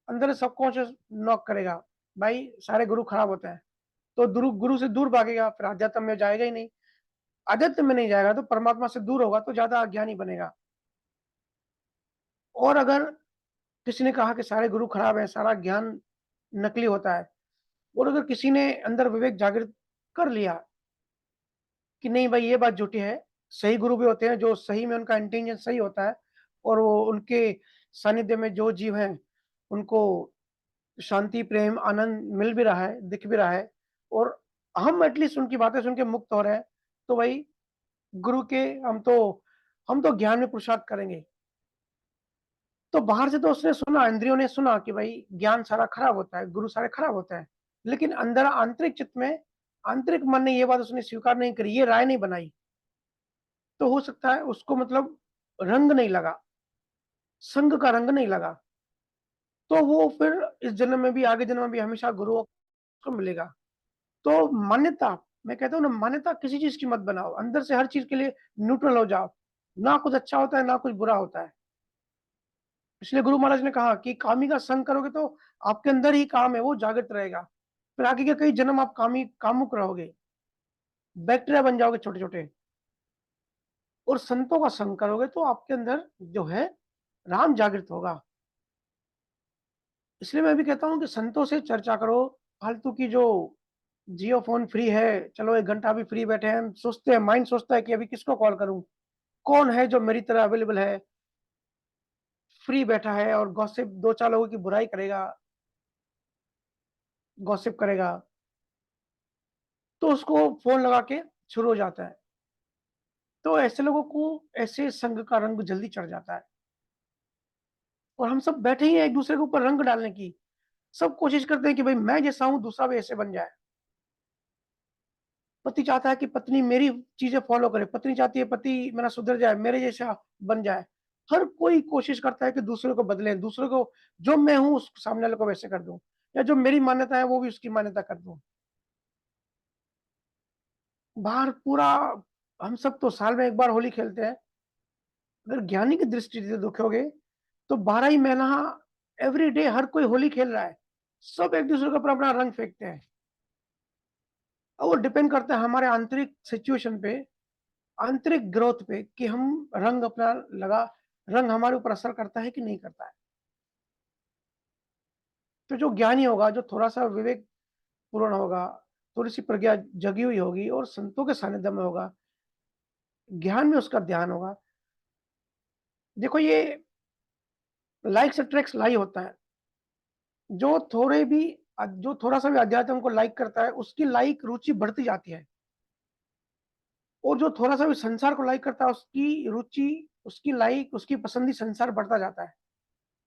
अंदर सबकॉन्शियस नॉक करेगा, भाई सारे गुरु खराब होते हैं। तो गुरु से दूर भागेगा, फिर आध्यात्म में जाएगा ही नहीं। आध्यात्म में नहीं जाएगा तो परमात्मा से दूर होगा, तो ज्यादा अज्ञानी बनेगा। और अगर किसी ने कहा कि सारे गुरु खराब है, सारा ज्ञान नकली होता है, और अगर किसी ने अंदर विवेक जागृत कर लिया कि नहीं भाई ये बात झूठी है, सही गुरु भी होते हैं जो सही में उनका इंटेंशन सही होता है, और वो उनके सानिध्य में जो जीव हैं उनको शांति, प्रेम, आनंद मिल भी रहा है, दिख भी रहा है, और हम एटलीस्ट उनकी बातें सुन के मुक्त हो रहे हैं, तो भाई गुरु के हम तो ज्ञान में पुरुषार्थ करेंगे। तो बाहर से तो उसने सुना, इंद्रियों ने सुना कि भाई ज्ञान सारा खराब होता है, गुरु सारे खराब होते हैं, लेकिन अंदर आंतरिक चित्त में, आंतरिक मन ने ये बात उसने स्वीकार नहीं करी, ये राय नहीं बनाई। तो हो सकता है उसको मतलब रंग नहीं लगा, संग का रंग नहीं लगा, तो वो फिर इस जन्म में भी, आगे जन्म में भी हमेशा गुरुओं को मिलेगा। तो मान्यता, मैं कहता हूँ ना, मान्यता किसी चीज की मत बनाओ, अंदर से हर चीज के लिए न्यूट्रल हो जाओ। ना कुछ अच्छा होता है, ना कुछ बुरा होता है। इसलिए गुरु महाराज ने कहा कि कामी का संग करोगे तो आपके अंदर ही काम है, वो जागृत रहेगा। फिर आगे के कई जन्म आप कामुक रहोगे, बैक्टीरिया बन जाओगे छोटे छोटे। और संतों का संग करोगे तो आपके अंदर जो है राम जागृत होगा। इसलिए मैं भी कहता हूँ कि संतों से चर्चा करो। फालतू की जो जियो फोन फ्री है, चलो 1 घंटा भी फ्री बैठे हैं, सोचते हैं, माइंड सोचता है कि अभी किसको कॉल करूं, कौन है जो मेरी तरह अवेलेबल है, फ्री बैठा है और गॉसिप 2-4 लोगों की बुराई करेगा, गॉसिप करेगा, तो उसको फोन लगा के शुरू हो जाता है। तो ऐसे लोगों को, ऐसे संघ का रंग जल्दी चढ़ जाता है। और हम सब बैठे ही हैं एक दूसरे के ऊपर रंग डालने की, सब कोशिश करते हैं कि भाई मैं जैसा हूं दूसरा भी ऐसे बन जाए। पति चाहता है कि पत्नी मेरी चीजें फॉलो करे, पत्नी चाहती है पति मेरा सुधर जाए, मेरे जैसा बन जाए। हर कोई कोशिश करता है कि दूसरे को बदले, दूसरे को, जो मैं हूं उस सामने वाले को वैसे कर दूं, या जो मेरी मान्यता है वो भी उसकी मान्यता कर दूं। बाहर पूरा, हम सब तो साल में एक बार होली खेलते हैं। अगर ज्ञानी की दृष्टि से देखोगे तो 12 ही महीना एवरी डे हर कोई होली खेल रहा है, सब एक दूसरे के ऊपर अपना रंग फेंकते हैं। और वो डिपेंड करता है हमारे आंतरिक सिचुएशन पे, आंतरिक ग्रोथ पे, कि हम रंग अपना लगा, रंग हमारे ऊपर असर करता है कि नहीं करता है। तो जो ज्ञानी होगा, जो थोड़ा सा विवेक पूर्ण होगा, थोड़ी सी प्रज्ञा जगी हुई होगी और संतों के सानिध्य में होगा, ज्ञान में उसका ध्यान होगा। देखो ये लाइक्स अट्रैक्ट्स लाई होता है। जो थोड़े भी, जो थोड़ा सा भी अध्यात्म को लाइक करता है उसकी लाइक रुचि बढ़ती जाती है, और जो थोड़ा सा भी संसार को लाइक करता है उसकी रुचि, उसकी लाइक, उसकी पसंदी संसार बढ़ता जाता है।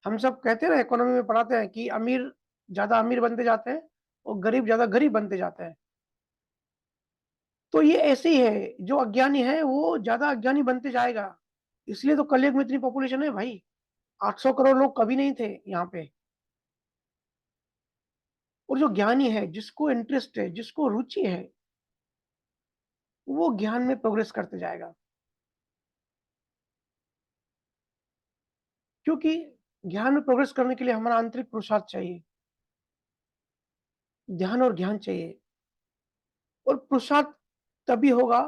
हम सब कहते हैं ना, इकोनॉमी में पढ़ाते हैं कि अमीर ज्यादा अमीर बनते जाते हैं और गरीब ज्यादा गरीब बनते जाते हैं। तो ये ऐसे ही है, जो अज्ञानी है वो ज्यादा अज्ञानी बनते जाएगा। इसलिए तो कलयुग में इतनी पॉपुलेशन है भाई, 800 करोड़ लोग कभी नहीं थे यहाँ पे। और जो ज्ञानी है, जिसको इंटरेस्ट है, जिसको रुचि है, वो ज्ञान में प्रोग्रेस करते जाएगा। क्योंकि ज्ञान में प्रोग्रेस करने के लिए हमारा आंतरिक पुरुषार्थ चाहिए, ध्यान और ज्ञान चाहिए। और पुरुषार्थ तभी होगा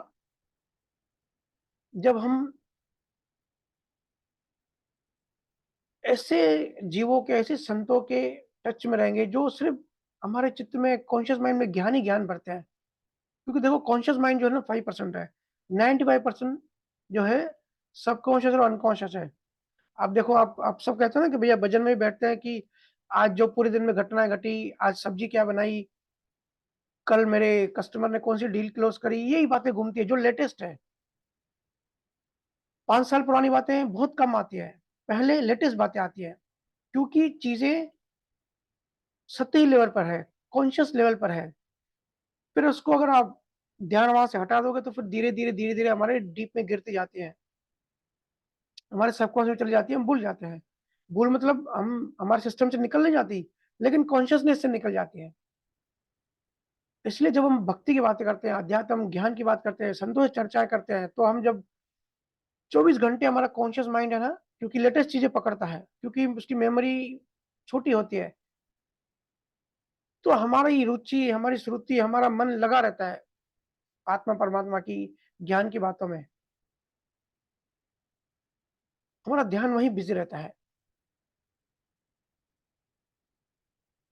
जब हम ऐसे जीवों के, ऐसे संतों के टच में रहेंगे जो सिर्फ हमारे चित्त में, कॉन्शियस माइंड में ज्ञान ही ज्ञान भरते हैं। क्योंकि देखो कॉन्शियस माइंड जो है ना 5% है, 95% जो है सबकॉन्शियस और अनकॉन्शियस है। आप देखो, आप सब कहते हो ना कि भैया भजन में भी बैठते हैं कि आज जो पूरे दिन में घटनाएं घटी, आज सब्जी क्या बनाई, कल मेरे कस्टमर ने कौन सी डील क्लोज करी, यही बातें घूमती है जो लेटेस्ट है। 5 साल पुरानी बातें बहुत कम आती है, पहले लेटेस्ट बातें आती है, क्योंकि चीजें सतही लेवल पर है, कॉन्शियस लेवल पर है। फिर उसको अगर आप ध्यान वहां से हटा दोगे तो फिर धीरे धीरे धीरे धीरे हमारे डीप में गिरती जाती है, हमारे सबकॉन्शियस में चली जाती है, हम भूल जाते हैं। भूल मतलब हम हमारे सिस्टम से निकल नहीं जाती, लेकिन कॉन्शियसनेस से निकल जाती है। इसलिए जब हम भक्ति की बातें करते हैं, अध्यात्म ज्ञान की बात करते हैं, संतोष चर्चाएं करते हैं, तो हम जब 24 घंटे हमारा कॉन्शियस माइंड है ना, क्योंकि लेटेस्ट चीजें पकड़ता है, क्योंकि उसकी मेमोरी छोटी होती है, तो हमारी रुचि, हमारी श्रुति, हमारा मन लगा रहता है आत्मा परमात्मा की ज्ञान की बातों में, हमारा ध्यान वहीं बिजी रहता है।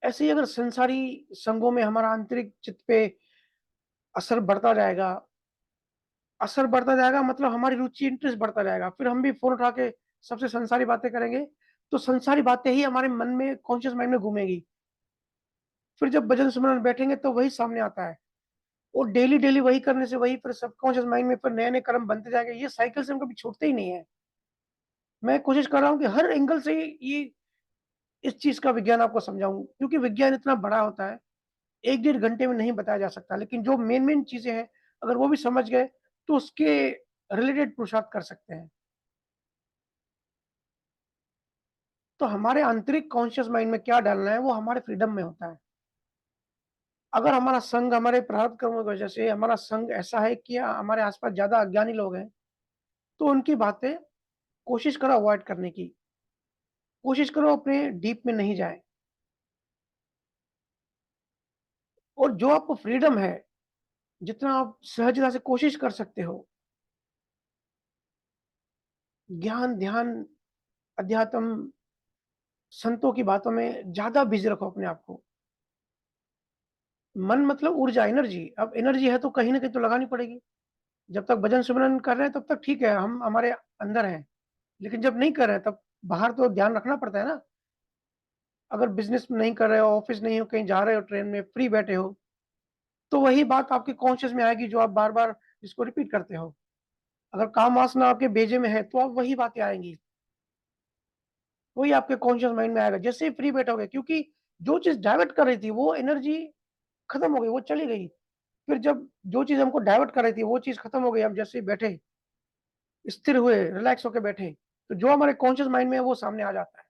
ऐसे ही अगर संसारी संगों में हमारा आंतरिक चित्त पे असर बढ़ता जाएगा, असर बढ़ता जाएगा मतलब हमारी रुचि, इंटरेस्ट बढ़ता जाएगा, फिर हम भी फोन उठा के सबसे संसारी बातें करेंगे, तो संसारी बातें ही हमारे मन में, कॉन्शियस माइंड में घूमेगी। फिर जब भजन सुमरन में बैठेंगे तो वही सामने आता है, और डेली डेली वही करने से वही फिर सबकॉन्शियस माइंड में फिर नए नए कर्म बनते जाएंगे। ये साइकिल से हम कभी छूटते ही नहीं है। मैं कोशिश कर रहा हूँ कि हर एंगल से ये इस चीज का विज्ञान आपको समझाऊं, क्योंकि विज्ञान इतना बड़ा होता है, 1 डेढ़ घंटे में नहीं बताया जा सकता, लेकिन जो मेन मेन चीजें हैं अगर वो भी समझ गए तो उसके रिलेटेड पुरुषार्थ कर सकते हैं। तो हमारे आंतरिक कॉन्शियस माइंड में क्या डालना है वो हमारे फ्रीडम में होता है। अगर हमारा संग, हमारे प्रारब्ध कर्मों की वजह से हमारा संग ऐसा है कि हमारे आसपास ज्यादा अज्ञानी लोग हैं, तो उनकी बातें कोशिश करो अवॉइड करने की, कोशिश करो अपने डीप में नहीं जाए। और जो आपको फ्रीडम है, जितना आप सहजता से कोशिश कर सकते हो, ज्ञान ध्यान अध्यात्म संतों की बातों में ज्यादा बिजी रखो अपने आप को। मन मतलब ऊर्जा, एनर्जी। अब एनर्जी है तो कहीं ना कहीं तो लगानी पड़ेगी। जब तक भजन सिमरन कर रहे हैं तब तक ठीक है, हम हमारे अंदर हैं, लेकिन जब नहीं कर रहे हैं तब बाहर तो ध्यान रखना पड़ता है ना। अगर बिजनेस में नहीं कर रहे हो, ऑफिस नहीं हो, कहीं जा रहे हो, ट्रेन में फ्री बैठे हो, तो वही बात आपके कॉन्शियस में आएगी जो आप बार बार इसको रिपीट करते हो। अगर काम वासना आपके भेजे में है तो आप वही बातें आएंगी, वही आपके कॉन्शियस माइंड में आएगा जैसे ही फ्री बैठोगे, क्योंकि जो चीज डाइवर्ट कर रही थी वो एनर्जी खत्म हो गई, वो चली गई। फिर जब जो चीज हमको डाइवर्ट कर रही थी वो चीज खत्म हो गई, हम जैसे ही बैठे, स्थिर हुए, रिलैक्स होकर बैठे, तो जो हमारे कॉन्शियस माइंड में है वो सामने आ जाता है।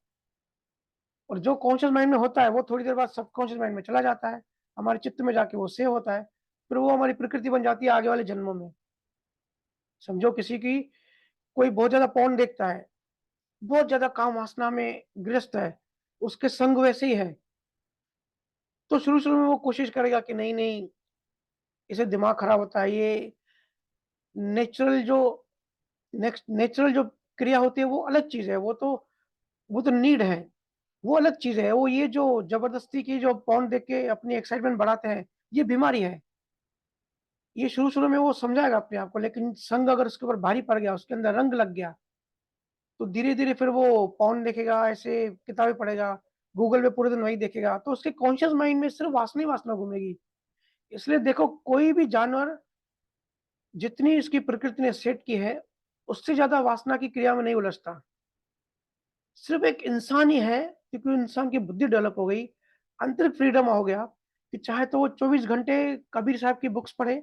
और जो कॉन्शियस माइंड में होता है वो थोड़ी देर बाद सबकॉन्शियस माइंड में चला जाता है, हमारे चित्त में जाके वो सेव होता है, फिर वो हमारी प्रकृति बन जाती है आगे वाले जन्मों में। समझो किसी की, कोई बहुत ज्यादा पौन देखता है, बहुत ज्यादा काम वासना में ग्रस्त है, उसके संग वैसे ही है, तो शुरू शुरू में वो कोशिश करेगा कि नहीं नहीं, इसे दिमाग खराब होता है, ये नेचुरल जो, नेक्स्ट नेचुरल जो क्रिया होती है वो अलग चीज है, वो तो नीड है, वो अलग चीज है। वो ये जो जबरदस्ती की जो पॉन देख के अपनी एक्साइटमेंट बढ़ाते हैं, ये बीमारी है। ये शुरू शुरू में वो समझाएगा अपने आप को, लेकिन संग अगर उसके ऊपर भारी पड़ गया, उसके अंदर रंग लग गया, तो धीरे धीरे फिर वो पॉन देखेगा, ऐसे किताबें पढ़ेगा, गूगल पे पूरे दिन वही देखेगा, तो उसके कॉन्शियस माइंड में सिर्फ वासना ही वासना घूमेगी। इसलिए देखो, कोई भी जानवर जितनी इसकी प्रकृति ने सेट की है, उससे ज्यादा वासना की क्रिया में नहीं उलझता। सिर्फ एक इंसान ही है, क्योंकि इंसान की बुद्धि डेवलप हो गई, आंतरिक फ्रीडम हो गया, कि चाहे तो वो 24 घंटे कबीर साहब की बुक्स पढ़े,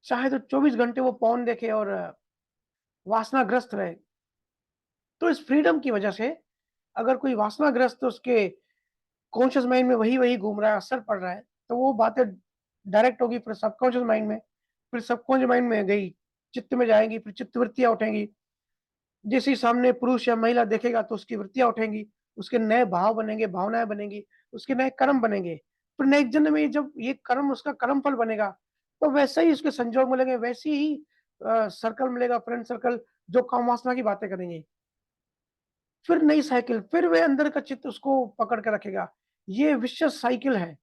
चाहे तो 24 घंटे वो पौन देखे और वासनाग्रस्त रहे। तो इस फ्रीडम की वजह से अगर कोई वासनाग्रस्त उसके कॉन्शियस माइंड में वही वही घूम रहा है, असर पड़ रहा है, तो वो बातें डायरेक्ट होगी फिर सबकॉन्शियस माइंड में, फिर सबकॉन्शियस माइंड में गई, चित्त में जाएंगी, फिर चित्त वृत्तियां उठेंगी। जैसे ही सामने पुरुष या महिला देखेगा तो उसकी वृत्तियां उठेंगी, उसके नए भाव बनेंगे, भावनाएं बनेंगी, उसके नए कर्म बनेंगे। फिर नेक्स्ट जन्म में जब ये कर्म, उसका कर्म फल बनेगा, तो वैसे ही उसके संजोग मिलेंगे, वैसे ही सर्कल मिलेगा, फ्रेंड सर्कल, जो काम वासना की बातें करेंगे। फिर नई साइकिल, फिर वे अंदर का चित्त उसको पकड़ के रखेगा। ये विशेष साइकिल है,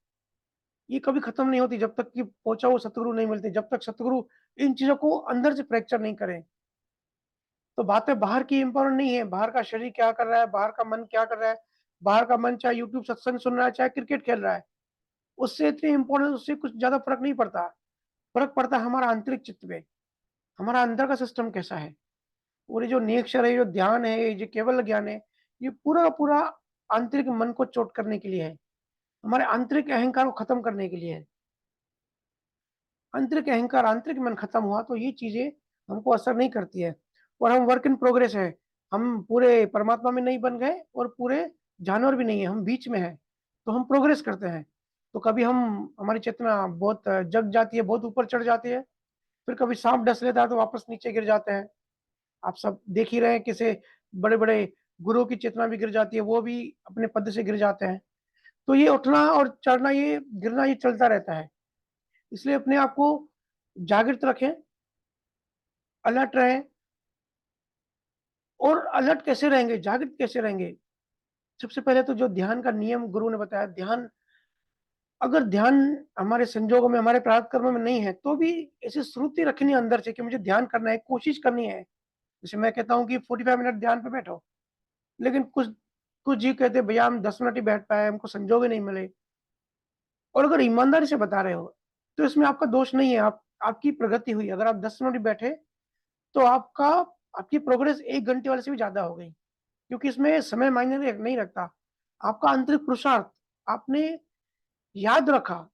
ये कभी खत्म नहीं होती जब तक कि पहुंचा हुआ सतगुरु नहीं मिलते, जब तक सतगुरु इन चीजों को अंदर से फ्रैक्चर नहीं करें। तो बातें बाहर की इंपॉर्टेंट नहीं है, बाहर का शरीर क्या कर रहा है, बाहर का मन क्या कर रहा है, बाहर का मन चाहे यूट्यूब सत्संग सुन रहा है, चाहे क्रिकेट खेल रहा है, उससे इतनी इंपॉर्टेंट, उससे कुछ ज्यादा फर्क नहीं पड़ता। फर्क पड़ता है हमारा आंतरिक चित्त पे, हमारा अंदर का सिस्टम कैसा है। और ये जो निरीक्षर है, जो ध्यान है, ये जो केवल ज्ञान है, ये पूरा का पूरा आंतरिक मन को चोट करने के लिए है, हमारे आंतरिक अहंकार को खत्म करने के लिए है। आंतरिक अहंकार, आंतरिक मन खत्म हुआ तो ये चीजें हमको असर नहीं करती है। और हम वर्क इन प्रोग्रेस है, हम पूरे परमात्मा में नहीं बन गए और पूरे जानवर भी नहीं है, हम बीच में है। तो हम प्रोग्रेस करते हैं। तो कभी हम, हमारी चेतना बहुत जग जाती है, बहुत ऊपर चढ़ जाती है, फिर कभी सांप डस लेता है तो वापस नीचे गिर जाते हैं। आप सब देख ही रहे हैं, किसे बड़े बड़े गुरु की चेतना भी गिर जाती है, वो भी अपने पद से गिर जाते हैं। तो ये उठना और चढ़ना, ये गिरना, ये चलता रहता है। इसलिए अपने आप को जागृत रखें, अलर्ट रहें। और अलर्ट कैसे रहेंगे, जागृत कैसे रहेंगे? सबसे पहले तो जो ध्यान का नियम गुरु ने बताया, ध्यान, अगर ध्यान हमारे संजोगों में, हमारे प्रारब्ध कर्मों में नहीं है, तो भी ऐसी श्रुति रखनी है अंदर से कि मुझे ध्यान करना है, कोशिश करनी है। जैसे मैं कहता हूँ कि 45 मिनट ध्यान पे बैठो, लेकिन कुछ कुछ जी कहते हैं भैया हम 10 मिनट ही बैठ पाए, हमको संजोग ही नहीं मिले। और अगर ईमानदारी से बता रहे हो तो इसमें आपका दोष नहीं है, आप, आपकी प्रगति हुई। अगर आप 10 मिनट बैठे तो आपका, आपकी प्रोग्रेस 1 घंटे वाले से भी ज्यादा हो गई, क्योंकि इसमें समय मायने नहीं रखता। आपका आंतरिक पुरुषार्थ, आपने याद रखा,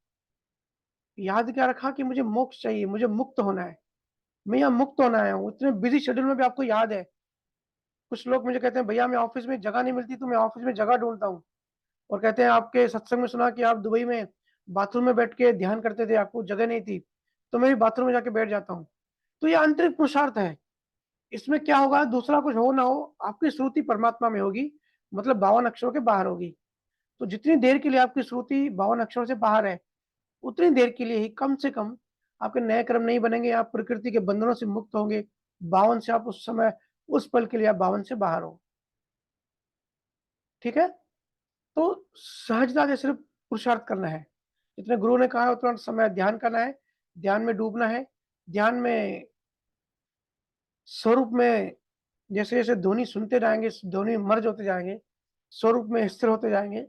याद क्या रखा कि मुझे मोक्ष चाहिए, मुझे मुक्त होना है, मैं यहाँ मुक्त होना आया हूँ। इतने बिजी शेड्यूल में भी आपको याद है। कुछ लोग मुझे कहते हैं भैया मैं ऑफिस में जगह नहीं मिलती, तो मैं ऑफिस में जगह ढूंढता हूँ। और कहते हैं आपके सत्संग में सुना कि आप दुबई में बाथरूम में बैठ के ध्यान करते थे, आपको जगह नहीं थी, तो मैं भी बाथरूम में जाके बैठ जाता हूँ। तो ये आंतरिक पुरुषार्थ है। इसमें क्या होगा, दूसरा कुछ हो ना हो, आपकी श्रुति परमात्मा में होगी, मतलब 52 अक्षरों के बाहर होगी। तो जितनी देर के लिए आपकी श्रुति 52 अक्षरों से बाहर है, उतनी देर के लिए ही कम से कम आपके नए कर्म नहीं बनेंगे, आप प्रकृति के बंधनों से मुक्त होंगे। 52 से आप उस समय, उस पल के लिए आप 52 से बाहर हो। ठीक है? तो सहजता से सिर्फ पुरुषार्थ करना है, जितने गुरु ने कहा उतना समय ध्यान करना है, ध्यान में डूबना है। ध्यान में स्वरूप में, जैसे जैसे ध्वनि सुनते जाएंगे, ध्वनि मर्ज होते जाएंगे, स्वरूप में स्थिर होते जाएंगे।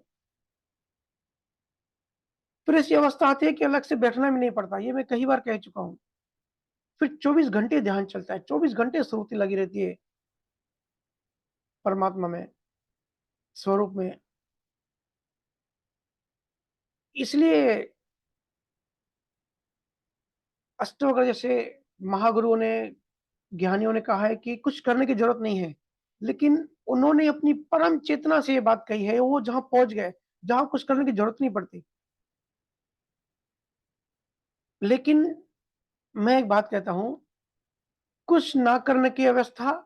फिर ऐसी अवस्था आती है कि अलग से बैठना भी नहीं पड़ता, ये मैं कई बार कह चुका हूँ। फिर 24 घंटे ध्यान चलता है, 24 घंटे श्रुति लगी रहती है परमात्मा में, स्वरूप में। इसलिए अष्टवक्र जैसे महागुरुओं ने, ज्ञानियों ने कहा है कि कुछ करने की जरूरत नहीं है, लेकिन उन्होंने अपनी परम चेतना से ये बात कही है, वो जहां पहुंच गए, जहां कुछ करने की जरूरत नहीं पड़ती। लेकिन मैं एक बात कहता हूं, कुछ ना करने की अवस्था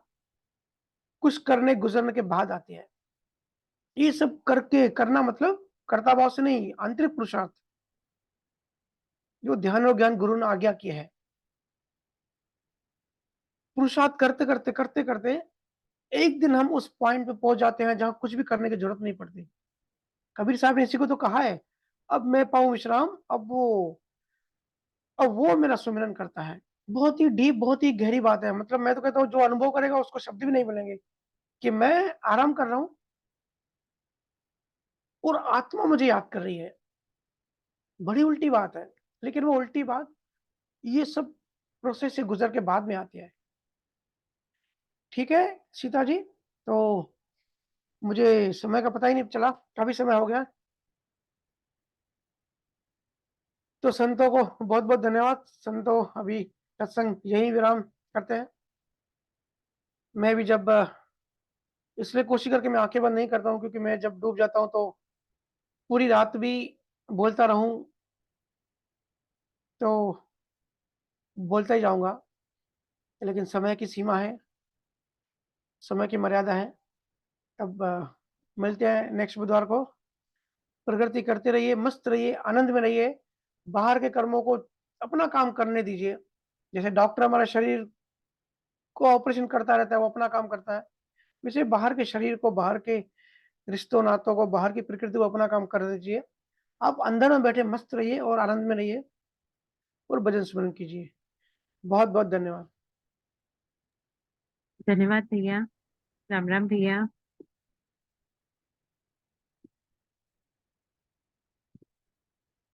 कुछ करने गुजरने के बाद आती है। ये सब करके, करना मतलब कर्ता भाव से नहीं, आंतरिक पुरुषार्थ जो ध्यान और ज्ञान गुरु ने आज्ञा की है। पुरुषार्थ करते करते करते करते एक दिन हम उस पॉइंट पे पहुंच जाते हैं जहां कुछ भी करने की जरूरत नहीं पड़ती। कबीर साहब ने इसी को तो कहा है, अब मैं पाऊं विश्राम, अब वो मेरा सुमिरन करता है। बहुत ही डीप, बहुत ही गहरी बात है। मतलब मैं तो कहता हूँ जो अनुभव करेगा उसको शब्द भी नहीं मिलेंगे कि मैं आराम कर रहा हूँ और आत्मा मुझे याद कर रही है। बड़ी उल्टी बात है, लेकिन वो उल्टी बात ये सब प्रोसेस से गुजर के बाद में आती है। ठीक है सीता जी, तो मुझे समय का पता ही नहीं चला, काफी समय हो गया। तो संतों को बहुत बहुत धन्यवाद। संतों अभी सत्संग यही विराम करते हैं। मैं भी जब, इसलिए कोशिश करके मैं आंखें बंद नहीं करता हूँ, क्योंकि मैं जब डूब जाता हूँ तो पूरी रात भी बोलता रहूं तो बोलता ही जाऊंगा। लेकिन समय की सीमा है, समय की मर्यादा है। अब मिलते हैं नेक्स्ट बुधवार को। प्रगति करते रहिए, मस्त रहिए, आनंद में रहिए। बाहर के कर्मों को अपना काम करने दीजिए। जैसे डॉक्टर हमारे शरीर को ऑपरेशन करता रहता है, वो अपना काम करता है, वैसे बाहर के शरीर को, बाहर के रिश्तों नातों को, बाहर की प्रकृति को अपना काम कर दीजिए। आप अंदर में बैठे मस्त रहिए और आनंद में रहिए और भजन स्मरण कीजिए। बहुत-बहुत धन्यवाद। धन्यवाद भैया। राम राम भैया।